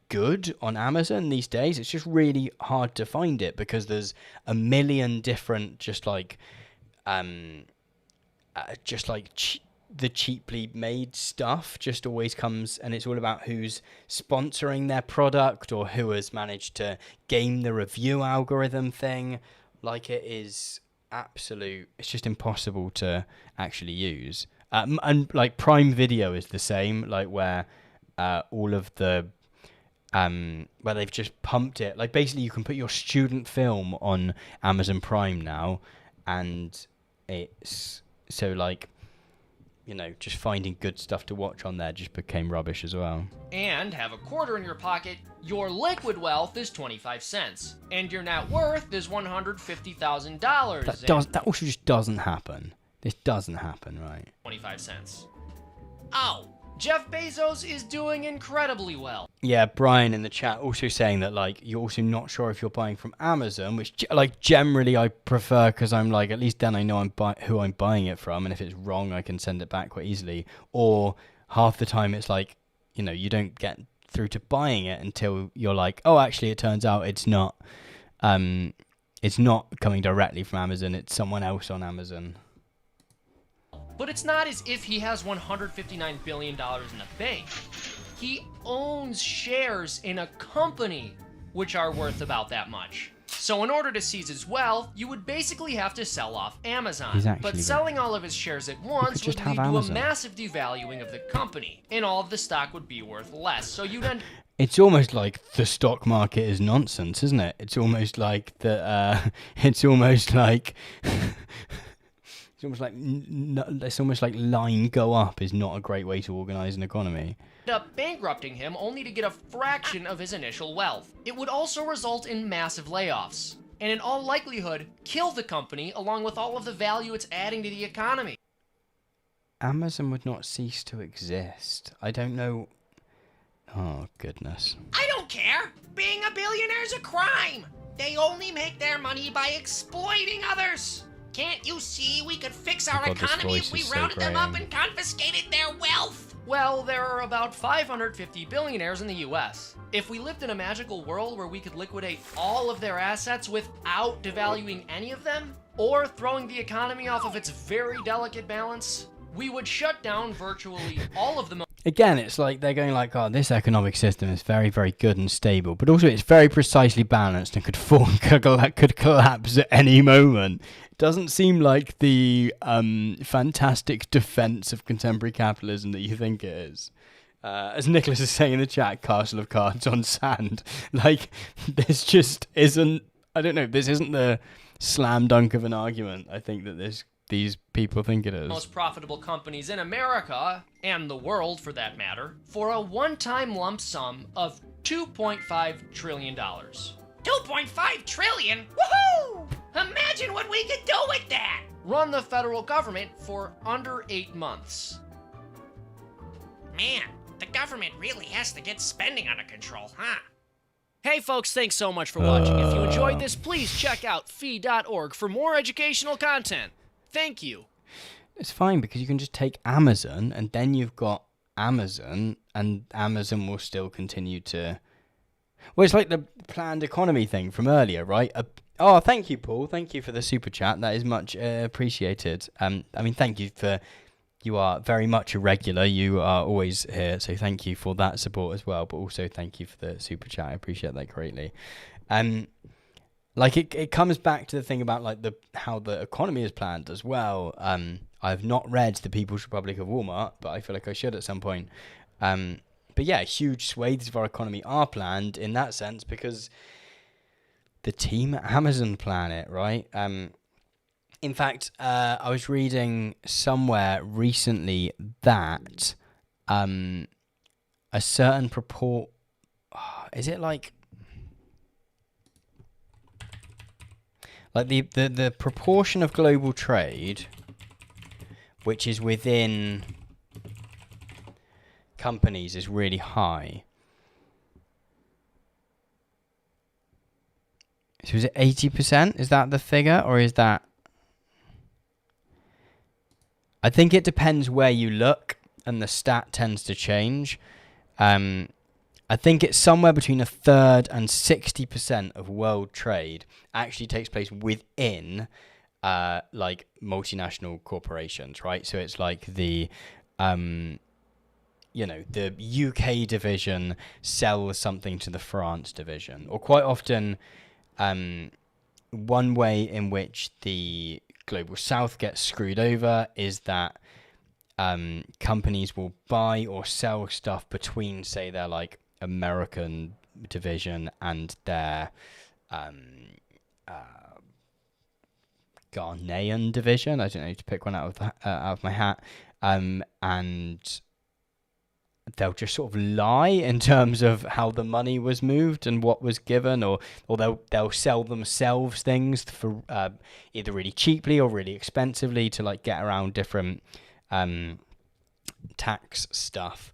good on Amazon these days, it's just really hard to find it because there's a million different the cheaply made stuff just always comes, and it's all about who's sponsoring their product or who has managed to game the review algorithm thing. Like, it is absolute, it's just impossible to actually use. And like Prime Video is the same, like where all of the where they've just pumped it, like basically you can put your student film on Amazon Prime now, and it's so like, just finding good stuff to watch on there just became rubbish as well. And have a quarter in your pocket, your liquid wealth is 25 cents, and your net worth is $150,000. That also just doesn't happen. This doesn't happen, right? 25 cents. Oh, Jeff Bezos is doing incredibly well. Yeah, Brian in the chat also saying that, like, you're also not sure if you're buying from Amazon, which, like, generally I prefer because I'm like, at least then I know who I'm buying it from, and if it's wrong, I can send it back quite easily. Or half the time it's like, you know, you don't get through to buying it until you're like, oh, actually, it turns out it's not coming directly from Amazon, it's someone else on Amazon. But it's not as if he has $159 billion in the bank. He owns shares in a company which are worth about that much. So in order to seize his wealth, you would basically have to sell off Amazon. But selling all of his shares at once would lead to a massive devaluing of the company, and all of the stock would be worth less. So you'd end. It's almost like the stock market is nonsense, isn't it? It's almost like it's almost like line go up is not a great way to organize an economy. Up bankrupting him only to get a fraction of his initial wealth. It would also result in massive layoffs, and in all likelihood, kill the company along with all of the value it's adding to the economy. Amazon would not cease to exist. I don't know. Oh, goodness. I don't care. Being a billionaire is a crime. They only make their money by exploiting others. Can't you see we could fix our economy if we rounded them up and confiscated their wealth? Well, there are about 550 billionaires in the US. If we lived in a magical world where we could liquidate all of their assets without devaluing any of them, or throwing the economy off of its very delicate balance, we would shut down virtually all of the. Again, it's like they're going like, oh, this economic system is very, very good and stable, but also it's very precisely balanced and could fall, could collapse at any moment. It doesn't seem like the fantastic defense of contemporary capitalism that you think it is. As Nicholas is saying in the chat, castle of cards on sand. Like, this just isn't, I don't know, this isn't the slam dunk of an argument. I think that these people think it is. Most profitable companies in America, and the world for that matter, for a one-time lump sum of $2.5 trillion. 2.5 trillion? Woohoo! Imagine what we could do with that! Run the federal government for under 8 months. Man, the government really has to get spending under control, huh? Hey folks, thanks so much for watching. If you enjoyed this, please check out fee.org for more educational content. Thank you. It's fine because you can just take Amazon and then you've got Amazon and Amazon will still continue to... Well, it's like the planned economy thing from earlier, right? Oh, thank you, Paul. Thank you for the super chat. That is much appreciated. I mean, thank you for... You are very much a regular. You are always here. So thank you for that support as well. But also thank you for the super chat. I appreciate that greatly. Like it comes back to the thing about like how the economy is planned as well. I've not read The People's Republic of Walmart, but I feel like I should at some point. But yeah, huge swathes of our economy are planned in that sense because the team at Amazon plan it, right? In fact, I was reading somewhere recently that a certain is it like the proportion of global trade which is within companies is really high. So is it 80%? Is that the figure, or is that... I think it depends where you look, and the stat tends to change. I think it's somewhere between 1/3 and 60% of world trade actually takes place within like multinational corporations, right? So it's like the the UK division sells something to the France division, or quite often one way in which the Global South gets screwed over is that companies will buy or sell stuff between, say, their like American division and their Ghanaian division. I don't know, to pick one out of my hat, and they'll just sort of lie in terms of how the money was moved and what was given, or they'll sell themselves things for either really cheaply or really expensively to like get around different tax stuff.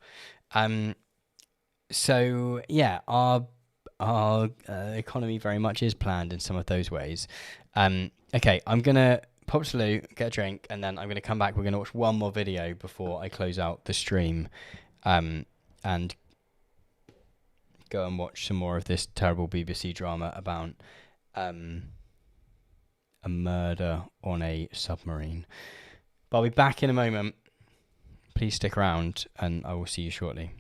So yeah, our economy very much is planned in some of those ways. Okay, I'm gonna pop to Lou, get a drink, and then I'm gonna come back. We're gonna watch one more video before I close out the stream, and go and watch some more of this terrible BBC drama about a murder on a submarine. But I'll be back in a moment. Please stick around, and I will see you shortly.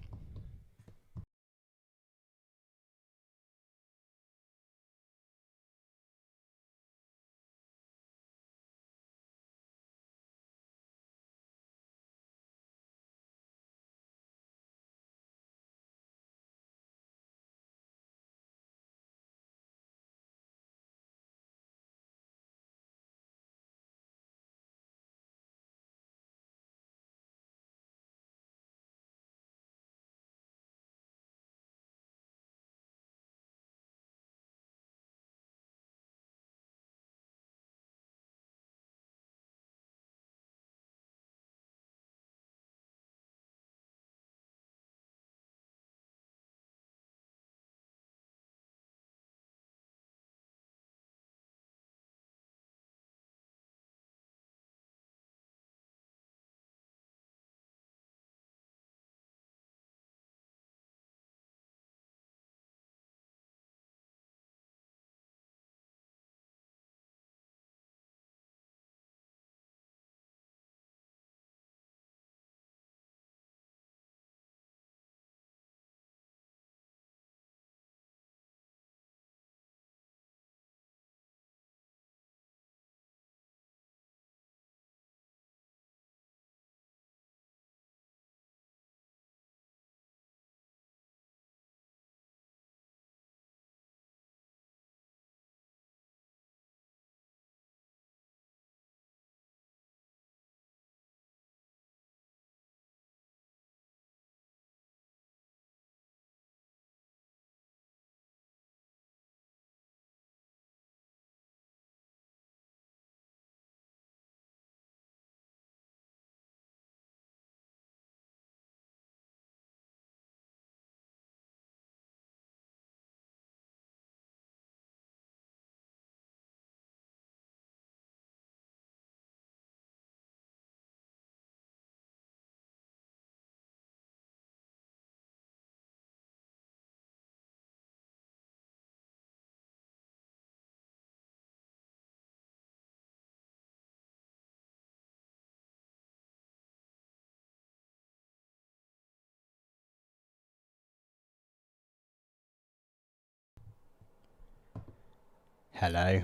Hello,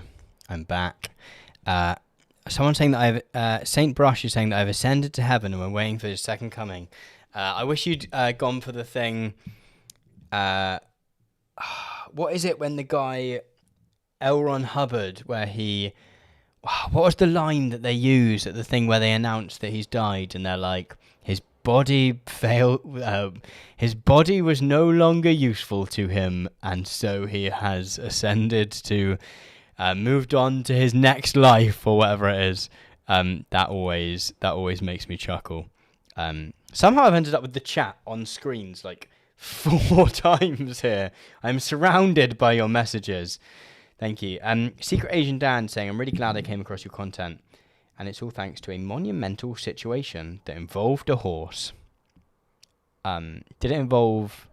I'm back. Someone saying that Saint Brush is saying that I've ascended to heaven and we're waiting for his second coming. I wish you'd gone for the thing. What is it when the guy L. Ron Hubbard, where he, what was the line that they use at the thing where they announce that he's died and they're like, his body failed, his body was no longer useful to him, and so he has ascended to, moved on to his next life or whatever it is. That always makes me chuckle. Somehow I've ended up with the chat on screens like 4 times here. I'm surrounded by your messages. Thank you. Secret Agent Dan saying, I'm really glad I came across your content. And it's all thanks to a monumental situation that involved a horse. Did it involve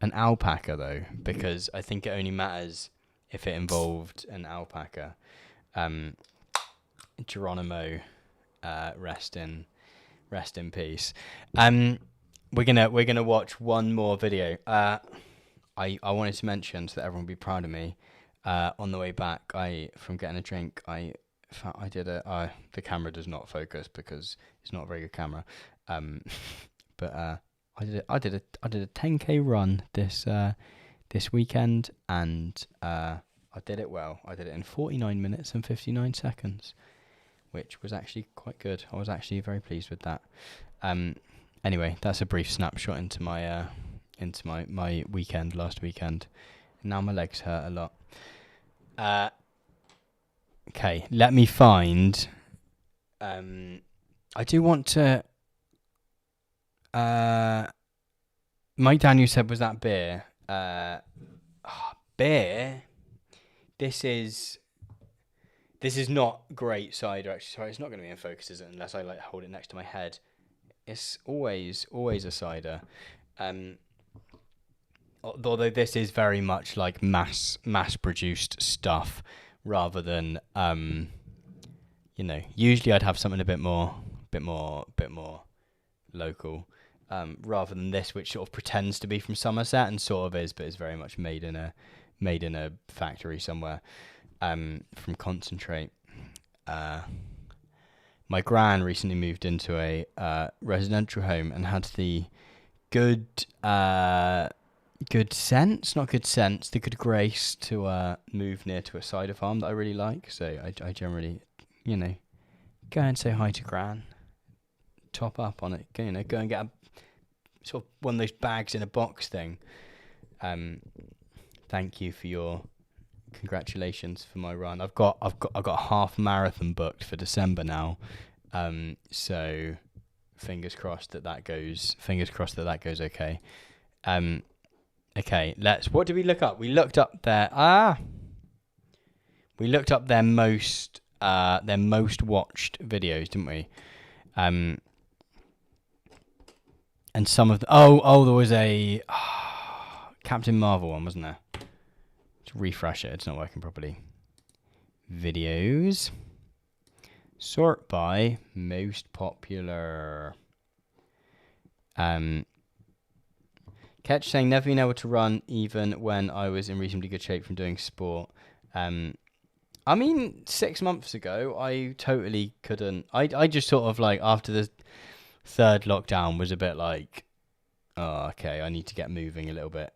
an alpaca, though? Because I think it only matters if it involved an alpaca. Geronimo, rest in peace. We're gonna watch one more video. I wanted to mention, so that everyone will be proud of me. On the way back, from getting a drink, I did the camera does not focus because it's not a very good camera. But I did a 10k run this weekend, and I did it well. I did it in 49 minutes and 59 seconds, which was actually quite good. I was actually very pleased with that. Anyway, that's a brief snapshot into my weekend last weekend. Now my legs hurt a lot. Okay, let me find. I do want to. Mike Daniel said, was that beer? Beer? This is not great cider, actually. Sorry, it's not going to be in focus, is it? Unless I like hold it next to my head. It's always a cider. Although this is very much like mass produced stuff rather than usually I'd have something a bit more local, rather than this, which sort of pretends to be from Somerset and sort of is, but is very much made in a factory somewhere, from concentrate. My gran recently moved into a residential home and had the good grace to move near to a cider farm that I really like. So I generally, go and say hi to gran, top up on it, go and get a sort of one of those bags in a box thing. Thank you for your congratulations for my run. I've got a half marathon booked for December now. So fingers crossed that goes okay. Okay, what did we look up? We looked up their most watched videos, didn't we? And some of the there was a Captain Marvel one, wasn't there? Let's refresh it. It's not working properly. Videos. Sort by most popular. Ketch saying, never been able to run even when I was in reasonably good shape from doing sport. I mean, 6 months ago, I totally couldn't. I just sort of like, after the third lockdown, was a bit like, oh, okay, I need to get moving a little bit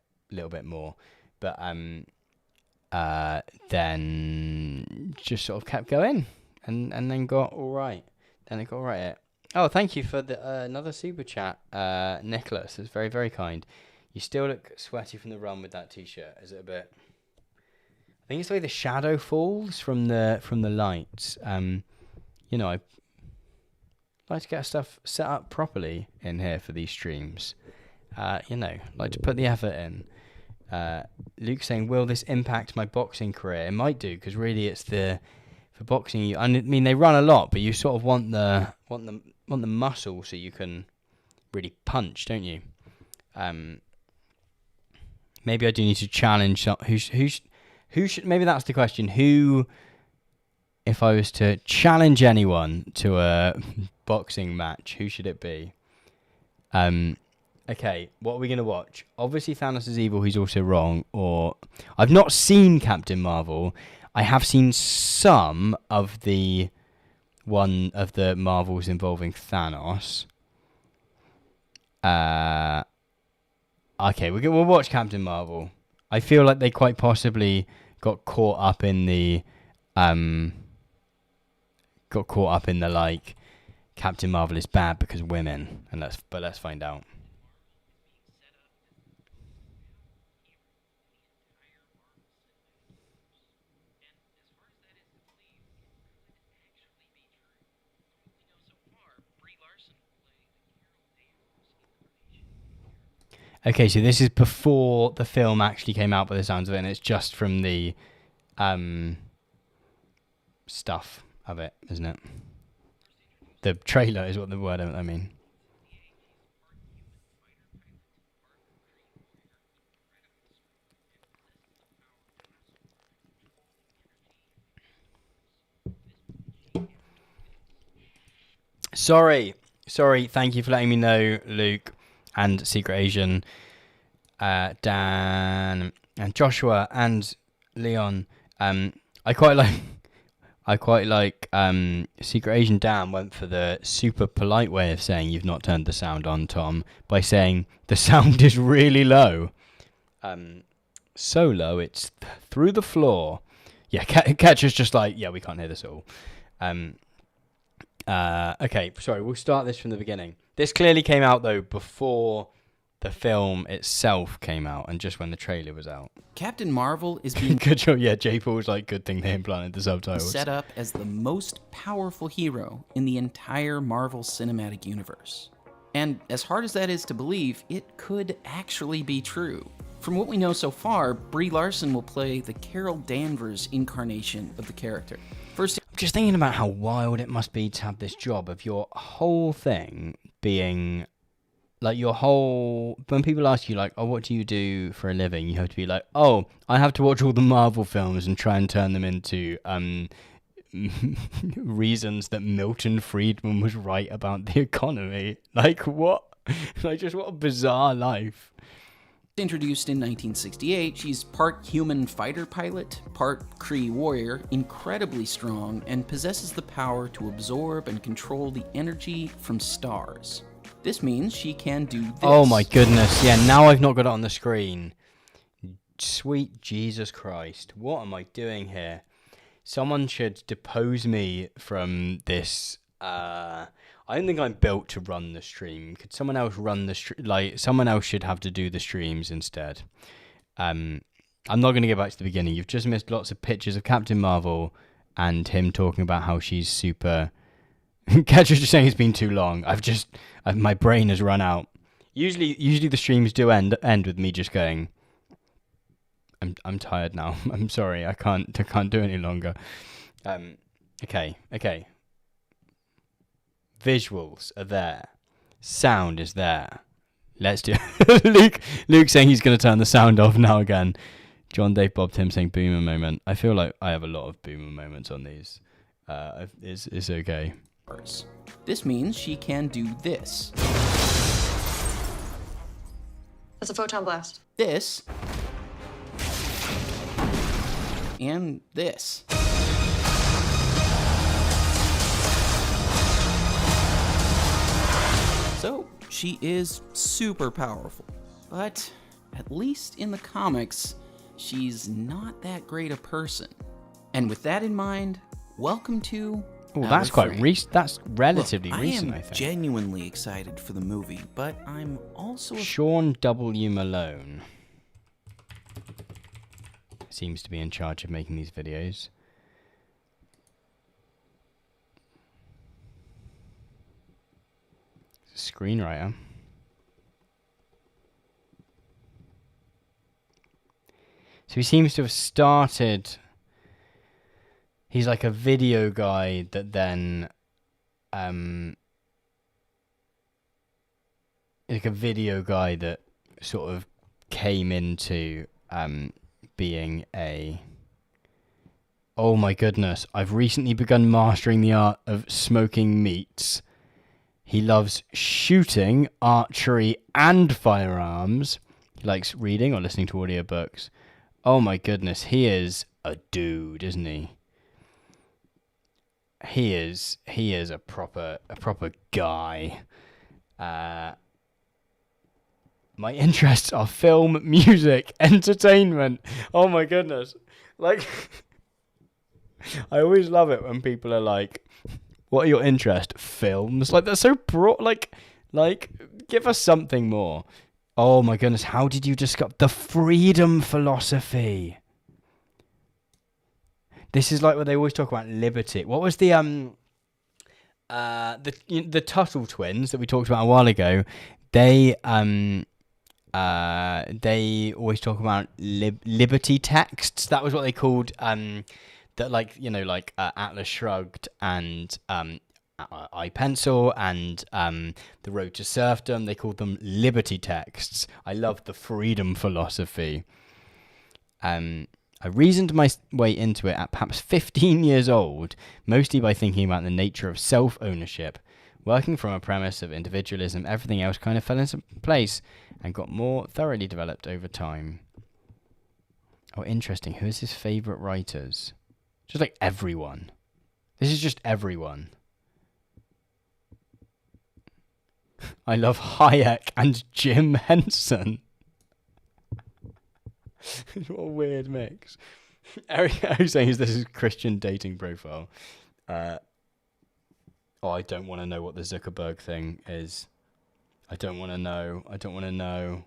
more. But then just sort of kept going and then got all right. Then it got all right. Oh, thank you for the another super chat, Nicholas. It's very, very kind. You still look sweaty from the run with that t-shirt. Is it a bit? I think it's the way the shadow falls from the lights. I like to get stuff set up properly in here for these streams. Like to put the effort in. Luke saying, will this impact my boxing career? It might do, because really it's for boxing. I mean, they run a lot, but you sort of want the muscle so you can really punch, don't you? Maybe I do need to challenge who should, maybe that's the question. Who, if I was to challenge anyone to a boxing match, who should it be? Okay, what are we going to watch? Obviously Thanos is evil, he's also wrong, or I've not seen Captain Marvel. I have seen some of the one of the Marvels involving Thanos. Okay, we'll watch Captain Marvel. I feel like they quite possibly got caught up in the like Captain Marvel is bad because women, and let's find out. Okay, so this is before the film actually came out by the sounds of it, and it's just from the stuff of it, isn't it? The trailer is what the word I mean. Sorry. Thank you for letting me know, Luke. And Secret Asian, Dan, and Joshua, and Leon. I quite like Secret Asian Dan went for the super polite way of saying you've not turned the sound on, Tom, by saying the sound is really low. So low it's through the floor. Yeah, Catcher's just like, yeah, we can't hear this at all. Okay, sorry, we'll start this from the beginning. This clearly came out, though, before the film itself came out and just when the trailer was out. Captain Marvel is being... Good job. Yeah, J. Paul's like, good thing they implanted the subtitles. ...set up as the most powerful hero in the entire Marvel Cinematic Universe. And as hard as that is to believe, it could actually be true. From what we know so far, Brie Larson will play the Carol Danvers incarnation of the character. First, I'm just thinking about how wild it must be to have this job of your whole thing being like your whole. When people ask you like, "Oh, what do you do for a living?" You have to be like, "Oh, I have to watch all the Marvel films and try and turn them into reasons that Milton Friedman was right about the economy." Like what? Like just what a bizarre life. Introduced in 1968, she's part human fighter pilot, part Kree warrior, incredibly strong, and possesses the power to absorb and control the energy from stars. This means she can do this. Oh my goodness, yeah, now I've not got it on the screen. Sweet Jesus Christ, what am I doing here? Someone should depose me from this. I don't think I'm built to run the stream. Could someone else run the stream? Like, someone else should have to do the streams instead. I'm not going to go back to the beginning. You've just missed lots of pictures of Captain Marvel and him talking about how she's super... Catcher's just saying it's been too long. My brain has run out. Usually the streams do end with me just going, I'm tired now. I'm sorry. I can't do any longer. Okay. Visuals are there. Sound is there. Let's do it. Luke saying he's going to turn the sound off now again. John Dave Bob Tim saying boomer moment. I feel like I have a lot of boomer moments on these. It's okay. This means she can do this. That's a photon blast. This. And this. So, she is super powerful, but at least in the comics, she's not that great a person. And with that in mind, welcome to... Oh, that's quite recent. That's relatively recent, I think. I am genuinely excited for the movie, but I'm also... Sean W. Malone seems to be in charge of making these videos. Screenwriter. So he seems to have started... He's like a video guy that then... like a video guy that sort of came into being a... Oh my goodness, I've recently begun mastering the art of smoking meats. He loves shooting, archery, and firearms. He likes reading or listening to audiobooks. Oh my goodness, he is a dude, isn't he? He is a proper guy. My interests are film, music, entertainment. Oh my goodness. Like, I always love it when people are like, what are your interests? Films? Like, that's so broad. Like, give us something more. Oh my goodness, how did you discover the freedom philosophy? This is like what they always talk about, liberty. What was the Tuttle Twins that we talked about a while ago? They always talk about liberty texts. That was what they called that, like, you know, like Atlas Shrugged and iPencil and The Road to Serfdom. They called them liberty texts. I love the freedom philosophy. I reasoned my way into it at perhaps 15 years old, mostly by thinking about the nature of self-ownership. Working from a premise of individualism, everything else kind of fell into place and got more thoroughly developed over time. Oh, interesting. Who is his favourite writers? Just like everyone. This is just everyone. I love Hayek and Jim Henson. What a weird mix. Eric saying this is Christian dating profile. I don't want to know what the Zuckerberg thing is. I don't want to know.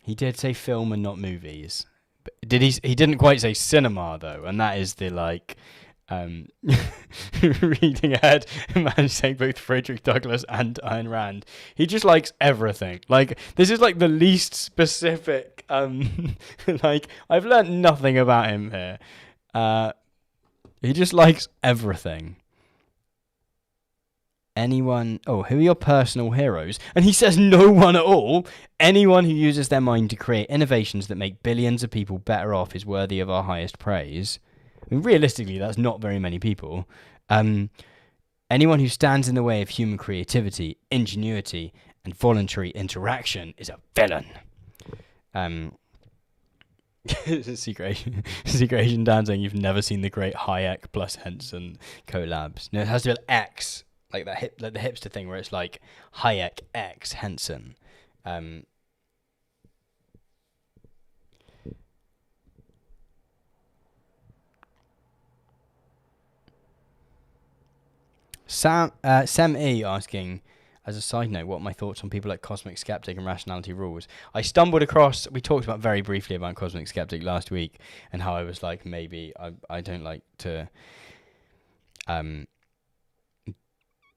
He did say film and not movies. But he didn't quite say cinema though, and that is the like Reading ahead, a man saying both Frederick Douglass and Ayn Rand. He just likes everything. Like, this is like the least specific. Like, I've learnt nothing about him here. He just likes everything. Anyone? Oh, who are your personal heroes? And he says no one at all. Anyone who uses their mind to create innovations that make billions of people better off is worthy of our highest praise. I mean, realistically, that's not very many people. Anyone who stands in the way of human creativity, ingenuity, and voluntary interaction is a villain. Secret Asian Dan saying you've never seen the great Hayek plus Henson collabs. No, it has to be an X, like that like the hipster thing where it's like Hayek X Henson. Sam E asking, as a side note, what are my thoughts on people like Cosmic Skeptic and Rationality Rules? I stumbled across, we talked about very briefly about Cosmic Skeptic last week, and how I was like, maybe I don't like to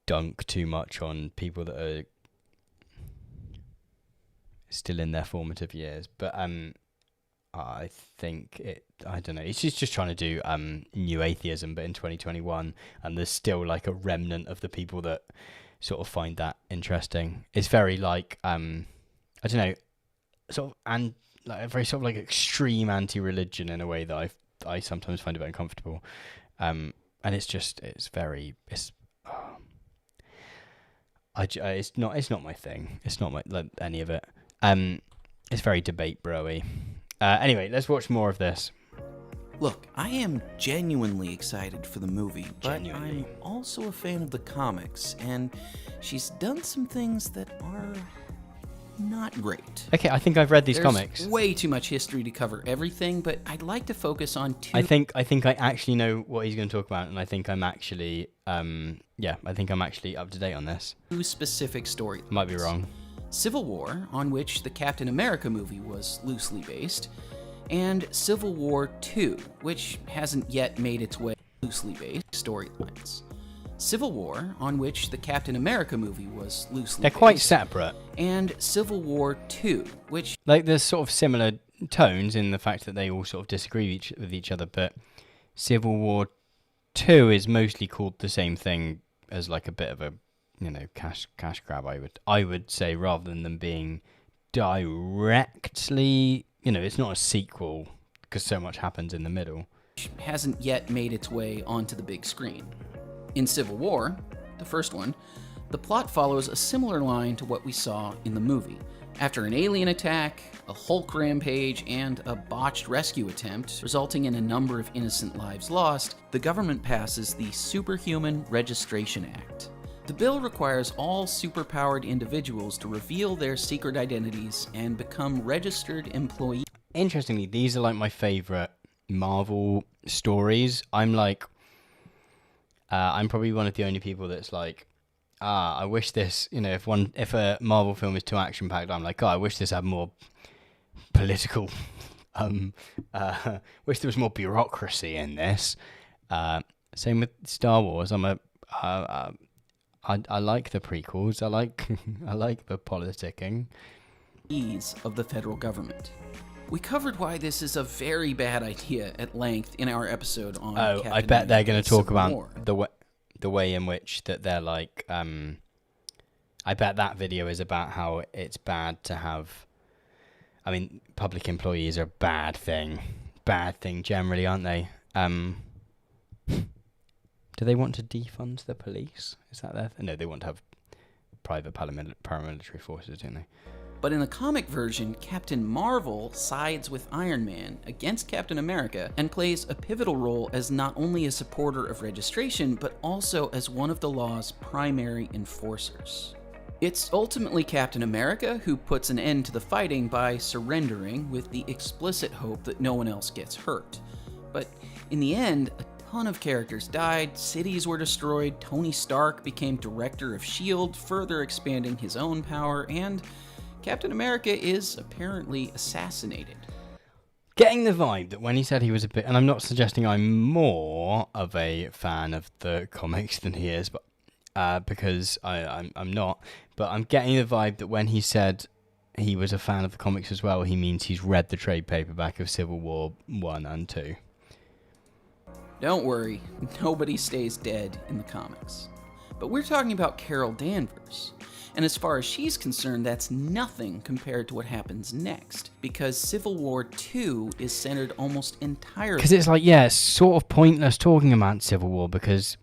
dunk too much on people that are still in their formative years, but I think I don't know, he's just trying to do new atheism, but in 2021, and there's still like a remnant of the people that sort of find that interesting. It's very like I don't know, sort of, and like a very sort of like extreme anti-religion in a way that I sometimes find a bit uncomfortable, and it's not my thing. It's not like any of it. It's very debate bro-y. Anyway, let's watch more of this. Look, I am genuinely excited for the movie, but I'm also a fan of the comics, and she's done some things that are not great. Okay, I think I've read these comics. There's way too much history to cover everything, but I'd like to focus on two. I think I actually know what he's going to talk about, and I think I'm actually I think I'm actually up to date on this. Two specific storylines. Might be wrong. Civil War, on which the Captain America movie was loosely based, and Civil War II, which hasn't yet made its way loosely based storylines. Civil War, on which the Captain America movie was loosely They're quite separate. And Civil War II, which... Like, there's sort of similar tones in the fact that they all sort of disagree with each other, but Civil War II is mostly called the same thing as like a bit of a, you know, cash grab, I would say, rather than them being directly, you know, it's not a sequel because so much happens in the middle. Hasn't yet made its way onto the big screen. In Civil War, the first one, the plot follows a similar line to what we saw in the movie. After an alien attack, a Hulk rampage, and a botched rescue attempt, resulting in a number of innocent lives lost, the government passes the Superhuman Registration Act. The bill requires all superpowered individuals to reveal their secret identities and become registered employees. Interestingly, these are like my favorite Marvel stories. I'm probably one of the only people that's like, I wish this, you know, if a Marvel film is too action packed, I'm like, I wish this had more political, wish there was more bureaucracy in this. Same with Star Wars. I like the prequels. I like the politicking. Of the federal government. We covered why this is a very bad idea at length in our episode on. Captain I bet they're going to talk about the way in which that they're like. I bet that video is about how it's bad to have. I mean, public employees are a bad thing generally, aren't they? Do they want to defund the police? Is that their thing? No, they want to have private paramilitary forces, don't they? But in the comic version, Captain Marvel sides with Iron Man against Captain America and plays a pivotal role as not only a supporter of registration, but also as one of the law's primary enforcers. It's ultimately Captain America who puts an end to the fighting by surrendering with the explicit hope that no one else gets hurt. But in the end, a ton of characters died, cities were destroyed, Tony Stark became director of S.H.I.E.L.D., further expanding his own power, and Captain America is apparently assassinated. getting the vibe that when he said he was a bit, and I'm not suggesting I'm more of a fan of the comics than he is, but because I'm not, but I'm getting the vibe that when he said he was a fan of the comics as well, he means he's read the trade paperback of Civil War 1 and 2. Don't worry, nobody stays dead in the comics. But we're talking about Carol Danvers. And as far as she's concerned, that's nothing compared to what happens next, because Civil War 2 is centered almost entirely... Because it's like, yeah, it's sort of pointless talking about Civil War, because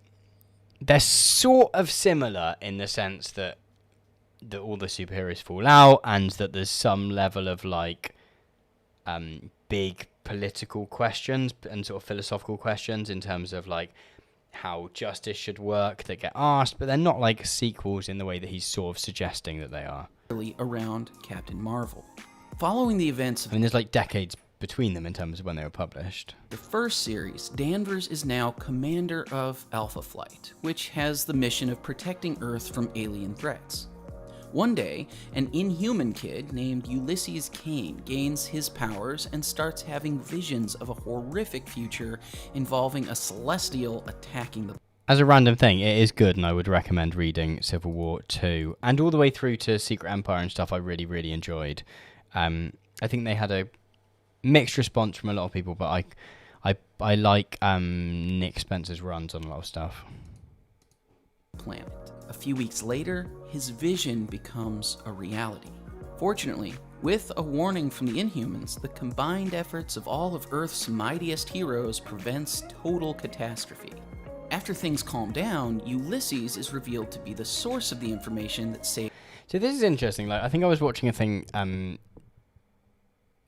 they're sort of similar in the sense that all the superheroes fall out, and that there's some level of, like, big political questions and sort of philosophical questions in terms of, like, how justice should work that get asked, but they're not like sequels in the way that he's sort of suggesting that they are. Around Captain Marvel. Following the events of... I mean, there's like decades between them in terms of when they were published. The first series, Danvers is now commander of Alpha Flight, which has the mission of protecting Earth from alien threats. One day, an inhuman kid named Ulysses Kane gains his powers and starts having visions of a horrific future involving a celestial attacking the... As a random thing, it is good, and I would recommend reading Civil War 2. And all the way through to Secret Empire and stuff I really, really enjoyed. I think they had a mixed response from a lot of people, but I like Nick Spencer's runs on a lot of stuff. Planet. A few weeks later, his vision becomes a reality. Fortunately, with a warning from the Inhumans, the combined efforts of all of Earth's mightiest heroes prevents total catastrophe. After things calm down, Ulysses is revealed to be the source of the information that saved... So this is interesting. Like, I think I was watching a thing,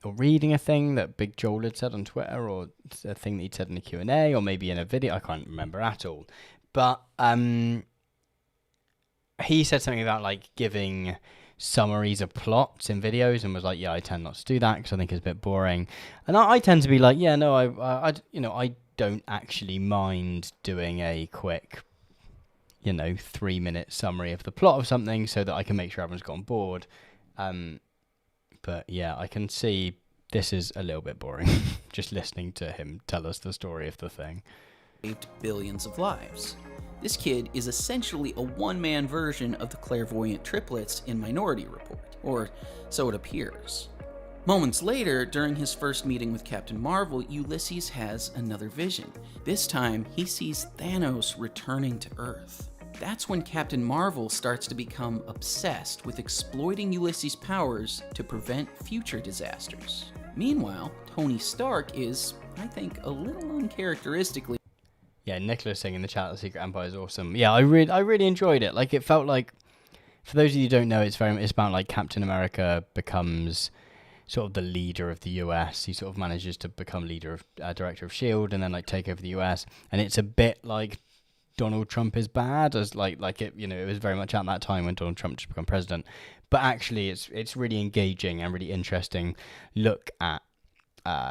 or reading a thing that Big Joel had said on Twitter, or a thing that he'd said in a Q&A, or maybe in a video. I can't remember at all. But he said something about, like, giving summaries of plots in videos, and was like, yeah, I tend not to do that because I think it's a bit boring. And I tend to be like, yeah, no, I don't actually mind doing a quick, 3-minute summary of the plot of something so that I can make sure everyone's got on board. But yeah, I can see this is a little bit boring, just listening to him tell us the story of the thing. Saved billions of lives. This kid is essentially a one-man version of the clairvoyant triplets in Minority Report, or so it appears. Moments later, during his first meeting with Captain Marvel, Ulysses has another vision. This time, he sees Thanos returning to Earth. That's when Captain Marvel starts to become obsessed with exploiting Ulysses' powers to prevent future disasters. Meanwhile, Tony Stark is, I think, a little uncharacteristically... Yeah, Nicholas saying in the chat, The Secret Empire is awesome. Yeah, I really enjoyed it. Like, it felt like, for those of you who don't know, it's about, like, Captain America becomes sort of the leader of the US. He sort of manages to become leader of, director of S.H.I.E.L.D. and then, like, take over the US. And it's a bit like Donald Trump is bad, as like it, it was very much at that time when Donald Trump just became president. But actually, it's really engaging and really interesting look at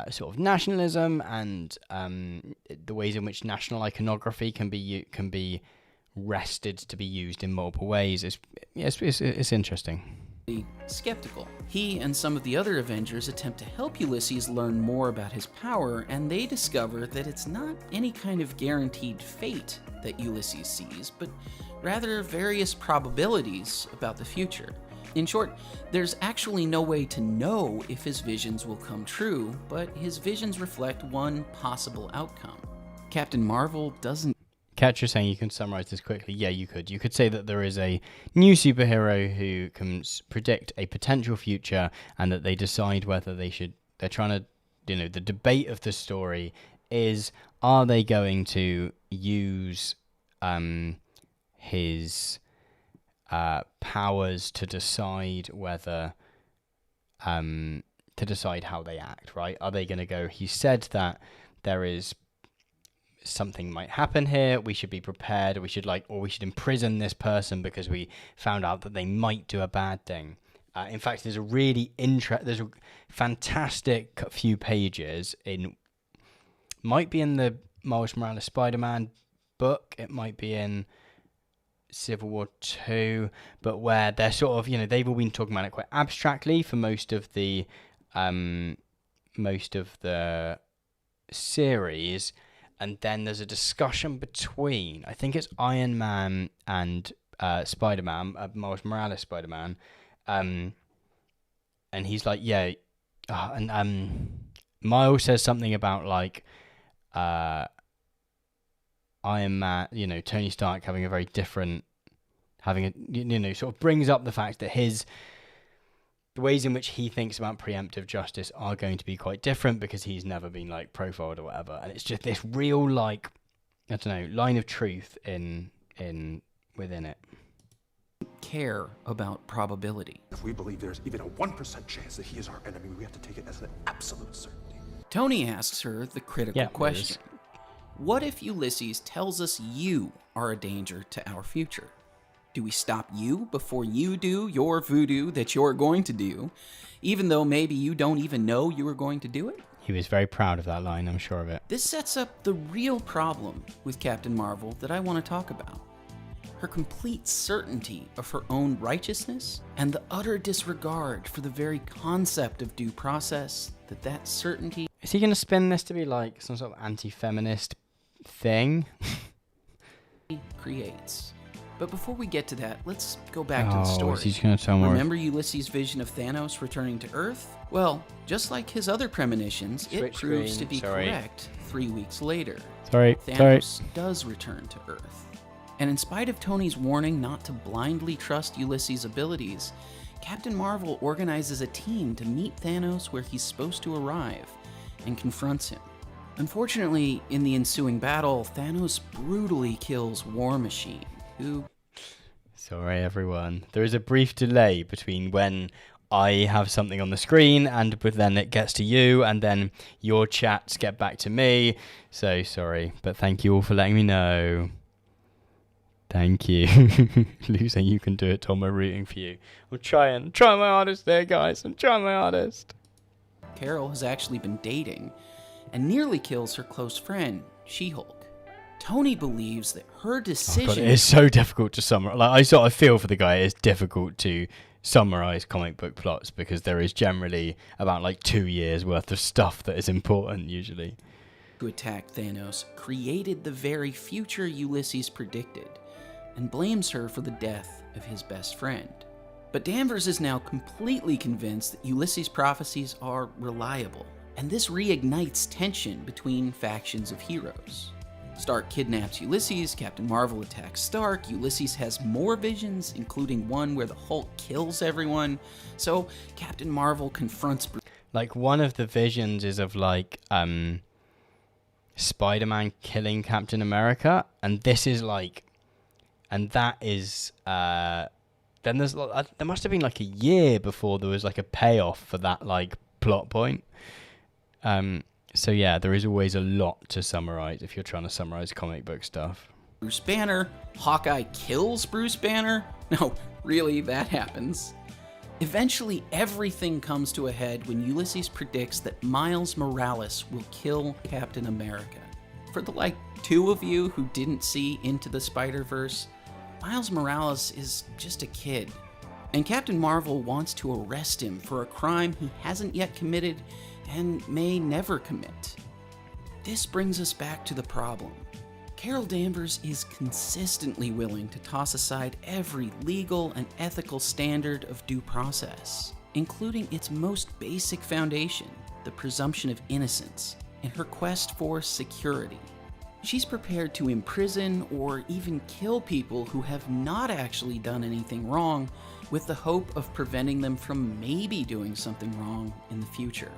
sort of nationalism and the ways in which national iconography can be wrested to be used in multiple ways. It's interesting. Skeptical. He and some of the other Avengers attempt to help Ulysses learn more about his power, and they discover that it's not any kind of guaranteed fate that Ulysses sees, but rather various probabilities about the future. In short, there's actually no way to know if his visions will come true, but his visions reflect one possible outcome. Captain Marvel doesn't... Catcher saying you can summarize this quickly. Yeah, you could. You could say that there is a new superhero who can predict a potential future, and that they decide whether they should... They're trying to... the debate of the story is, are they going to use his... powers to decide whether to decide how they act, right? Are they going to go, he said that there is something might happen here, we should be prepared, or we should imprison this person because we found out that they might do a bad thing. In fact, there's a fantastic few pages might be in the Miles Morales Spider-Man book, it might be in Civil War 2, but where they're sort of, they've all been talking about it quite abstractly for most of the most of the series, and then there's a discussion between, I think it's Iron Man and Spider-Man, Miles Morales Spider-Man, and he's like, yeah, and Miles says something about like Iron Man, Tony Stark having a very different, sort of brings up the fact that the ways in which he thinks about preemptive justice are going to be quite different because he's never been like profiled or whatever, and it's just this real like, I don't know, line of truth within it. Care about probability. If we believe there's even a 1% chance that he is our enemy, we have to take it as an absolute certainty. Tony asks her the critical question. What if Ulysses tells us you are a danger to our future? Do we stop you before you do your voodoo that you're going to do, even though maybe you don't even know you were going to do it? He was very proud of that line, I'm sure of it. This sets up the real problem with Captain Marvel that I want to talk about. Her complete certainty of her own righteousness and the utter disregard for the very concept of due process that certainty... Is he going to spin this to be like some sort of anti-feminist thing? ...creates. But before we get to that, let's go back to the story. He's gonna tell more. Remember Ulysses' vision of Thanos returning to Earth? Well, just like his other premonitions, it proves to be correct 3 weeks later. Thanos does return to Earth. And in spite of Tony's warning not to blindly trust Ulysses' abilities, Captain Marvel organizes a team to meet Thanos where he's supposed to arrive and confronts him. Unfortunately, in the ensuing battle, Thanos brutally kills War Machine, who... Sorry, everyone. There is a brief delay between when I have something on the screen but then it gets to you, and then your chats get back to me. So sorry, but thank you all for letting me know. Thank you. Lou saying you can do it, Tom. We're rooting for you. I'm trying my hardest there, guys. I'm trying my hardest. Carol has actually been dating and nearly kills her close friend, She-Hulk. Tony believes that her decision... God, it is so difficult to summarize. Like, I sort of feel for the guy. It's difficult to summarize comic book plots because there is generally about like 2 years worth of stuff that is important usually. ...to attack Thanos created the very future Ulysses predicted and blames her for the death of his best friend. But Danvers is now completely convinced that Ulysses' prophecies are reliable, and this reignites tension between factions of heroes. Stark kidnaps Ulysses, Captain Marvel attacks Stark, Ulysses has more visions, including one where the Hulk kills everyone, so Captain Marvel confronts... Like, one of the visions is of, like, Spider-Man killing Captain America, and this is, like... And that is... Then there's... there must have been, like, a year before there was, like, a payoff for that, like, plot point. So yeah, there is always a lot to summarize if you're trying to summarize comic book stuff. Bruce Banner, Hawkeye kills Bruce Banner. No, really, that happens. Eventually, everything comes to a head when Ulysses predicts that Miles Morales will kill Captain America. For the, 2 of you who didn't see Into the Spider-Verse, Miles Morales is just a kid. And Captain Marvel wants to arrest him for a crime he hasn't yet committed and may never commit. This brings us back to the problem. Carol Danvers is consistently willing to toss aside every legal and ethical standard of due process, including its most basic foundation, the presumption of innocence, in her quest for security. She's prepared to imprison or even kill people who have not actually done anything wrong, with the hope of preventing them from maybe doing something wrong in the future.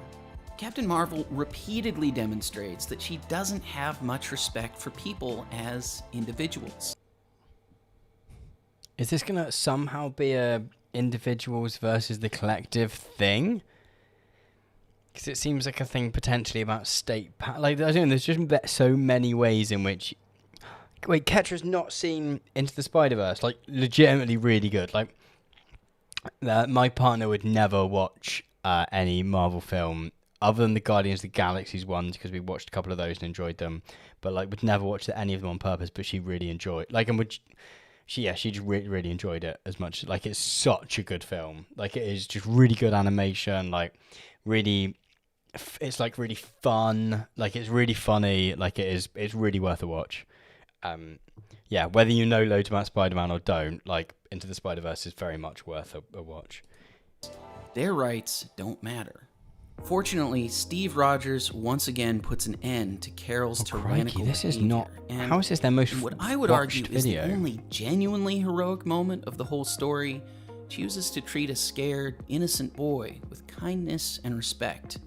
Captain Marvel repeatedly demonstrates that she doesn't have much respect for people as individuals. Is this going to somehow be a individuals versus the collective thing? Because it seems like a thing potentially about state power. I don't know, there's just so many ways in which... Wait, Ketra's not seen Into the Spider-Verse. Legitimately really good. My partner would never watch any Marvel film other than the Guardians of the Galaxy ones, because we watched a couple of those and enjoyed them, but would never watch any of them on purpose, but she really enjoyed she just really enjoyed it as much. It's such a good film. It is just really good animation, really it's like really fun. Like it's really funny. Like it's really worth a watch. Yeah, whether you know loads about Spider-Man or don't, like Into the Spider-Verse is very much worth a watch. Their rights don't matter. Fortunately, Steve Rogers once again puts an end to Carol's tyrannical This is behavior, not. and How is this their most what I would watched argue is the video? only genuinely heroic moment of the whole story chooses to treat a scared, innocent boy with kindness and respect,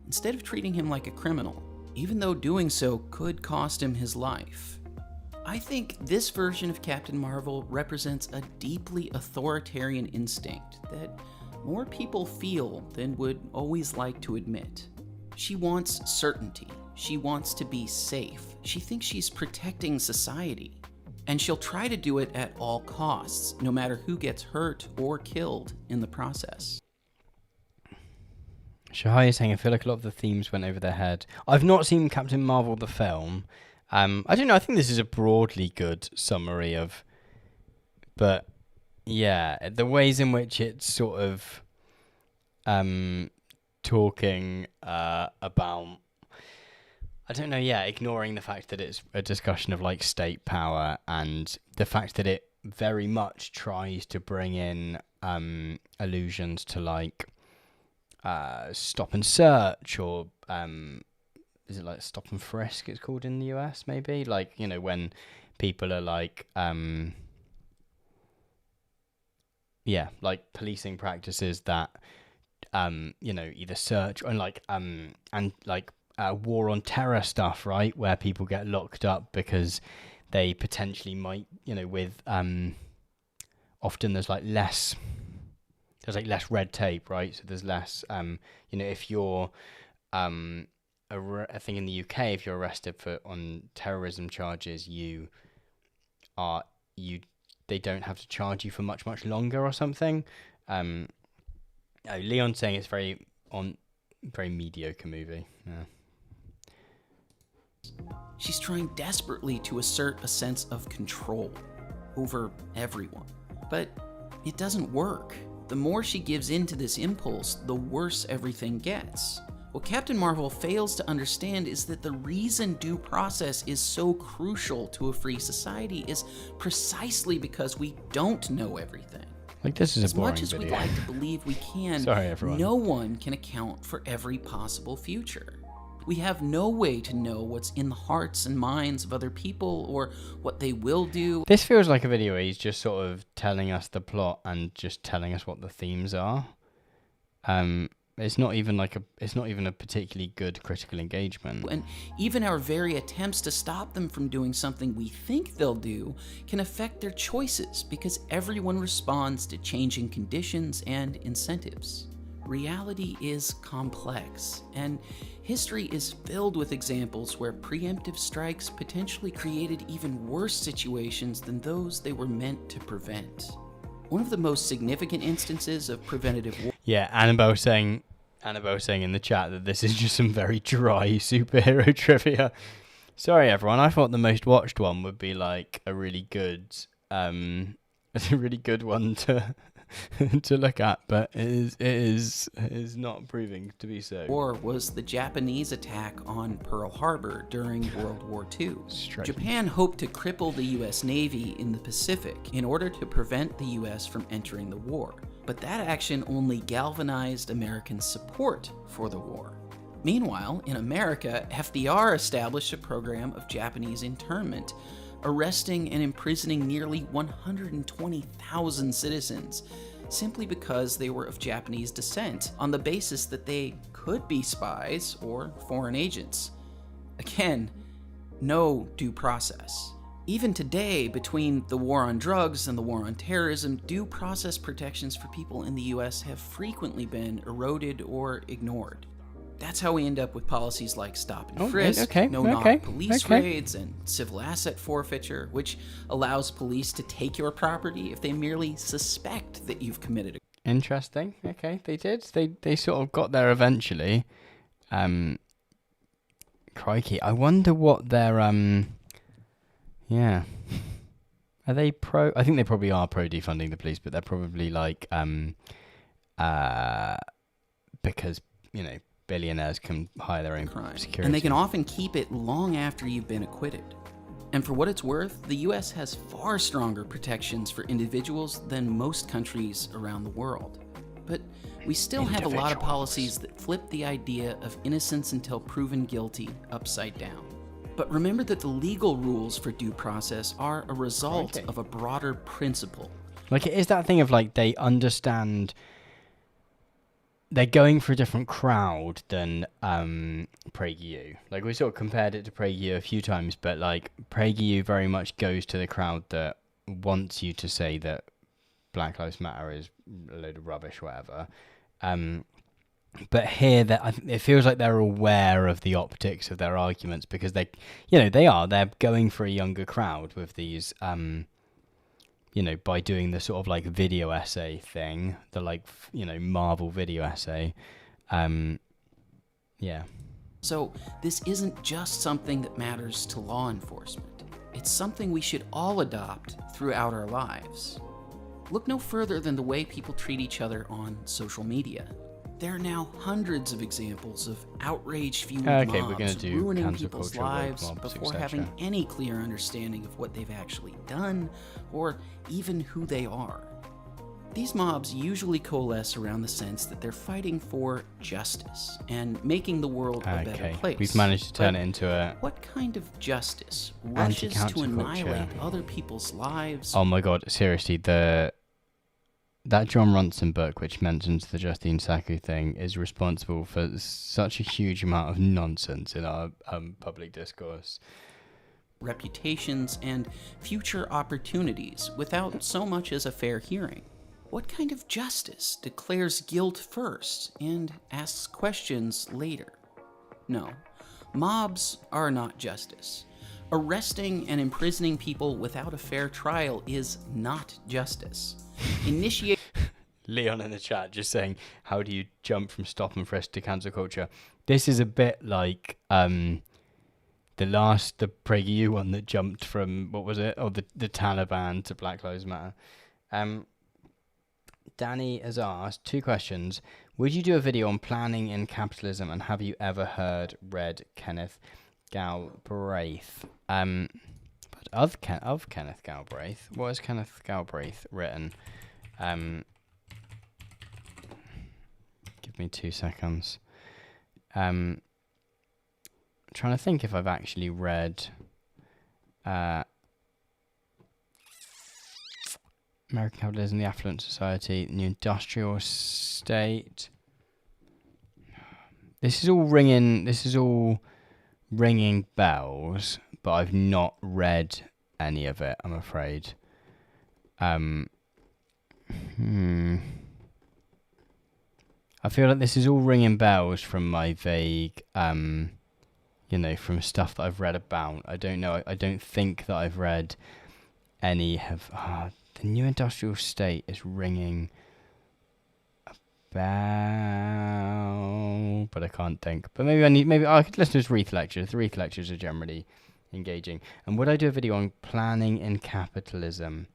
instead of treating him like a criminal, even though doing so could cost him his life. I think this version of Captain Marvel represents a deeply authoritarian instinct that more people feel than would always like to admit. She wants certainty. She wants to be safe. She thinks she's protecting society. And she'll try to do it at all costs, no matter who gets hurt or killed in the process. Shahai is saying, I feel like a lot of the themes went over their head. I've not seen Captain Marvel the film. I don't know, I think this is a broadly good summary of... But, yeah, the ways in which it's sort of talking about... I don't know, yeah, ignoring the fact that it's a discussion of, like, state power and the fact that it very much tries to bring in allusions to, like, stop and search or... is it like stop and frisk it's called in the US maybe? Like, you know, when people are like... yeah, like policing practices that, you know, either search or like... and like... war on terror stuff, right, where people get locked up because they potentially might, you know, with often there's less red tape, right? So there's less you know, if you're I think in the UK, if you're arrested on terrorism charges, they don't have to charge you for much longer or something. Leon's saying it's very mediocre movie. Yeah. She's trying desperately to assert a sense of control over everyone. But it doesn't work. The more she gives in to this impulse, the worse everything gets. What Captain Marvel fails to understand is that the reason due process is so crucial to a free society is precisely because we don't know everything. Like, this is a boring video. As much as we'd like to believe we can, Sorry, everyone. No one can account for every possible future. We have no way to know what's in the hearts and minds of other people or what they will do. This feels like a video where he's just sort of telling us the plot and just telling us what the themes are. It's not even a particularly good critical engagement. And even our very attempts to stop them from doing something we think they'll do can affect their choices because everyone responds to changing conditions and incentives. Reality is complex, and history is filled with examples where preemptive strikes potentially created even worse situations than those they were meant to prevent. One of the most significant instances of preventative war... Yeah, Annabelle saying in the chat that this is just some very dry superhero trivia. Sorry, everyone. I thought the most watched one would be like a really good one to to look at, but it is not proving to be so. War was the Japanese attack on Pearl Harbor during World War II. Japan hoped to cripple the U.S. Navy in the Pacific in order to prevent the U.S. from entering the war. But that action only galvanized American support for the war. Meanwhile, in America, FDR established a program of Japanese internment, arresting and imprisoning nearly 120,000 citizens simply because they were of Japanese descent on the basis that they could be spies or foreign agents. Again, no due process. Even today, between the war on drugs and the war on terrorism, due process protections for people in the US have frequently been eroded or ignored. That's how we end up with policies like stop and frisk, no-knock police raids, and civil asset forfeiture, which allows police to take your property if they merely suspect that you've committed a... Interesting. Okay, they did. They sort of got there eventually. Crikey. I wonder what their... Yeah. Are they pro... I think they probably are pro defunding the police, but they're probably like... because, you know, billionaires can hire their own security. And they can often keep it long after you've been acquitted. And for what it's worth, the US has far stronger protections for individuals than most countries around the world. But we still have a lot of policies that flip the idea of innocence until proven guilty upside down. But remember that the legal rules for due process are a result of a broader principle. Like, it is that thing of, like, they understand they're going for a different crowd than PragerU. Like, we sort of compared it to PragerU a few times, but, like, PragerU very much goes to the crowd that wants you to say that Black Lives Matter is a load of rubbish, whatever. But here, it feels like they're aware of the optics of their arguments, because they're going for a younger crowd with these, by doing the sort of like video essay thing, the like, Marvel video essay. Yeah. So this isn't just something that matters to law enforcement. It's something we should all adopt throughout our lives. Look no further than the way people treat each other on social media. There are now hundreds of examples of outrage-fueled mobs ruining people's lives before having any clear understanding of what they've actually done or even who they are. These mobs usually coalesce around the sense that they're fighting for justice and making the world a better place. We've managed to turn it into a... What kind of justice rushes to annihilate other people's lives? Oh my god, seriously, that John Ronson book, which mentions the Justine Sacco thing, is responsible for such a huge amount of nonsense in our public discourse. Reputations and future opportunities without so much as a fair hearing. What kind of justice declares guilt first and asks questions later? No, mobs are not justice. Arresting and imprisoning people without a fair trial is not justice. Leon in the chat just saying, how do you jump from stop and frisk to cancel culture? This is a bit like the PragerU one that jumped from, what was it? Oh, the Taliban to Black Lives Matter. Danny has asked 2 questions. Would you do a video on planning in capitalism, and have you ever read Kenneth Galbraith? But of Kenneth Galbraith, what has Kenneth Galbraith written? Give me 2 seconds. Trying to think if I've actually read American Capitalism, the Affluent Society, the New Industrial State. This is all ringing bells, but I've not read any of it, I'm afraid. I feel like this is all ringing bells from my vague, from stuff that I've read about. I don't know. I don't think that I've read any the New Industrial State is ringing a bell, but I can't think. But maybe I could listen to his Reith lectures. The Reith lectures are generally engaging. And would I do a video on planning in capitalism?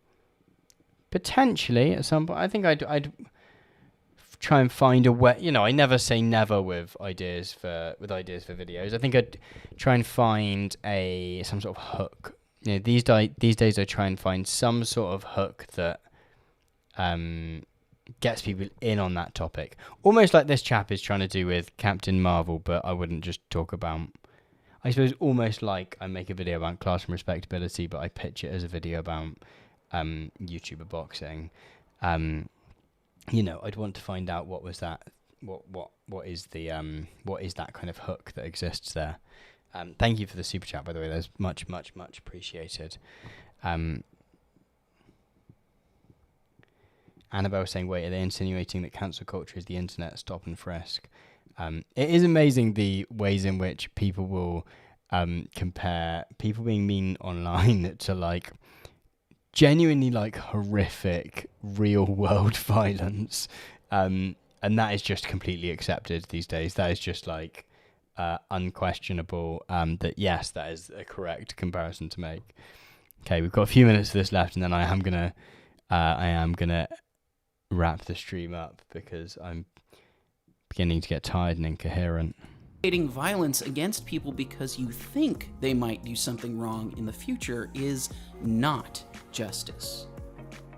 Potentially at some point. I think I'd try and find a way. I never say never with ideas for videos. I think I'd try and find some sort of hook. These days I try and find some sort of hook that gets people in on that topic. Almost like this chap is trying to do with Captain Marvel, but I wouldn't just talk about. I suppose almost like I make a video about class and respectability, but I pitch it as a video about YouTuber boxing. I'd want to find out what was that. What is that kind of hook that exists there. Thank you for the super chat, by the way. That's much, much, much appreciated. Annabelle saying, wait, are they insinuating that cancel culture is the internet stop and frisk? It is amazing the ways in which people will compare people being mean online to like genuinely like horrific real world violence. And that is just completely accepted these days. That is just like unquestionable, that yes, that is a correct comparison to make. Okay, we've got a few minutes of this left, and then I am gonna wrap the stream up because I'm beginning to get tired and incoherent. Violence against people because you think they might do something wrong in the future is not justice.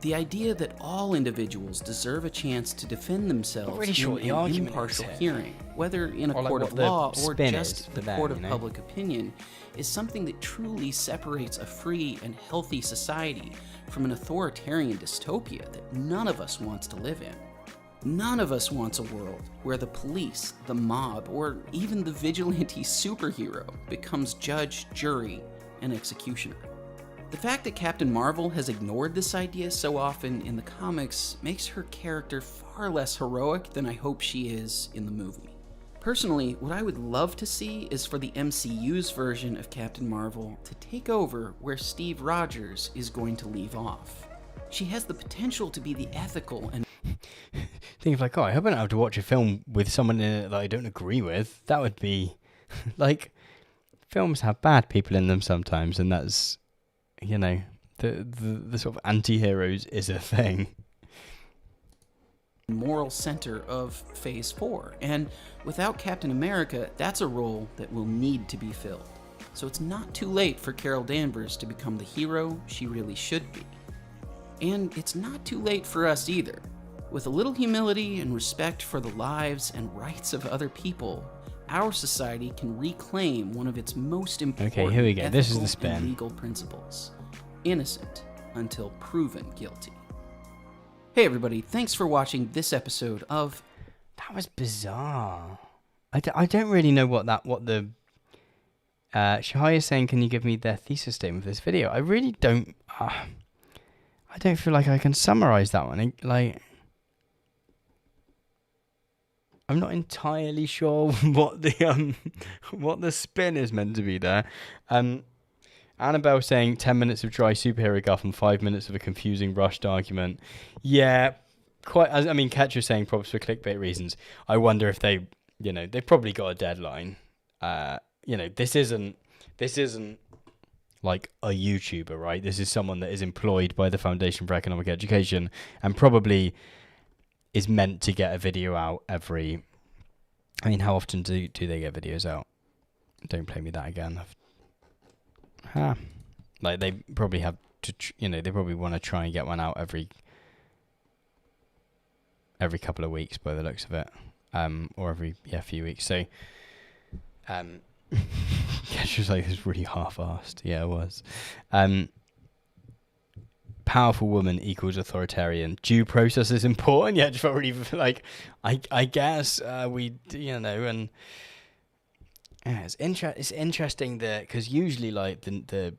The idea that all individuals deserve a chance to defend themselves in an impartial hearing, whether in a court of law or just the court of public opinion, is something that truly separates a free and healthy society from an authoritarian dystopia that none of us wants to live in. None of us wants a world where the police, the mob, or even the vigilante superhero becomes judge, jury, and executioner. The fact that Captain Marvel has ignored this idea so often in the comics makes her character far less heroic than I hope she is in the movie. Personally, what I would love to see is for the MCU's version of Captain Marvel to take over where Steve Rogers is going to leave off. She has the potential to be the ethical and think of like, oh, I hope I don't have to watch a film with someone in it that I don't agree with. That would be like, films have bad people in them sometimes, and that's, you know, the sort of anti-heroes is a thing. Moral center of Phase 4, and without Captain America, that's a role that will need to be filled. So it's not too late for Carol Danvers to become the hero she really should be. And it's not too late for us either. With a little humility and respect for the lives and rights of other people, our society can reclaim one of its most important here we go. This is the ethical and spin. legal principles. Innocent until proven guilty. Hey everybody, thanks for watching this episode of... That was bizarre. I don't really know what the... Shahai is saying, can you give me their thesis statement for this video? I really don't... I don't feel like I can summarize that one. Like... I'm not entirely sure what the spin is meant to be there. Annabelle saying 10 minutes of dry superhero guff and 5 minutes of a confusing rushed argument. Yeah, quite. I mean, Ketcher saying props for clickbait reasons. I wonder if they've probably got a deadline. This isn't like a YouTuber, right? This is someone that is employed by the Foundation for Economic Education and probably is meant to get a video out every... I mean, how often do they get videos out? Don't play me that again. Like, they probably have to... they probably want to try and get one out every couple of weeks by the looks of it. Or every few weeks. So... Ketcher's like, it's really half-assed. Yeah, it was. Powerful woman equals authoritarian. Due process is important. Yeah, just felt really like, I guess and yeah, it's interesting that, because usually like the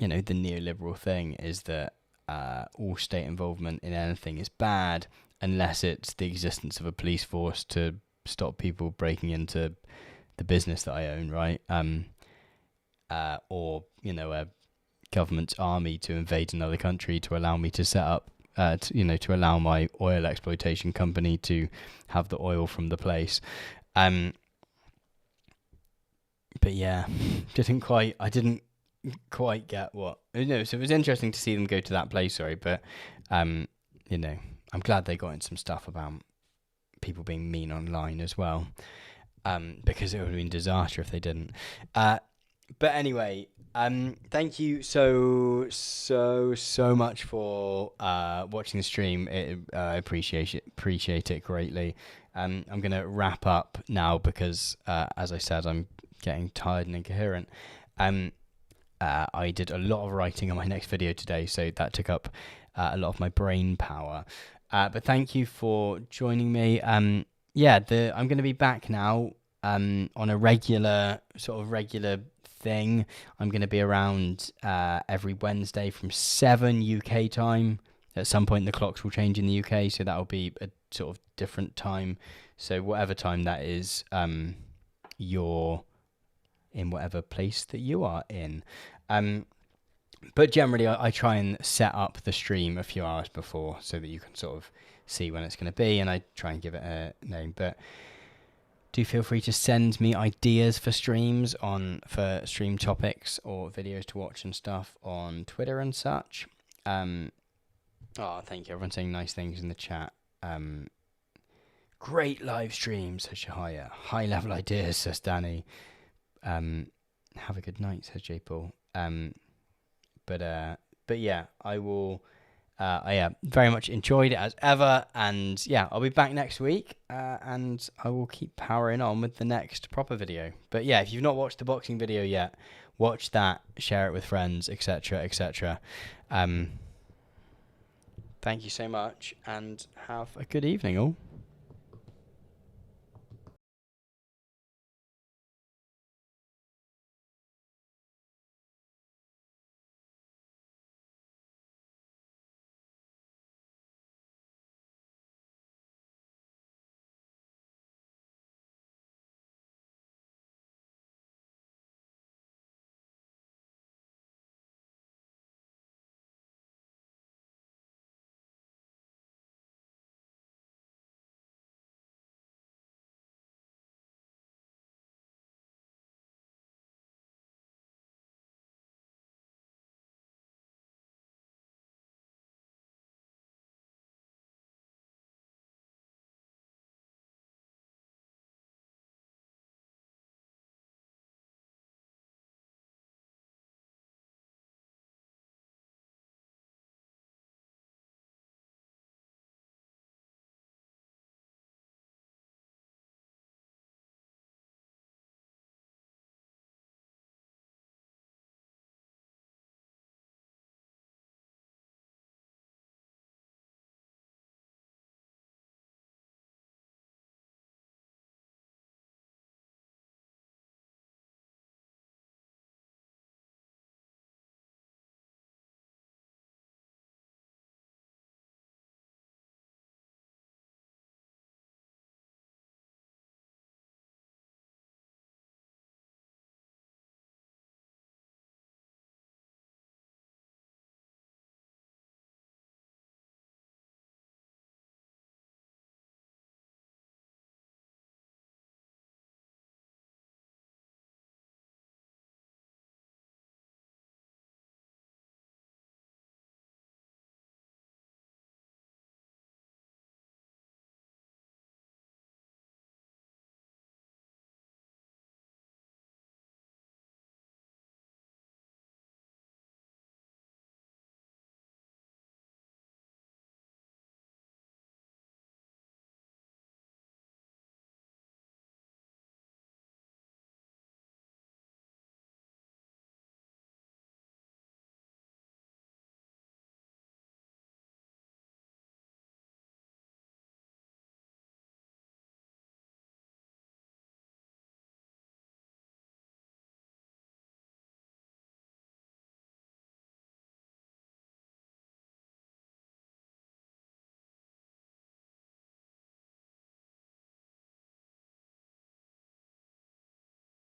neoliberal thing is that all state involvement in anything is bad unless it's the existence of a police force to stop people breaking into the business that I own, right? Or a government's army to invade another country to allow me to set up, to allow my oil exploitation company to have the oil from the place. But yeah, I didn't quite get what, so it was interesting to see them go to that place, but I'm glad they got in some stuff about people being mean online as well, because it would have been a disaster if they didn't. But anyway, thank you so much for watching the stream. I appreciate it greatly. I'm going to wrap up now because, as I said, I'm getting tired and incoherent. I did a lot of writing on my next video today, so that took up a lot of my brain power. But thank you for joining me. I'm going to be back now on a regular thing. I'm going to be around every Wednesday from 7 UK time. At some point the clocks will change in the UK, so that'll be a sort of different time. So whatever time that is, you're in whatever place that you are in. But generally I try and set up the stream a few hours before so that you can sort of see when it's going to be, and I try and give it a name. But do feel free to send me ideas for streams for stream topics or videos to watch and stuff on Twitter and such. Thank you, everyone saying nice things in the chat. Great live stream, says Shahaya. High level ideas, says Danny. Have a good night, says J Paul. But yeah, I will. I very much enjoyed it as ever, and yeah, I'll be back next week, and I will keep powering on with the next proper video. But yeah, if you've not watched the boxing video yet, watch that, share it with friends, etc., etc. Thank you so much, and have a good evening, all.